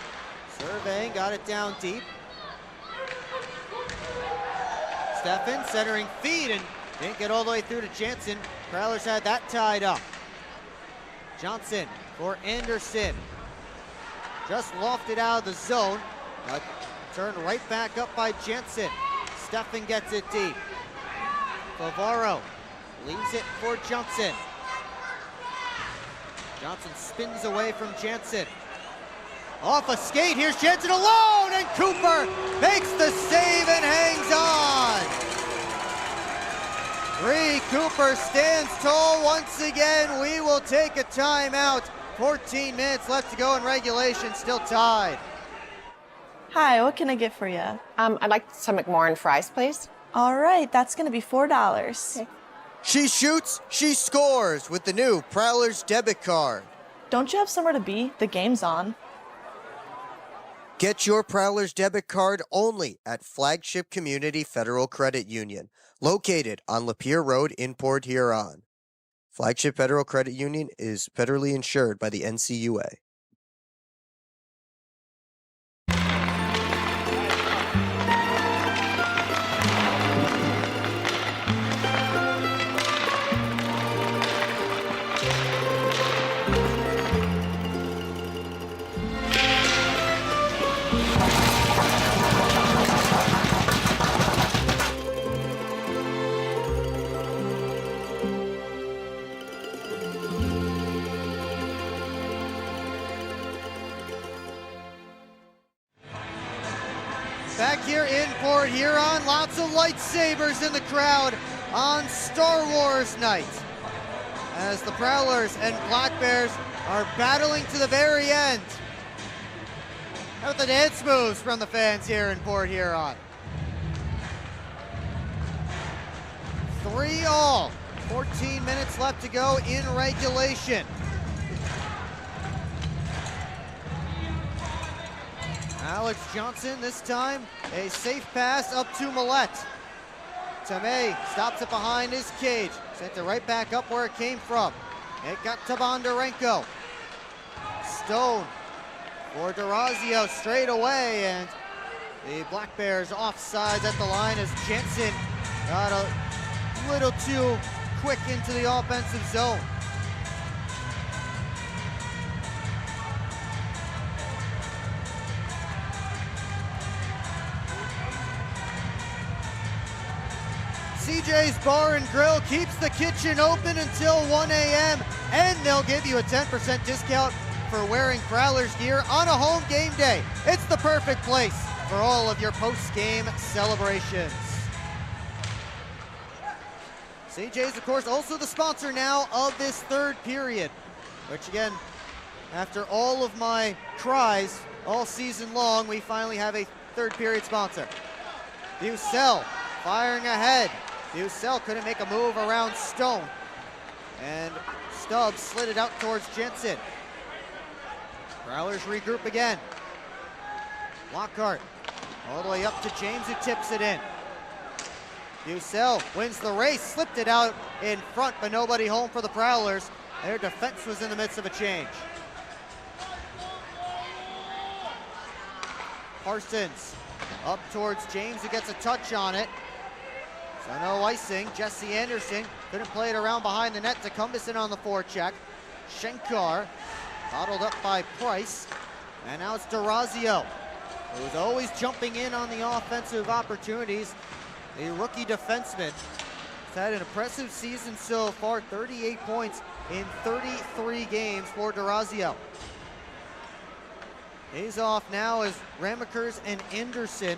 surveying, got it down deep. Steffen centering feed and didn't get all the way through to Jansen. Prowlers had that tied up. Johnson for Anderson. Just lofted out of the zone. Turned right back up by Jensen. Steffen gets it deep. Favaro leaves it for Johnson. Johnson spins away from Jansen. Off a skate, here's Jansen alone, and Cooper makes the save and hangs on. Reed Cooper stands tall once again. We will take a timeout. 14 minutes left to go in regulation, still tied. Hi, what can I get for you? I'd like some McMorrin fries, please. All right, that's going to be $4. Okay. She shoots, she scores with the new Prowlers debit card. Don't you have somewhere to be? The game's on. Get your Prowlers debit card only at Flagship Community Federal Credit Union, located on Lapeer Road in Port Huron. Flagship Federal Credit Union is federally insured by the NCUA. Back here in Port Huron, lots of lightsabers in the crowd on Star Wars night, as the Prowlers and Black Bears are battling to the very end. How about the dance moves from the fans here in Port Huron? 3-all, 14 minutes left to go in regulation. Alex Johnson this time, a safe pass up to Millette. Tomei stops it behind his cage, sent it right back up where it came from. It got to Bondarenko. Stone for DeRazio straight away, and the Black Bears offsides at the line as Jensen got a little too quick into the offensive zone. CJ's Bar and Grill keeps the kitchen open until 1 a.m. and they'll give you a 10% discount for wearing Prowlers gear on a home game day. It's the perfect place for all of your post-game celebrations. CJ's, of course, also the sponsor now of this third period, which again, after all of my cries all season long, we finally have a third period sponsor. Bucell firing ahead. Bucell couldn't make a move around Stone. And Stubbs slid it out towards Jensen. Prowlers regroup again. Lockhart all the way up to James, who tips it in. Bucell wins the race, slipped it out in front, but nobody home for the Prowlers. Their defense was in the midst of a change. Parsons up towards James, who gets a touch on it. So no icing. Jesse Anderson couldn't play it around behind the net to Cumberson on the forecheck. Shankar bottled up by Price. And now it's DeRazio, who's always jumping in on the offensive opportunities. The rookie defenseman has had an impressive season so far, 38 points in 33 games for DeRazio. He's off now as Ramakers and Anderson,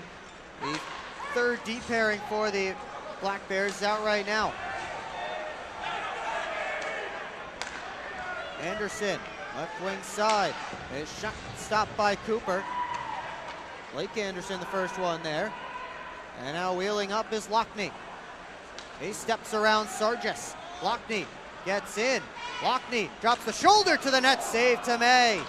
the third D pairing for the Black Bears, is out right now. Anderson, left wing side, is shot stopped by Cooper. Blake Anderson, the first one there. And now wheeling up is Lockney. He steps around Sargis. Lockney gets in. Lockney drops the shoulder to the net, save to May.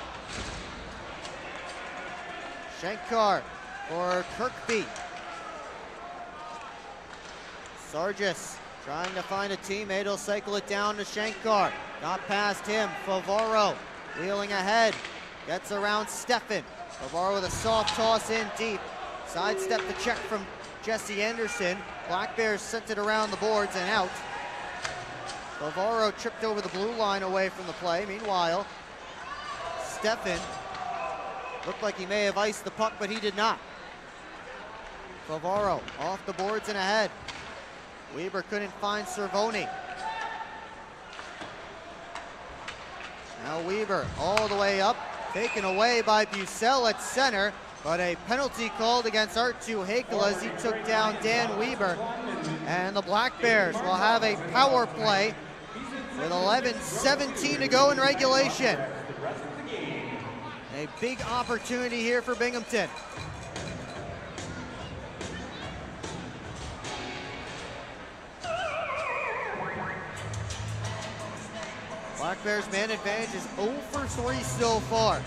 Shankar for Kirkby. Sargis trying to find a teammate. He'll cycle it down to Shankar. Got past him. Favaro wheeling ahead. Gets around Steffen. Favaro with a soft toss in deep. Sidestep the check from Jesse Anderson. Black Bears sent it around the boards and out. Favaro tripped over the blue line away from the play. Meanwhile, Steffen looked like he may have iced the puck, but he did not. Favaro off the boards and ahead. Weber couldn't find Cervoni. Now Weber all the way up, taken away by Bucell at center, but a penalty called against Artu Hakel as he took down Dan Weber. And the Black Bears will have a power play with 11:17 to go in regulation. A big opportunity here for Binghamton. Black Bears man advantage is 0 for 3 so far.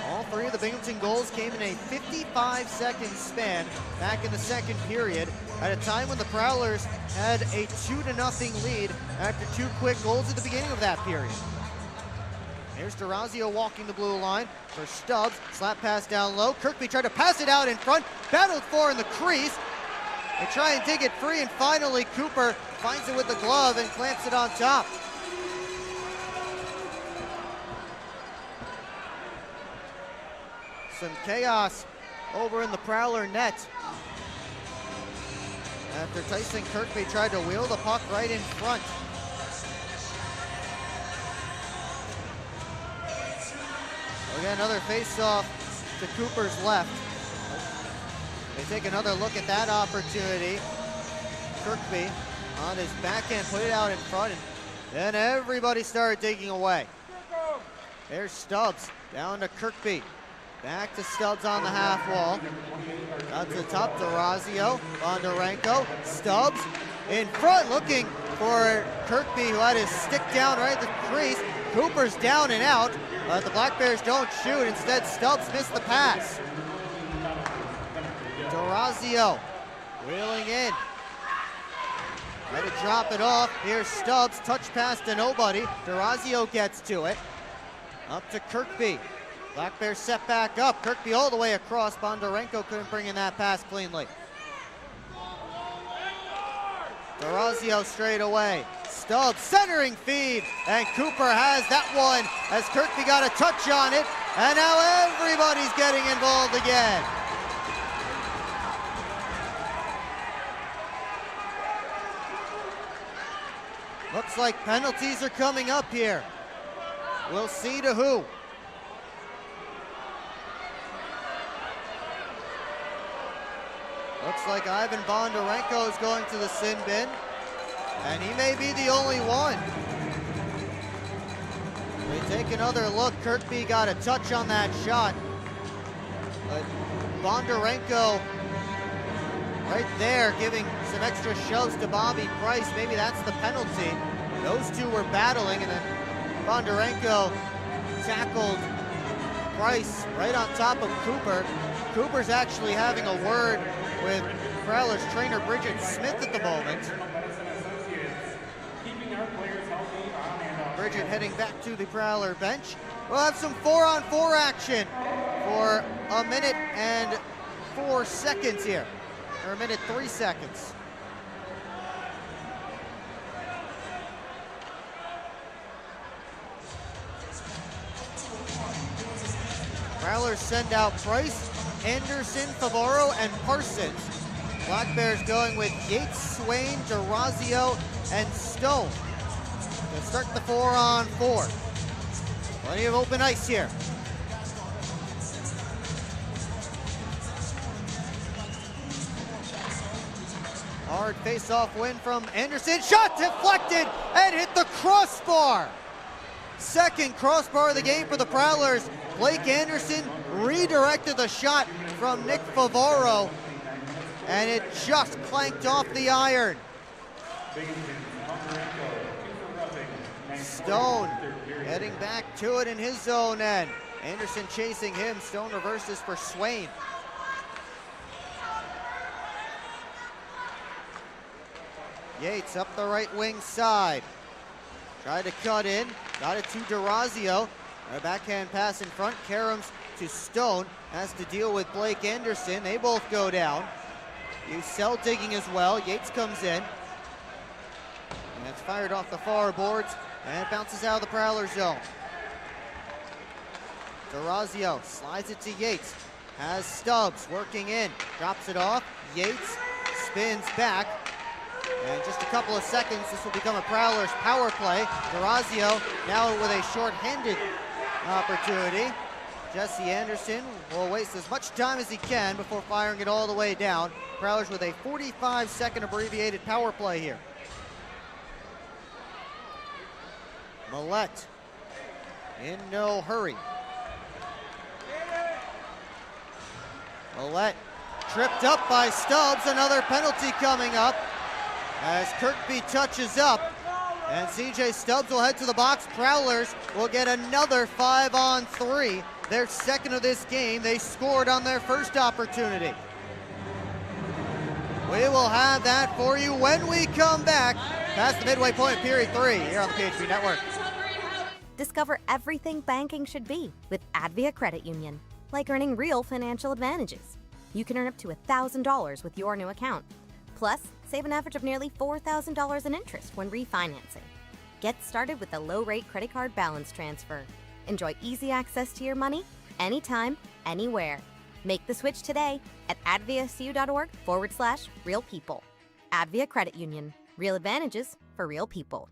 All three of the Binghamton goals came in a 55-second span back in the second period, at a time when the Prowlers had a 2-0 lead after 2 quick goals at the beginning of that period. Here's DeRazio walking the blue line for Stubbs. Slap pass down low. Kirkby tried to pass it out in front. Battled for in the crease. They try and dig it free, and finally Cooper finds it with the glove and clamps it on top. Some chaos over in the Prowler net after Tyson Kirkby tried to wheel the puck right in front. Again, another face-off to Cooper's left. They take another look at that opportunity. Kirkby on his backhand, put it out in front, and then everybody started digging away. There's Stubbs, down to Kirkby. Back to Stubbs on the half wall. Out to the top, DeRazio, Bondarenko, Stubbs in front, looking for Kirkby, who had his stick down right at the crease. Cooper's down and out. The Black Bears don't shoot. Instead, Stubbs missed the pass. DeRazio wheeling in. Had to drop it off. Here's Stubbs, touch pass to nobody. DeRazio gets to it. Up to Kirkby. Black Bears set back up. Kirkby all the way across. Bondarenko couldn't bring in that pass cleanly. DeRazio straight away. Stubbs centering feed, and Cooper has that one as Kirkby got a touch on it, and now everybody's getting involved again. Looks like penalties are coming up here. We'll see to who. Looks like Ivan Bondarenko is going to the sin bin, and he may be the only one. We take another look. Kirkby got a touch on that shot, but Bondarenko right there giving some extra shoves to Bobby Price. Maybe that's the penalty. Those two were battling, and then Bondarenko tackled Price right on top of Cooper. Cooper's actually having a word with Prowlers trainer Bridget Smith at the moment. Bridget heading back to the Prowler bench. We'll have some 4-on-4 action for a minute and 4 seconds here, or a minute 3 seconds. Prowlers send out Price, Anderson, Favaro, and Parsons. Black Bears going with Yates, Swain, DeRazio, and Stone to start the 4-on-4. Plenty of open ice here. Hard face-off win from Anderson. Shot deflected and hit the crossbar. Second crossbar of the game for the Prowlers. Blake Anderson redirected the shot from Nick Favaro, and it just clanked off the iron. Stone heading back to it in his zone end. Anderson chasing him. Stone reverses for Swain. Yates up the right wing side. Tried to cut in. Got it to DeRazio. A backhand pass in front. Karams to Stone. Has to deal with Blake Anderson. They both go down. Cell digging as well. Yates comes in. And it's fired off the far boards. And it bounces out of the Prowler zone. DeRazio slides it to Yates. Has Stubbs working in. Drops it off. Yates spins back. And just a couple of seconds, this will become a Prowlers power play. DeRazio now with a short-handed opportunity. Jesse Anderson will waste as much time as he can before firing it all the way down. Prowlers with a 45-second abbreviated power play here. Millette in no hurry. Millette tripped up by Stubbs. Another penalty coming up as Kirkby touches up, and CJ Stubbs will head to the box. Prowlers will get another 5-on-3, their second of this game. They scored on their first opportunity. We will have that for you when we come back past the midway point of period 3 here on the PHP Network. Discover everything banking should be with Advia Credit Union, like earning real financial advantages. You can earn up to $1,000 with your new account. Plus, save an average of nearly $4,000 in interest when refinancing. Get started with a low-rate credit card balance transfer. Enjoy easy access to your money, anytime, anywhere. Make the switch today at adviacu.org/real people. Advia Credit Union. Real advantages for real people.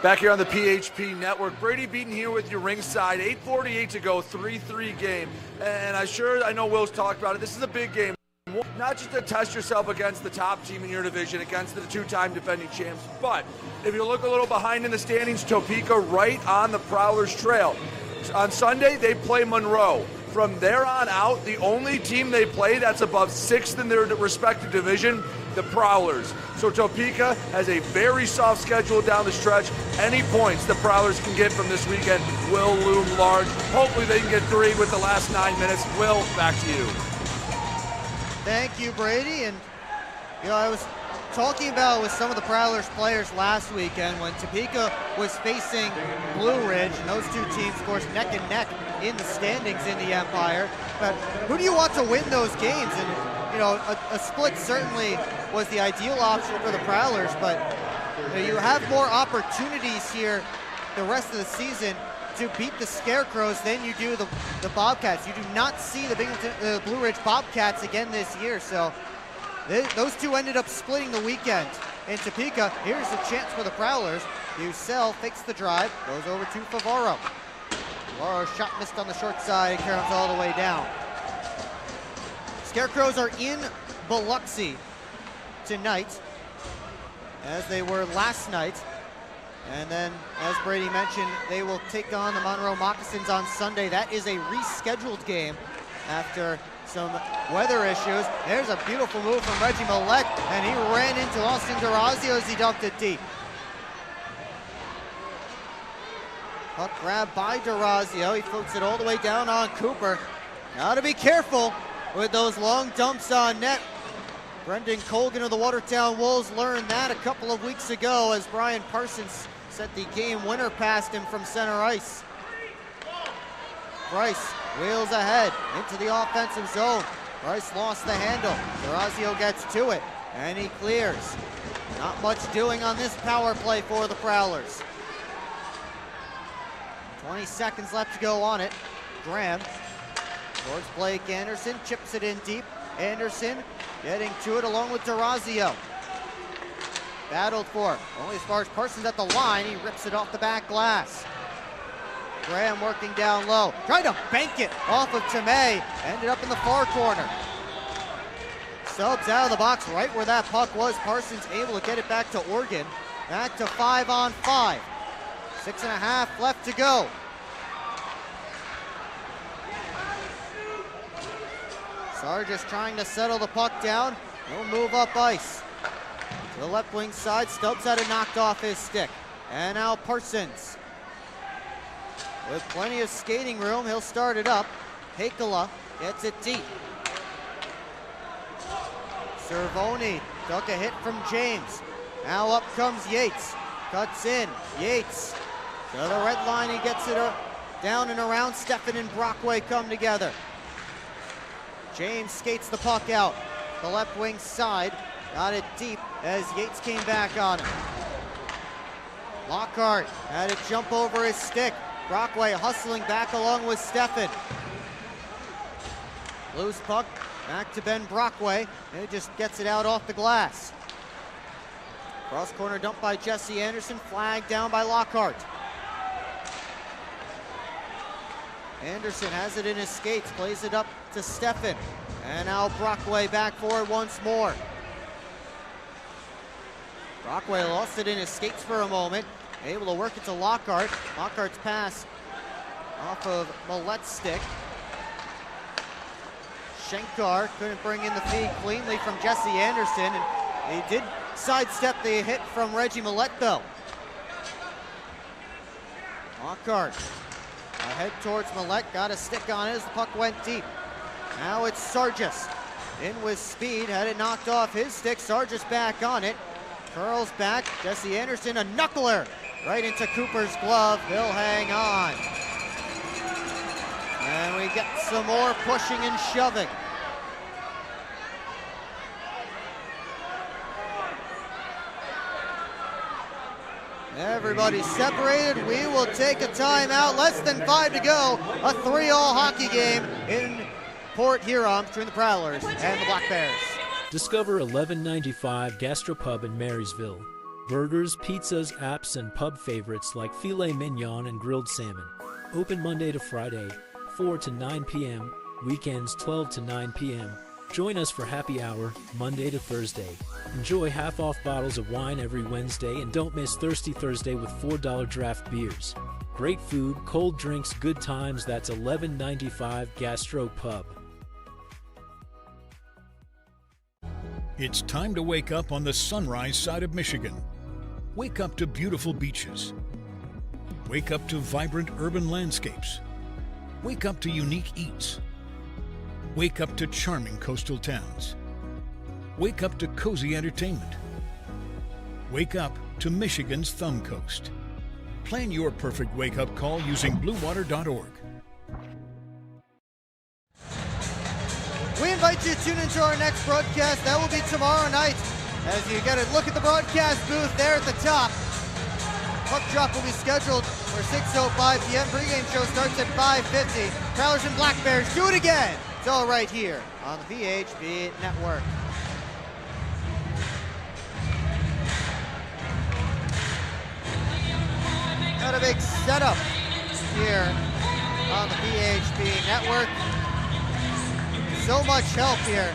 Back here on the PHP Network, Brady Beaton here with you ringside. 8:48 to go, 3-3 game. And I know Will's talked about it. This is a big game. Not just to test yourself against the top team in your division, against the two-time defending champs, but if you look a little behind in the standings, Topeka right on the Prowlers trail. On Sunday, they play Monroe. From there on out, the only team they play that's above 6th in their respective division, the Prowlers. So Topeka has a very soft schedule down the stretch. Any points the Prowlers can get from this weekend will loom large. Hopefully they can get 3 with the last 9 minutes. Will, back to you. Thank you, Brady. And I was talking about with some of the Prowlers players last weekend when Topeka was facing Blue Ridge, and those two teams, of course, neck and neck in the standings in the Empire. But who do you want to win those games? And a split certainly was the ideal option for the Prowlers, but you have more opportunities here the rest of the season to beat the Scarecrows than you do the Bobcats. You do not see the Blue Ridge Bobcats again this year, so those two ended up splitting the weekend. In Topeka, here's a chance for the Prowlers. Ucell fakes the drive, goes over to Favaro. Favaro shot missed on the short side, Karams all the way down. Scarecrows are in Biloxi tonight, as they were last night. And then, as Brady mentioned, they will take on the Monroe Moccasins on Sunday. That is a rescheduled game after some weather issues. There's a beautiful move from Reggie Millette, and he ran into Austin D'Orazio as he dumped it deep. Puck grabbed by D'Orazio. He floats it all the way down on Cooper. Got to be careful with those long dumps on net. Brendan Colgan of the Watertown Wolves learned that a couple of weeks ago as Brian Parsons set the game winner past him from center ice. Bryce wheels ahead into the offensive zone. Bryce lost the handle. D'Orazio gets to it, and he clears. Not much doing on this power play for the Prowlers. 20 seconds left to go on it. Graham towards Blake Anderson, chips it in deep. Anderson getting to it along with D'Orazio. Battled for, only as far as Parsons at the line, he rips it off the back glass. Graham working down low, trying to bank it off of Tomei, ended up in the far corner. Subs out of the box right where that puck was. Parsons able to get it back to Oregon. Back to 5-on-5. 6.5 left to go. Sargis trying to settle the puck down. He'll move up ice. To the left wing side, Stubbs had it knocked off his stick. And now Parsons. With plenty of skating room, he'll start it up. Heikkila gets it deep. Cervoni took a hit from James. Now up comes Yates. Cuts in. Yates to the red line. He gets it down and around. Steffen and Brockway come together. James skates the puck out. The left wing side. Got it deep as Yates came back on him. Lockhart had it jump over his stick. Brockway hustling back along with Steffen. Loose puck back to Ben Brockway. And he just gets it out off the glass. Cross corner dump by Jesse Anderson. Flagged down by Lockhart. Anderson has it in his skates. Plays it up to Steffen. And now Brockway back forward once more. Brockway lost it in his skates for a moment. Able to work it to Lockhart. Lockhart's pass off of Millette's stick. Shankar couldn't bring in the feed cleanly from Jesse Anderson, and he did sidestep the hit from Reggie Millette though. Lockhart ahead towards Millette, got a stick on it as the puck went deep. Now it's Sargis in with speed, had it knocked off his stick. Sargis back on it, curls back. Jesse Anderson, a knuckler right into Cooper's glove. He'll hang on. And we get some more pushing and shoving. Everybody's separated. We will take a timeout. Less than 5 to go. A 3-all hockey game in Port Huron between the Prowlers and the Black Bears. Discover 1195 Gastropub in Marysville. Burgers, pizzas, apps, and pub favorites like filet mignon and grilled salmon. Open Monday to Friday, 4 to 9 p.m., weekends 12 to 9 p.m. Join us for happy hour, Monday to Thursday. Enjoy half-off bottles of wine every Wednesday, and don't miss Thirsty Thursday with $4 draft beers. Great food, cold drinks, good times. That's 1195 Gastro Pub. It's time to wake up on the sunrise side of Michigan. Wake up to beautiful beaches. Wake up to vibrant urban landscapes. Wake up to unique eats. Wake up to charming coastal towns. Wake up to cozy entertainment. Wake up to Michigan's Thumb Coast. Plan your perfect wake-up call using bluewater.org. We invite you to tune into our next broadcast. That will be tomorrow night as you get a look at the broadcast booth there at the top. Puck drop will be scheduled for 6:05 p.m. Pregame show starts at 5:50. Prowlers and Black Bears do it again. It's all right here on the VHB Network. Got a big setup here on the VHB Network. so much help here.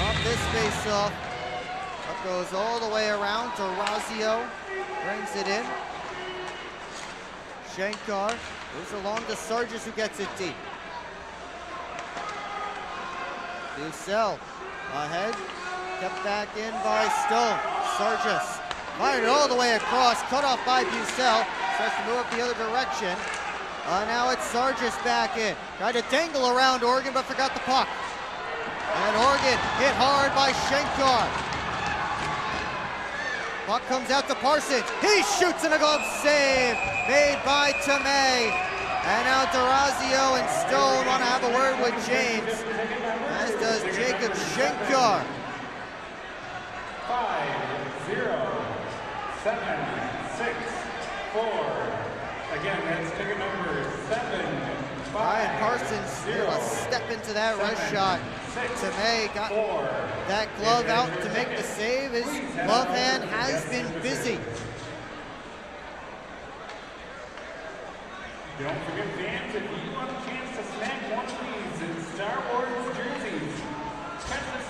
Up this face-off. Up goes all the way around to Razio. Brings it in. Shankar moves along to Sargis, who gets it deep. Bucell ahead. Kept back in by Stone. Sargis fired all the way across. Cut off by Bucell. Starts to move up the other direction. Now it's Sargis back in. Tried to dangle around Oregon, but forgot the puck. And Oregon hit hard by Shankar. Puck comes out to Parsons. He shoots and a glove save made by Tomei. And now D'Orazio and Stone want to have a word with James, as does Jacob Shankar. 5-0-7-6-4. Again, that's ticket number 7. Ryan Parsons able to step into that rush shot. Tomei got that glove out to make the save. His glove hand has been busy. Don't forget, fans, if you want a chance to snag one of these Star Wars jerseys, catch us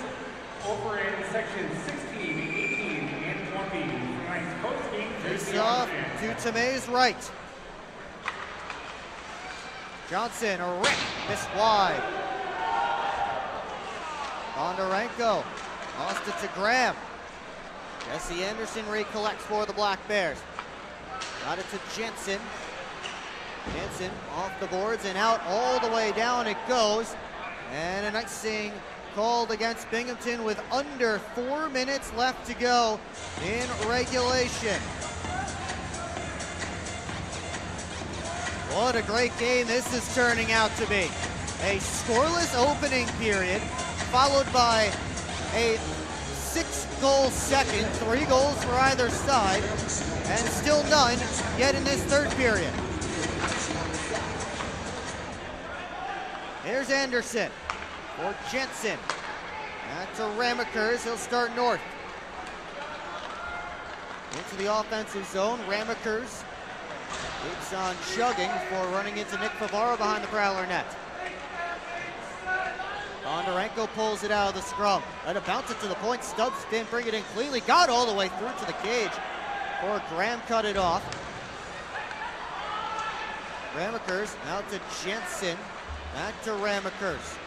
over in section 16, 18, and 20. Tonight's postgame Face jersey off auction. to Tomei's right. Johnson, a rip, missed wide. Bondarenko, lost it to Graham. Jesse Anderson recollects for the Black Bears. Got it to Jensen. Jensen off the boards and out all the way down it goes. And an icing called against Binghamton with under 4 minutes left to go in regulation. What a great game this is turning out to be. A scoreless opening period, followed by a 6-goal second, 3 goals for either side, and still none yet in this third period. Here's Anderson for Jensen. That's a Ramakers, he'll start north. Into the offensive zone, Ramakers keeps on chugging before running into Nick Favaro behind the Prowler net. Bondarenko pulls it out of the scrum. Let it bounce it to the point. Stubbs didn't bring it in cleanly. Got all the way through to the cage before Graham cut it off. Ramakers out to Jensen. Back to Ramakers.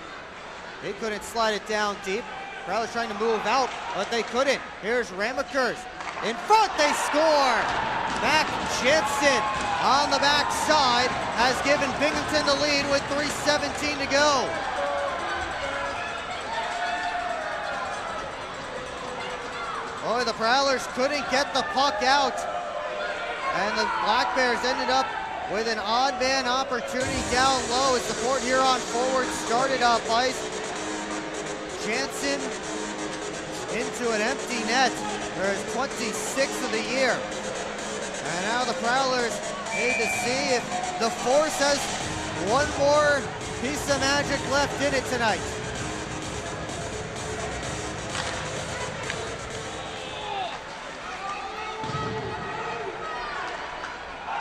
They couldn't slide it down deep. Prowler's trying to move out, but they couldn't. Here's Ramakers. In front, they score! Mac Jensen on the backside has given Binghamton the lead with 3:17 to go. Boy, the Prowlers couldn't get the puck out. And the Black Bears ended up with an odd man opportunity down low as the Port Huron forward started up ice. Jansen into an empty net for his 26th of the year. And now the Prowlers need to see if the Force has one more piece of magic left in it tonight.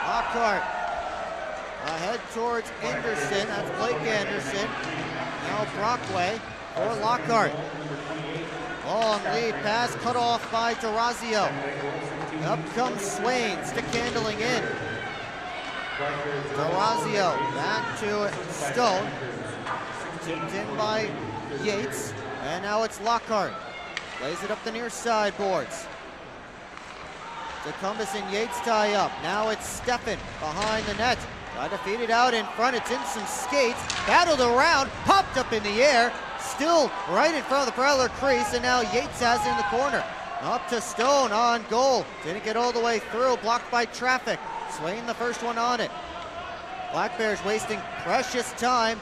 Lockhart ahead towards Anderson. That's Blake Anderson. Now Brockway for Lockhart. Long lead pass cut off by D'Orazio. Up comes Swain, stick handling in. D'Orazio back to Stone. Tipped in by Yates. And now it's Lockhart. Plays it up the near side boards. DeCumbus and Yates tie up. Now it's Steffen behind the net. Try to feed it out in front. It's in some skates. Battled around. Popped up in the air. Still right in front of the Prowler crease. And now Yates has it in the corner. Up to Stone on goal. Didn't get all the way through. Blocked by traffic. Swain the first one on it. Black Bears wasting precious time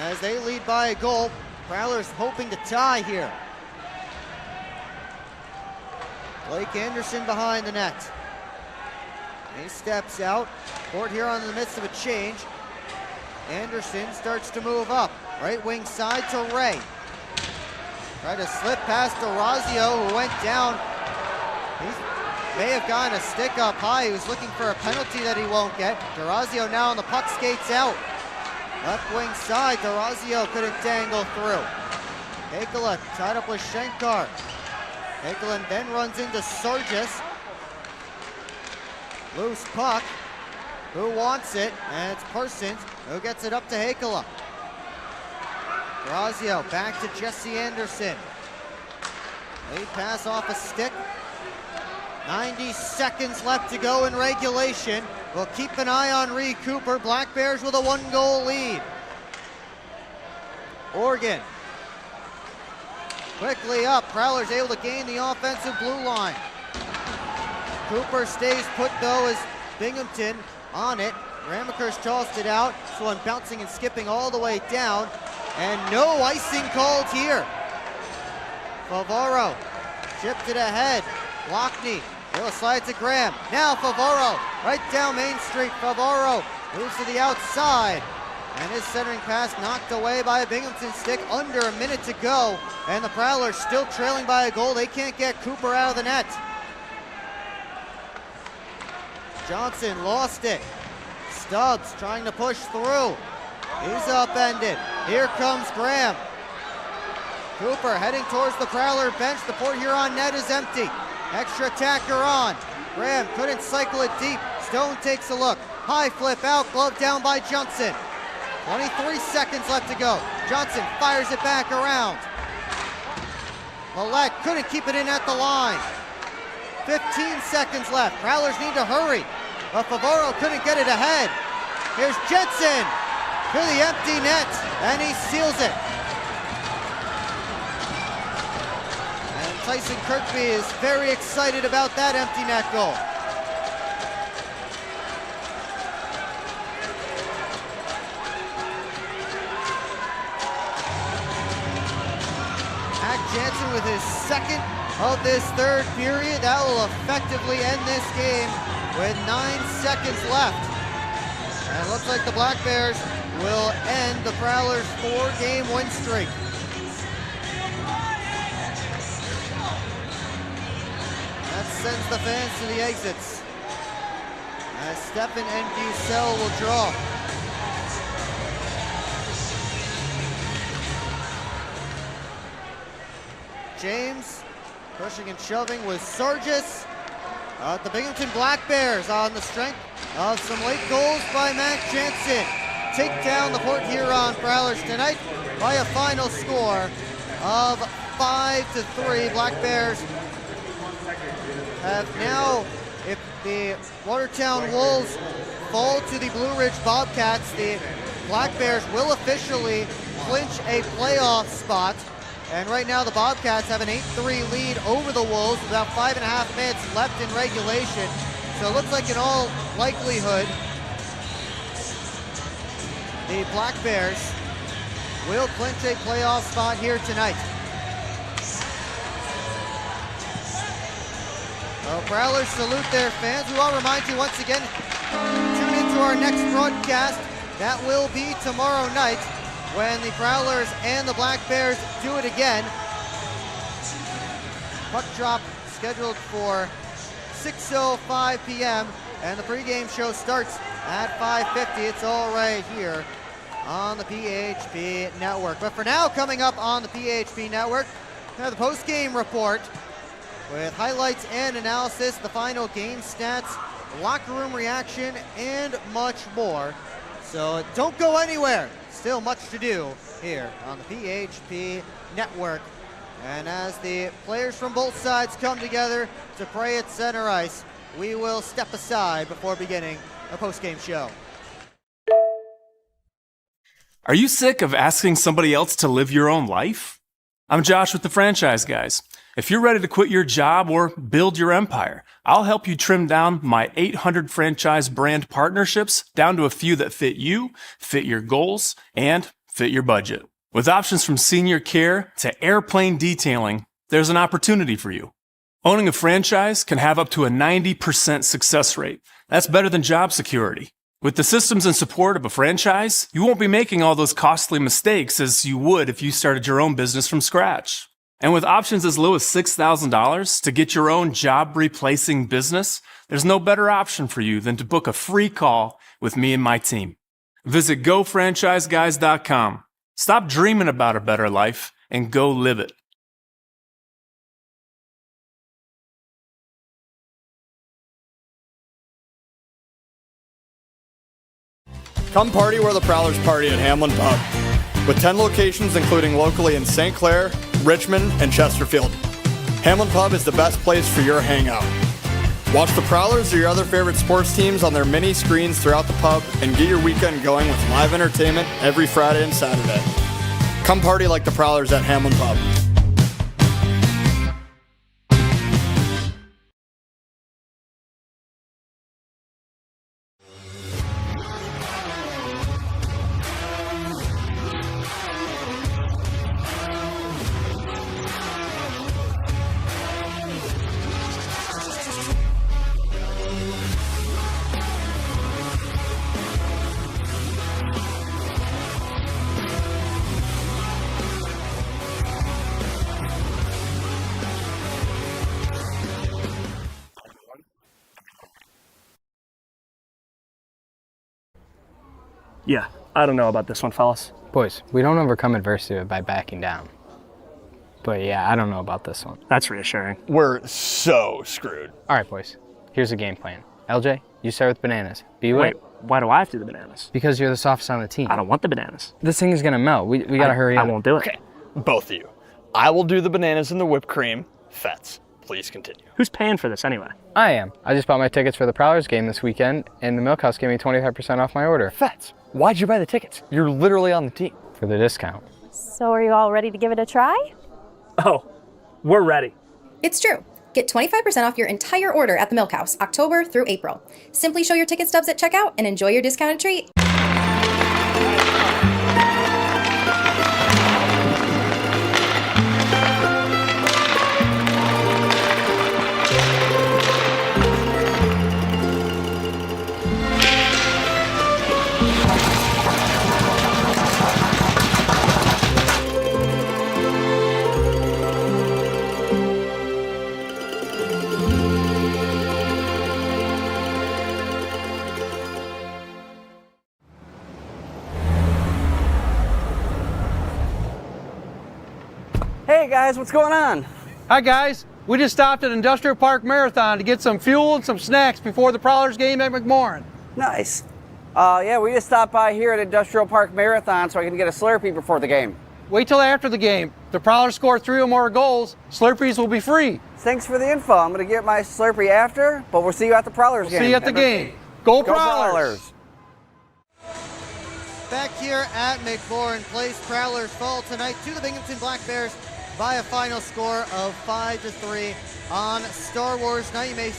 as they lead by a goal. Prowlers hoping to tie here. Blake Anderson behind the net. He steps out. Port Huron in the midst of a change. Anderson starts to move up. Right wing side to Ray. Tried to slip past D'Orazio, who went down. He may have gotten a stick up high. He was looking for a penalty that he won't get. D'Orazio now on the puck, skates out. Left wing side, D'Orazio couldn't dangle through. Hakala tied up with Shankar. Hakala then runs into Sargis. Loose puck. Who wants it? And it's Parsons who gets it up to Hakala. D'Orazio back to Jesse Anderson. Late pass off a stick. 90 seconds left to go in regulation. We'll keep an eye on Reed Cooper. Black Bears with a 1-goal lead. Oregon quickly up. Prowlers able to gain the offensive blue line. Cooper stays put though as Binghamton on it. Ramaker's tossed it out. So I'm bouncing and skipping all the way down. And no icing called here. Favaro chipped it ahead. Lockney will slide to Graham. Now Favaro right down Main Street. Favaro moves to the outside. And his centering pass knocked away by a Binghamton stick. Under a minute to go. And the Prowlers still trailing by a goal. They can't get Cooper out of the net. Johnson lost it. Stubbs trying to push through. He's upended. Here comes Graham. Cooper heading towards the Prowler bench. The Port Huron net is empty. Extra attacker on. Graham couldn't cycle it deep. Stone takes a look. High flip out, glove down by Johnson. 23 seconds left to go. Johnson fires it back around. Millette couldn't keep it in at the line. 15 seconds left. Prowlers need to hurry. But Favaro couldn't get it ahead. Here's Jensen to the empty net, and he seals it. And Tyson Kirkby is very excited about that empty net goal. Mac Jansen with his second of this third period. That will effectively end this game with 9 seconds left. And it looks like the Black Bears will end the Prowlers' 4-game win streak. That sends the fans to the exits as Stephan and Bucell will draw. James pushing and shoving with Sargis. The Binghamton Black Bears, on the strength of some late goals by Mac Jansen, take down the Port Huron Prowlers tonight by a final score of 5-3. Black Bears have now, if the Watertown Wolves fall to the Blue Ridge Bobcats, the Black Bears will officially clinch a playoff spot. And right now the Bobcats have an 8-3 lead over the Wolves with about 5.5 minutes left in regulation. So it looks like in all likelihood, the Black Bears will clinch a playoff spot here tonight. So Prowlers salute their fans. We want to remind you once again, tune into our next broadcast. That will be tomorrow night, when the Prowlers and the Black Bears do it again. Puck drop scheduled for 6:05 p.m. and the pregame show starts at 5:50. It's all right here on the PHP Network. But for now, coming up on the PHP Network, we have the postgame report with highlights and analysis, the final game stats, locker room reaction, and much more. So don't go anywhere. Still much to do here on the PHP Network. And as the players from both sides come together to pray at center ice, we will step aside before beginning a postgame show. Are you sick of asking somebody else to live your own life? I'm Josh with the Franchise Guys. If you're ready to quit your job or build your empire, I'll help you trim down my 800 franchise brand partnerships down to a few that fit you, fit your goals, and fit your budget. With options from senior care to airplane detailing, there's an opportunity for you. Owning a franchise can have up to a 90% success rate. That's better than job security. With the systems and support of a franchise, you won't be making all those costly mistakes as you would if you started your own business from scratch. And with options as low as $6,000 to get your own job-replacing business, there's no better option for you than to book a free call with me and my team. Visit GoFranchiseGuys.com. Stop dreaming about a better life and go live it. Come party where the Prowlers party at Hamlin Pub. With 10 locations including locally in St. Clair, Richmond, and Chesterfield. Hamlin Pub is the best place for your hangout. Watch the Prowlers or your other favorite sports teams on their mini screens throughout the pub and get your weekend going with live entertainment every Friday and Saturday. Come party like the Prowlers at Hamlin Pub. Yeah, I don't know about this one, fellas. Boys, we don't overcome adversity by backing down. But yeah, I don't know about this one. That's reassuring. We're so screwed. All right, boys. Here's the game plan. LJ, you start with bananas. Wait, why do I have to do the bananas? Because you're the softest on the team. I don't want the bananas. This thing is gonna melt. We gotta hurry up. I won't do it. Okay, both of you. I will do the bananas and the whipped cream. Fets, please continue. Who's paying for this anyway? I am. I just bought my tickets for the Prowlers game this weekend, and the Milk House gave me 25% off my order. Fets, why'd you buy the tickets? You're literally on the team. For the discount. So are you all ready to give it a try? Oh, we're ready. It's true. Get 25% off your entire order at the Milk House, October through April. Simply show your ticket stubs at checkout and enjoy your discounted treat. Hey guys, what's going on? Hi guys, we just stopped at Industrial Park Marathon to get some fuel and some snacks before the Prowlers game at McMorran. Nice. Yeah, we just stopped by here at Industrial Park Marathon so I can get a Slurpee before the game. Wait till after the game. If the Prowlers score 3 or more goals, Slurpees will be free. Thanks for the info. I'm going to get my Slurpee after, but we'll see you at the Prowlers game. See you at the game. Go Prowlers! Back here at McMorran Place, Prowlers fall tonight to the Binghamton Black Bears by a final score of 5-3 on Star Wars night. You may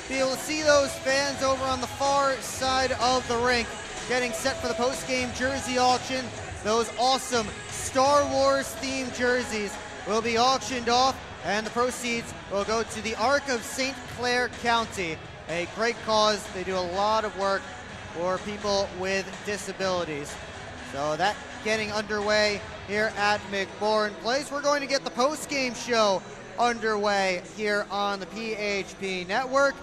be able to see those fans over on the far side of the rink getting set for the post-game jersey auction. Those awesome Star Wars themed jerseys will be auctioned off, and the proceeds will go to the Arc of St. Clair County, a great cause. They do a lot of work for people with disabilities. So that getting underway here at McMorran Place. We're going to get the post-game show underway here on the PHP Network.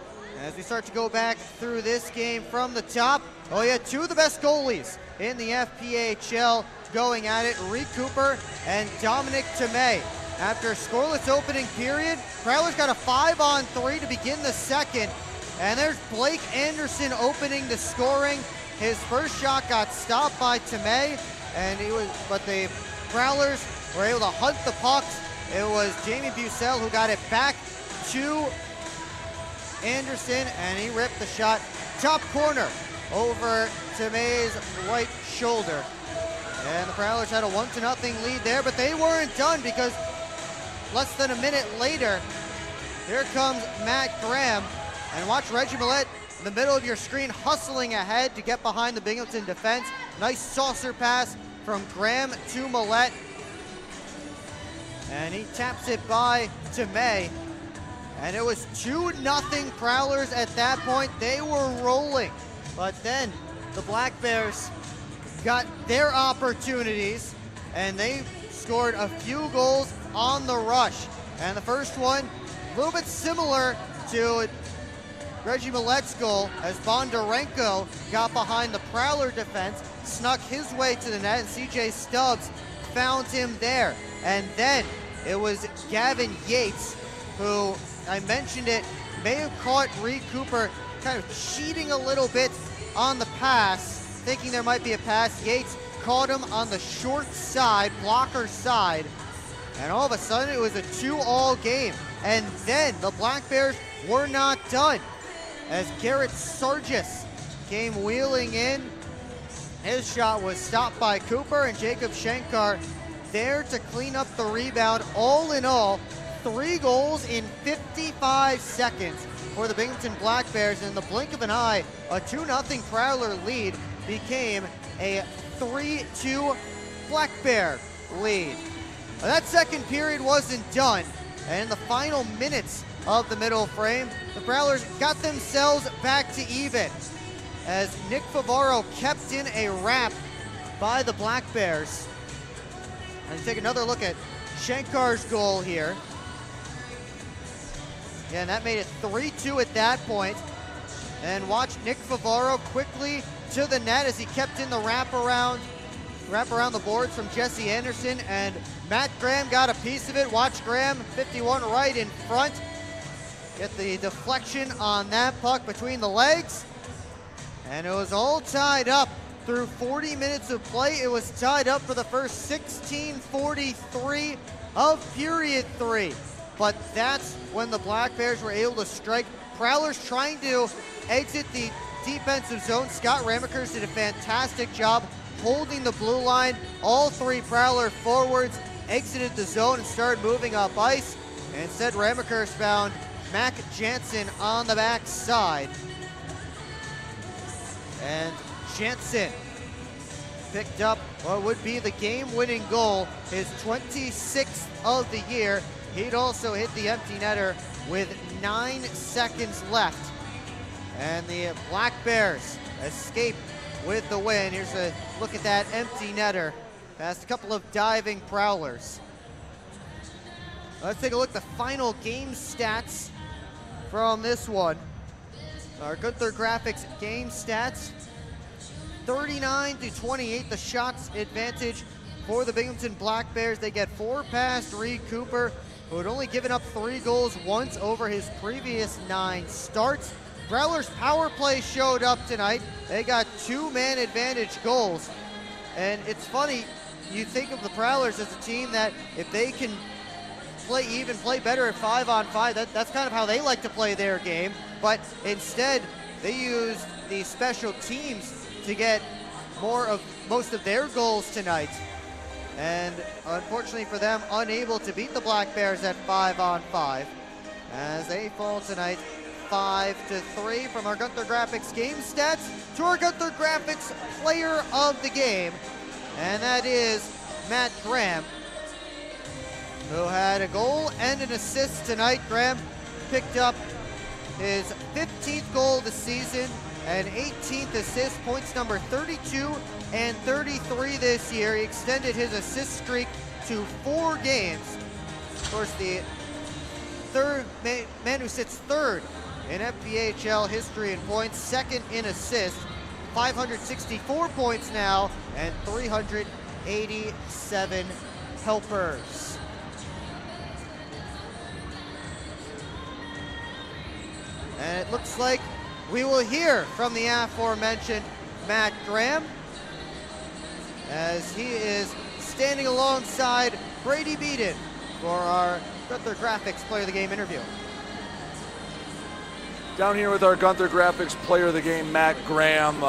As we start to go back through this game from the top, oh yeah, two of the best goalies in the FPHL going at it, Reed Cooper and Dominic Tomei. After a scoreless opening period, Prowlers got a 5-on-3 to begin the second, and there's Blake Anderson opening the scoring. His first shot got stopped by Tomei, but the Prowlers were able to hunt the pucks. It was Jamie Bucell who got it back to Anderson, and he ripped the shot top corner over Tomei's right shoulder. And the Prowlers had a 1-0 lead there, but they weren't done, because less than a minute later, here comes Matt Graham. And watch Reggie Millette in the middle of your screen hustling ahead to get behind the Binghamton defense. Nice saucer pass from Graham to Millette. And he taps it by Tomei. And it was 2-0 Prowlers at that point. They were rolling. But then the Black Bears got their opportunities, and they scored a few goals on the rush. And the first one, a little bit similar to Reggie Millette's goal, as Bondarenko got behind the Prowler defense, snuck his way to the net, and CJ Stubbs found him there. And then it was Gavin Yates, who, I mentioned it, may have caught Reed Cooper kind of cheating a little bit on the pass, thinking there might be a pass. Yates caught him on the short side, blocker side, and all of a sudden it was a 2-all game. And then the Black Bears were not done, as Garrett Sargis came wheeling in. His shot was stopped by Cooper, and Jacob Shankar there to clean up the rebound. All in all, 3 goals in 55 seconds for the Binghamton Black Bears. In the blink of an eye, a 2-0 Prowler lead became a 3-2 Black Bear lead. That second period wasn't done, and in the final minutes of the middle frame, the Prowlers got themselves back to even, as Nick Favaro kept in a wrap by the Black Bears. And take another look at Shankar's goal here. Yeah, and that made it 3-2 at that point. And watch Nick Favaro quickly to the net as he kept in the wrap around the boards from Jesse Anderson, and Matt Graham got a piece of it. Watch Graham, 51 right in front, get the deflection on that puck between the legs, and it was all tied up through 40 minutes of play. It was tied up for the first 16:43 of period 3. But that's when the Black Bears were able to strike. Prowlers trying to exit the defensive zone. Scott Ramakers did a fantastic job holding the blue line. All 3 Prowler forwards exited the zone and started moving up ice. And instead, Ramakers found Mac Jansen on the back side. And Jansen picked up what would be the game-winning goal, his 26th of the year. He'd also hit the empty netter with 9 seconds left. And the Black Bears escape with the win. Here's a look at that empty netter past a couple of diving Prowlers. Let's take a look at the final game stats from this one. Our Gunther Graphics game stats. 39-28, the shots advantage for the Binghamton Black Bears. They get 4 past Reed Cooper, who had only given up 3 goals once over his previous 9 starts. Prowlers power play showed up tonight. They got 2-man advantage goals. And it's funny, you think of the Prowlers as a team that if they can play better at 5-on-5, that's kind of how they like to play their game. But instead, they used the special teams to get most of their goals tonight. And unfortunately for them, unable to beat the Black Bears at 5-on-5, as they fall tonight 5-3. From our Gunther Graphics game stats to our Gunther Graphics player of the game, and that is Matt Graham, who had a goal and an assist tonight. Graham picked up his 15th goal of the season and 18th assist, points number 32 and 33 this year. He extended his assist streak to 4 games. Of course, the third man who sits third in FPHL history in points, second in assists, 564 points now, and 387 helpers. And it looks like we will hear from the aforementioned Matt Graham, as he is standing alongside Brady Beaton for our Gunther Graphics Player of the Game interview. Down here with our Gunther Graphics Player of the Game, Matt Graham.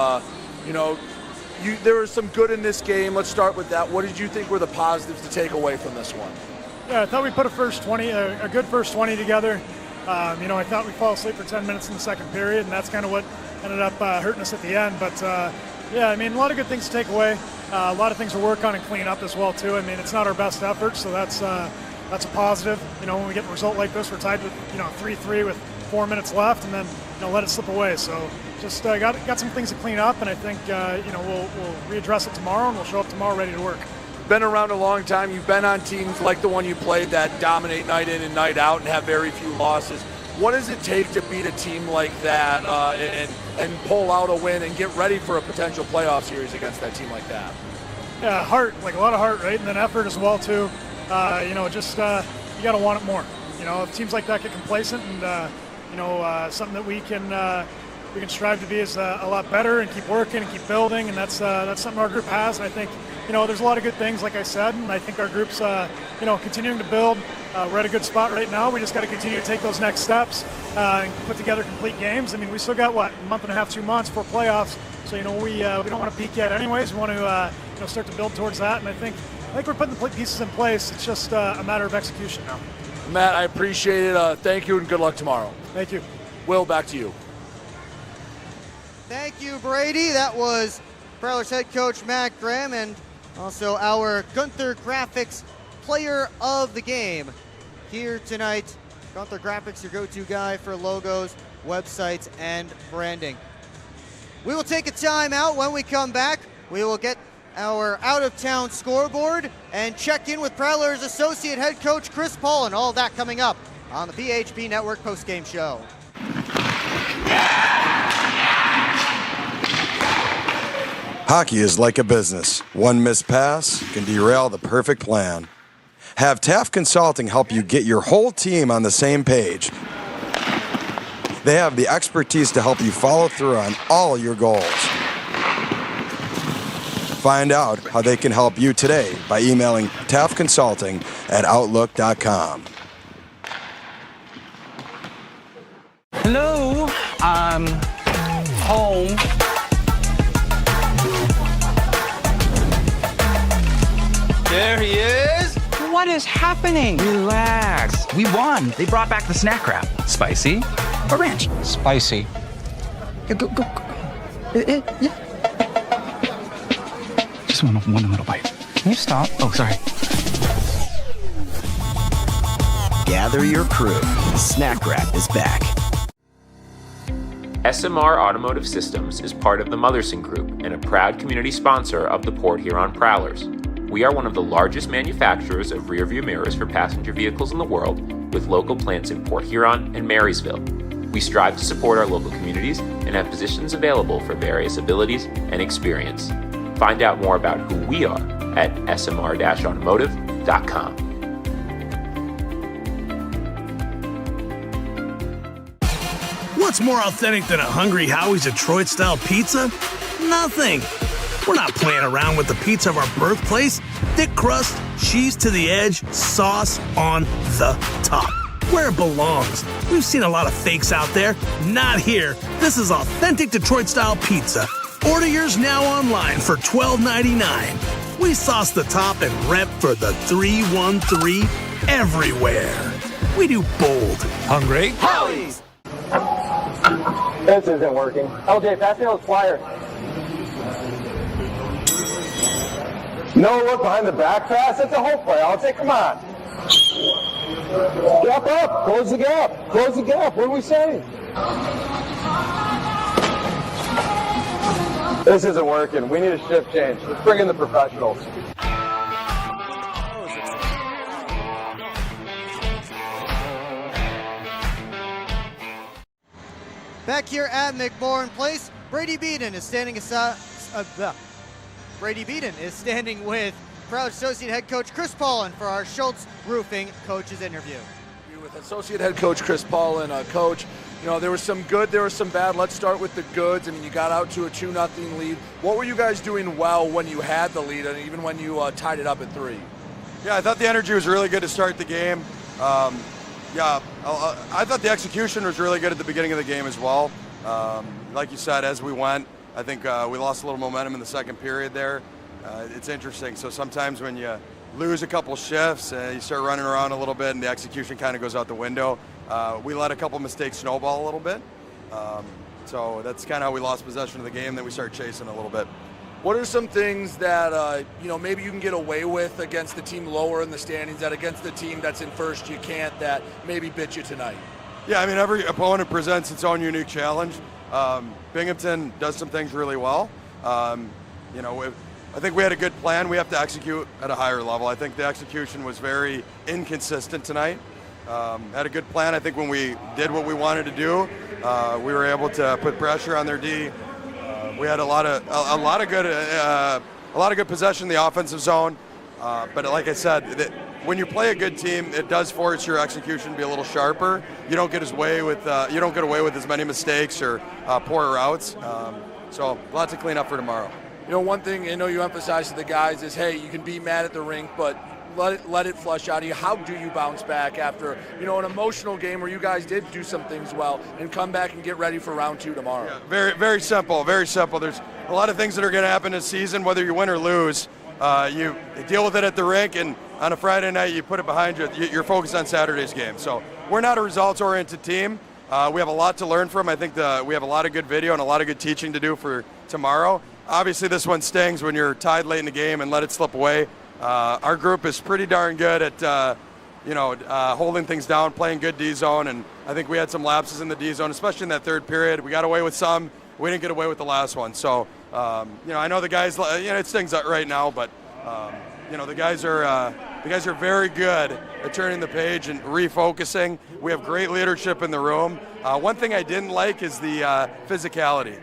There was some good in this game. Let's start with that. What did you think were the positives to take away from this one? Yeah, I thought we put a good first 20 together. I thought we fall asleep for 10 minutes in the second period, and that's kind of what ended up hurting us at the end. But a lot of good things to take away. A lot of things to work on and clean up as well too. It's not our best effort, so that's a positive. When we get a result like this, we're tied with 3-3 with 4 minutes left, and then let it slip away. So just got some things to clean up, and I think we'll readdress it tomorrow, and we'll show up tomorrow ready to work. Been around a long time. You've been on teams like the one you played that dominate night in and night out and have very few losses. What does it take to beat a team like that and pull out a win and get ready for a potential playoff series against that team like that? Yeah, heart, like a lot of heart, right? And then effort as well too. You know, just you got to want it more. You know, if teams like that get complacent, and you know, something that we can strive to be is a lot better and keep working and keep building, and that's something our group has. And I think, you know, there's a lot of good things, like I said, and I think our group's you know, continuing to build. We're at a good spot right now. We just got to continue to take those next steps and put together complete games. I mean, we still got what, a month and a half, 2 months for playoffs. So, you know, we don't want to peak yet anyways. We want to you know, start to build towards that, and I think we're putting the pieces in place. It's just a matter of execution now. Matt, I appreciate it. Thank you, and good luck tomorrow. Thank you. Will, back to you. Thank you, Brady. That was Prowlers head coach Matt Graham, and also our Gunther Graphics player of the game here tonight. Gunther Graphics, your go-to guy for logos, websites, and branding. We will take a timeout. When we come back, we will get our out-of-town scoreboard and check in with Prowlers associate head coach Chris Paul, and all of that coming up on the PHP Network postgame show. Hockey is like a business. One missed pass can derail the perfect plan. Have Taft Consulting help you get your whole team on the same page. They have the expertise to help you follow through on all your goals. Find out how they can help you today by emailing taftconsulting@outlook.com. Hello, I'm home. There he is. What is happening? Relax. We won. They brought back the snack wrap. Spicy or ranch? Spicy. Yeah, go. Yeah. Just one little bite. Can you stop? Oh, sorry. Gather your crew. Snack wrap is back. SMR Automotive Systems is part of the Motherson Group and a proud community sponsor of the Port Huron Prowlers. We are one of the largest manufacturers of rearview mirrors for passenger vehicles in the world, with local plants in Port Huron and Marysville. We strive to support our local communities and have positions available for various abilities and experience. Find out more about who we are at smr-automotive.com. What's more authentic than a Hungry Howie's Detroit-style pizza? Nothing. We're not playing around with the pizza of our birthplace. Thick crust, cheese to the edge, sauce on the top. Where it belongs. We've seen a lot of fakes out there. Not here. This is authentic Detroit-style pizza. Order yours now online for $12.99. We sauce the top and rep for the 313 everywhere. We do bold. Hungry Howie's. This isn't working. LJ, pass me those flyers. No look behind the back pass. It's a hope play. LJ, come on. Gap up. Close the gap. Close the gap. What are we saying? This isn't working. We need a shift change. Let's bring in the professionals. Back here at McMorran Place, Brady Beaton is standing with Proud Associate Head Coach Chris Paulin for our Schultz Roofing Coaches interview. With Associate Head Coach Chris Paulin, Coach, you know, there was some good, there was some bad. Let's start with the goods. I mean, you got out to a 2-0 lead. What were you guys doing well when you had the lead, and even when you tied it up at 3? Yeah, I thought the energy was really good to start the game. I thought the execution was really good at the beginning of the game as well. Like you said, as we went, I think we lost a little momentum in the second period there. It's interesting. So sometimes when you lose a couple shifts, you start running around a little bit and the execution kind of goes out the window. We let a couple mistakes snowball a little bit. So that's kind of how we lost possession of the game. Then we started chasing a little bit. What are some things that, maybe you can get away with against the team lower in the standings, that against the team that's in first you can't, that maybe bit you tonight? Yeah, I mean, every opponent presents its own unique challenge. Binghamton does some things really well. I think we had a good plan. We have to execute at a higher level. I think the execution was very inconsistent tonight. Had a good plan. I think when we did what we wanted to do, we were able to put pressure on their D. We had a lot of good possession in the offensive zone. But like I said, when you play a good team, it does force your execution to be a little sharper. You don't get away with as many mistakes or poor routes. So a lot to clean up for tomorrow. You know, one thing I know you emphasize to the guys is, hey, you can be mad at the rink, but let it flush out of you. How do you bounce back after, you know, an emotional game where you guys did do some things well and come back and get ready for round 2 tomorrow? Yeah, very, very simple, very simple. There's a lot of things that are going to happen this season, whether you win or lose. You deal with it at the rink, and on a Friday night, you put it behind you. You're focused on Saturday's game. So we're not a results-oriented team. We have a lot to learn from. I think we have a lot of good video and a lot of good teaching to do for tomorrow. Obviously, this one stings when you're tied late in the game and let it slip away. Our group is pretty darn good at, holding things down, playing good D zone, and I think we had some lapses in the D zone, especially in that third period. We got away with some. We didn't get away with the last one. So, I know the guys, it stings right now, but the guys are very good at turning the page and refocusing. We have great leadership in the room. One thing I didn't like is the physicality.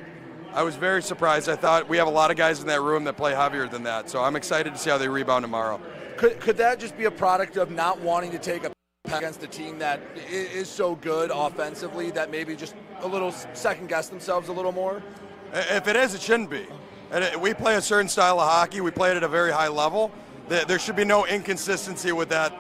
I was very surprised. I thought we have a lot of guys in that room that play heavier than that, so I'm excited to see how they rebound tomorrow. Could that just be a product of not wanting to take a against a team that is so good offensively that maybe just a little second-guess themselves a little more? If it is, it shouldn't be. We play a certain style of hockey. We play it at a very high level. There should be no inconsistency with that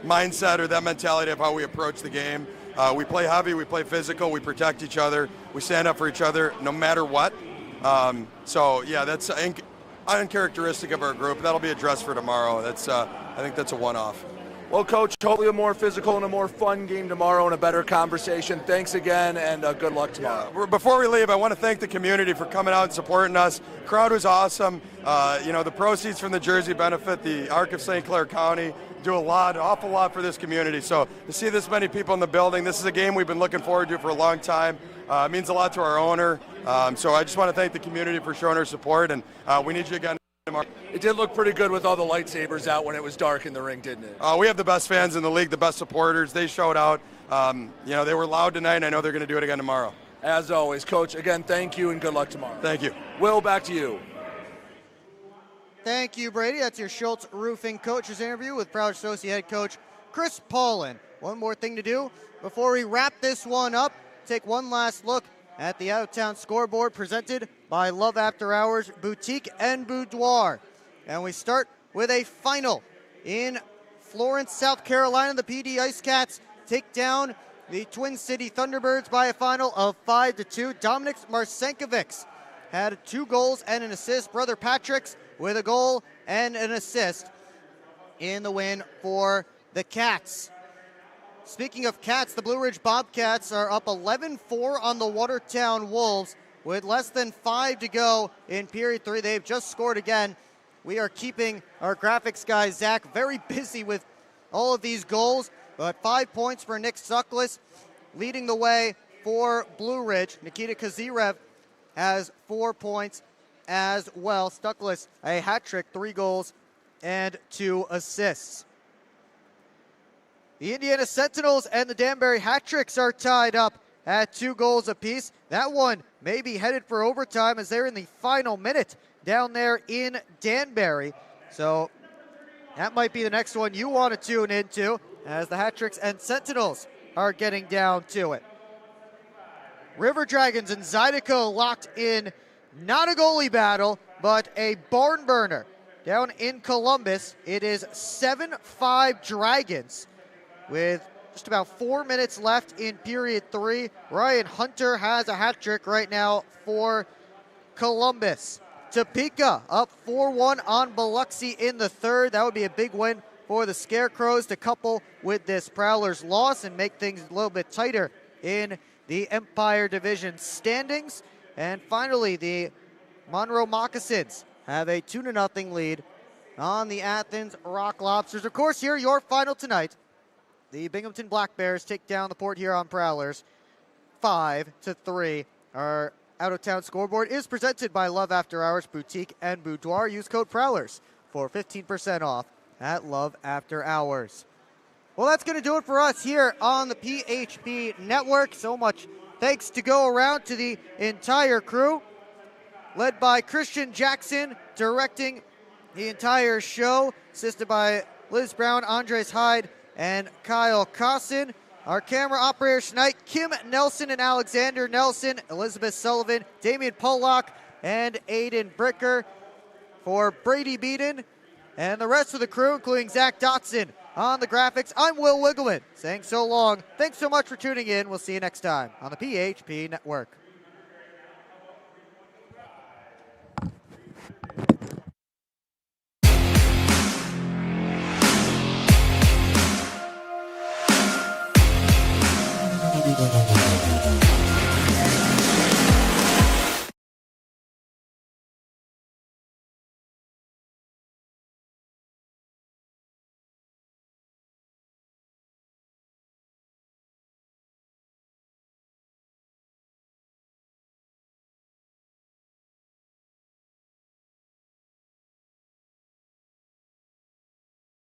mindset or that mentality of how we approach the game. We play heavy, we play physical, we protect each other, we stand up for each other no matter what. That's uncharacteristic of our group. That'll be addressed for tomorrow. I think that's a one-off. Well, Coach, hopefully a more physical and a more fun game tomorrow and a better conversation. Thanks again, and good luck tomorrow. Yeah, before we leave, I want to thank the community for coming out and supporting us. Crowd was awesome. The proceeds from the jersey benefit the Arc of St. Clair County. Do an awful lot for this community. So to see this many people in the building, this is a game we've been looking forward to for a long time. It means a lot to our owner. So I just want to thank the community for showing our support, and we need you again tomorrow. It did look pretty good with all the lightsabers out when it was dark in the ring, didn't it? We have the best fans in the league, the best supporters. They showed out. They were loud tonight, and I know they're going to do it again tomorrow. As always, Coach, again, thank you and good luck tomorrow. Thank you. Will, back to you. Thank you, Brady. That's your Schultz Roofing Coaches interview with Prowlers Associate Head Coach Chris Paulin. One more thing to do before we wrap this one up. Take one last look at the out-of-town scoreboard presented by Love After Hours Boutique and Boudoir. And we start with a final in Florence, South Carolina. The PD Ice Cats take down the Twin City Thunderbirds by a final of 5-2. Dominic Marcinkovic had 2 goals and an assist. Brother Patrick's with a goal and an assist in the win for the Cats. Speaking of Cats, the Blue Ridge Bobcats are up 11-4 on the Watertown Wolves with less than 5 to go in period 3. They've just scored again. We are keeping our graphics guy, Zach, very busy with all of these goals, but 5 points for Nick Suckles, leading the way for Blue Ridge. Nikita Kazirev has 4 points as well. Stuckless, a hat trick, 3 goals and 2 assists. The Indiana Sentinels and the Danbury Hat Tricks are tied up at 2 goals apiece. That one may be headed for overtime as they're in the final minute down there in Danbury. So that might be the next one you want to tune into as the Hat Tricks and Sentinels are getting down to it. River Dragons and Zydeco locked in. Not a goalie battle, but a barn burner. Down in Columbus, it is 7-5 Dragons with just about 4 minutes left in period 3. Ryan Hunter has a hat trick right now for Columbus. Topeka up 4-1 on Biloxi in the third. That would be a big win for the Scarecrows to couple with this Prowlers loss and make things a little bit tighter in the Empire Division standings. And finally, the Monroe Moccasins have a 2-0 lead on the Athens Rock Lobsters. Of course, here your final tonight. The Binghamton Black Bears take down the Port Huron Prowlers 5-3. Our out-of-town scoreboard is presented by Love After Hours Boutique and Boudoir. Use code Prowlers for 15% off at Love After Hours. Well, that's going to do it for us here on the PHP Network. So much thanks to go around to the entire crew, led by Christian Jackson, directing the entire show, assisted by Liz Brown, Andres Hyde, and Kyle Cosson. Our camera operators tonight, Kim Nelson and Alexander Nelson, Elizabeth Sullivan, Damian Pollock, and Aiden Bricker. For Brady Beaton and the rest of the crew, including Zach Dotson on the graphics, I'm Will Wiggleman saying so long. Thanks so much for tuning in. We'll see you next time on the PHP Network. Thank you.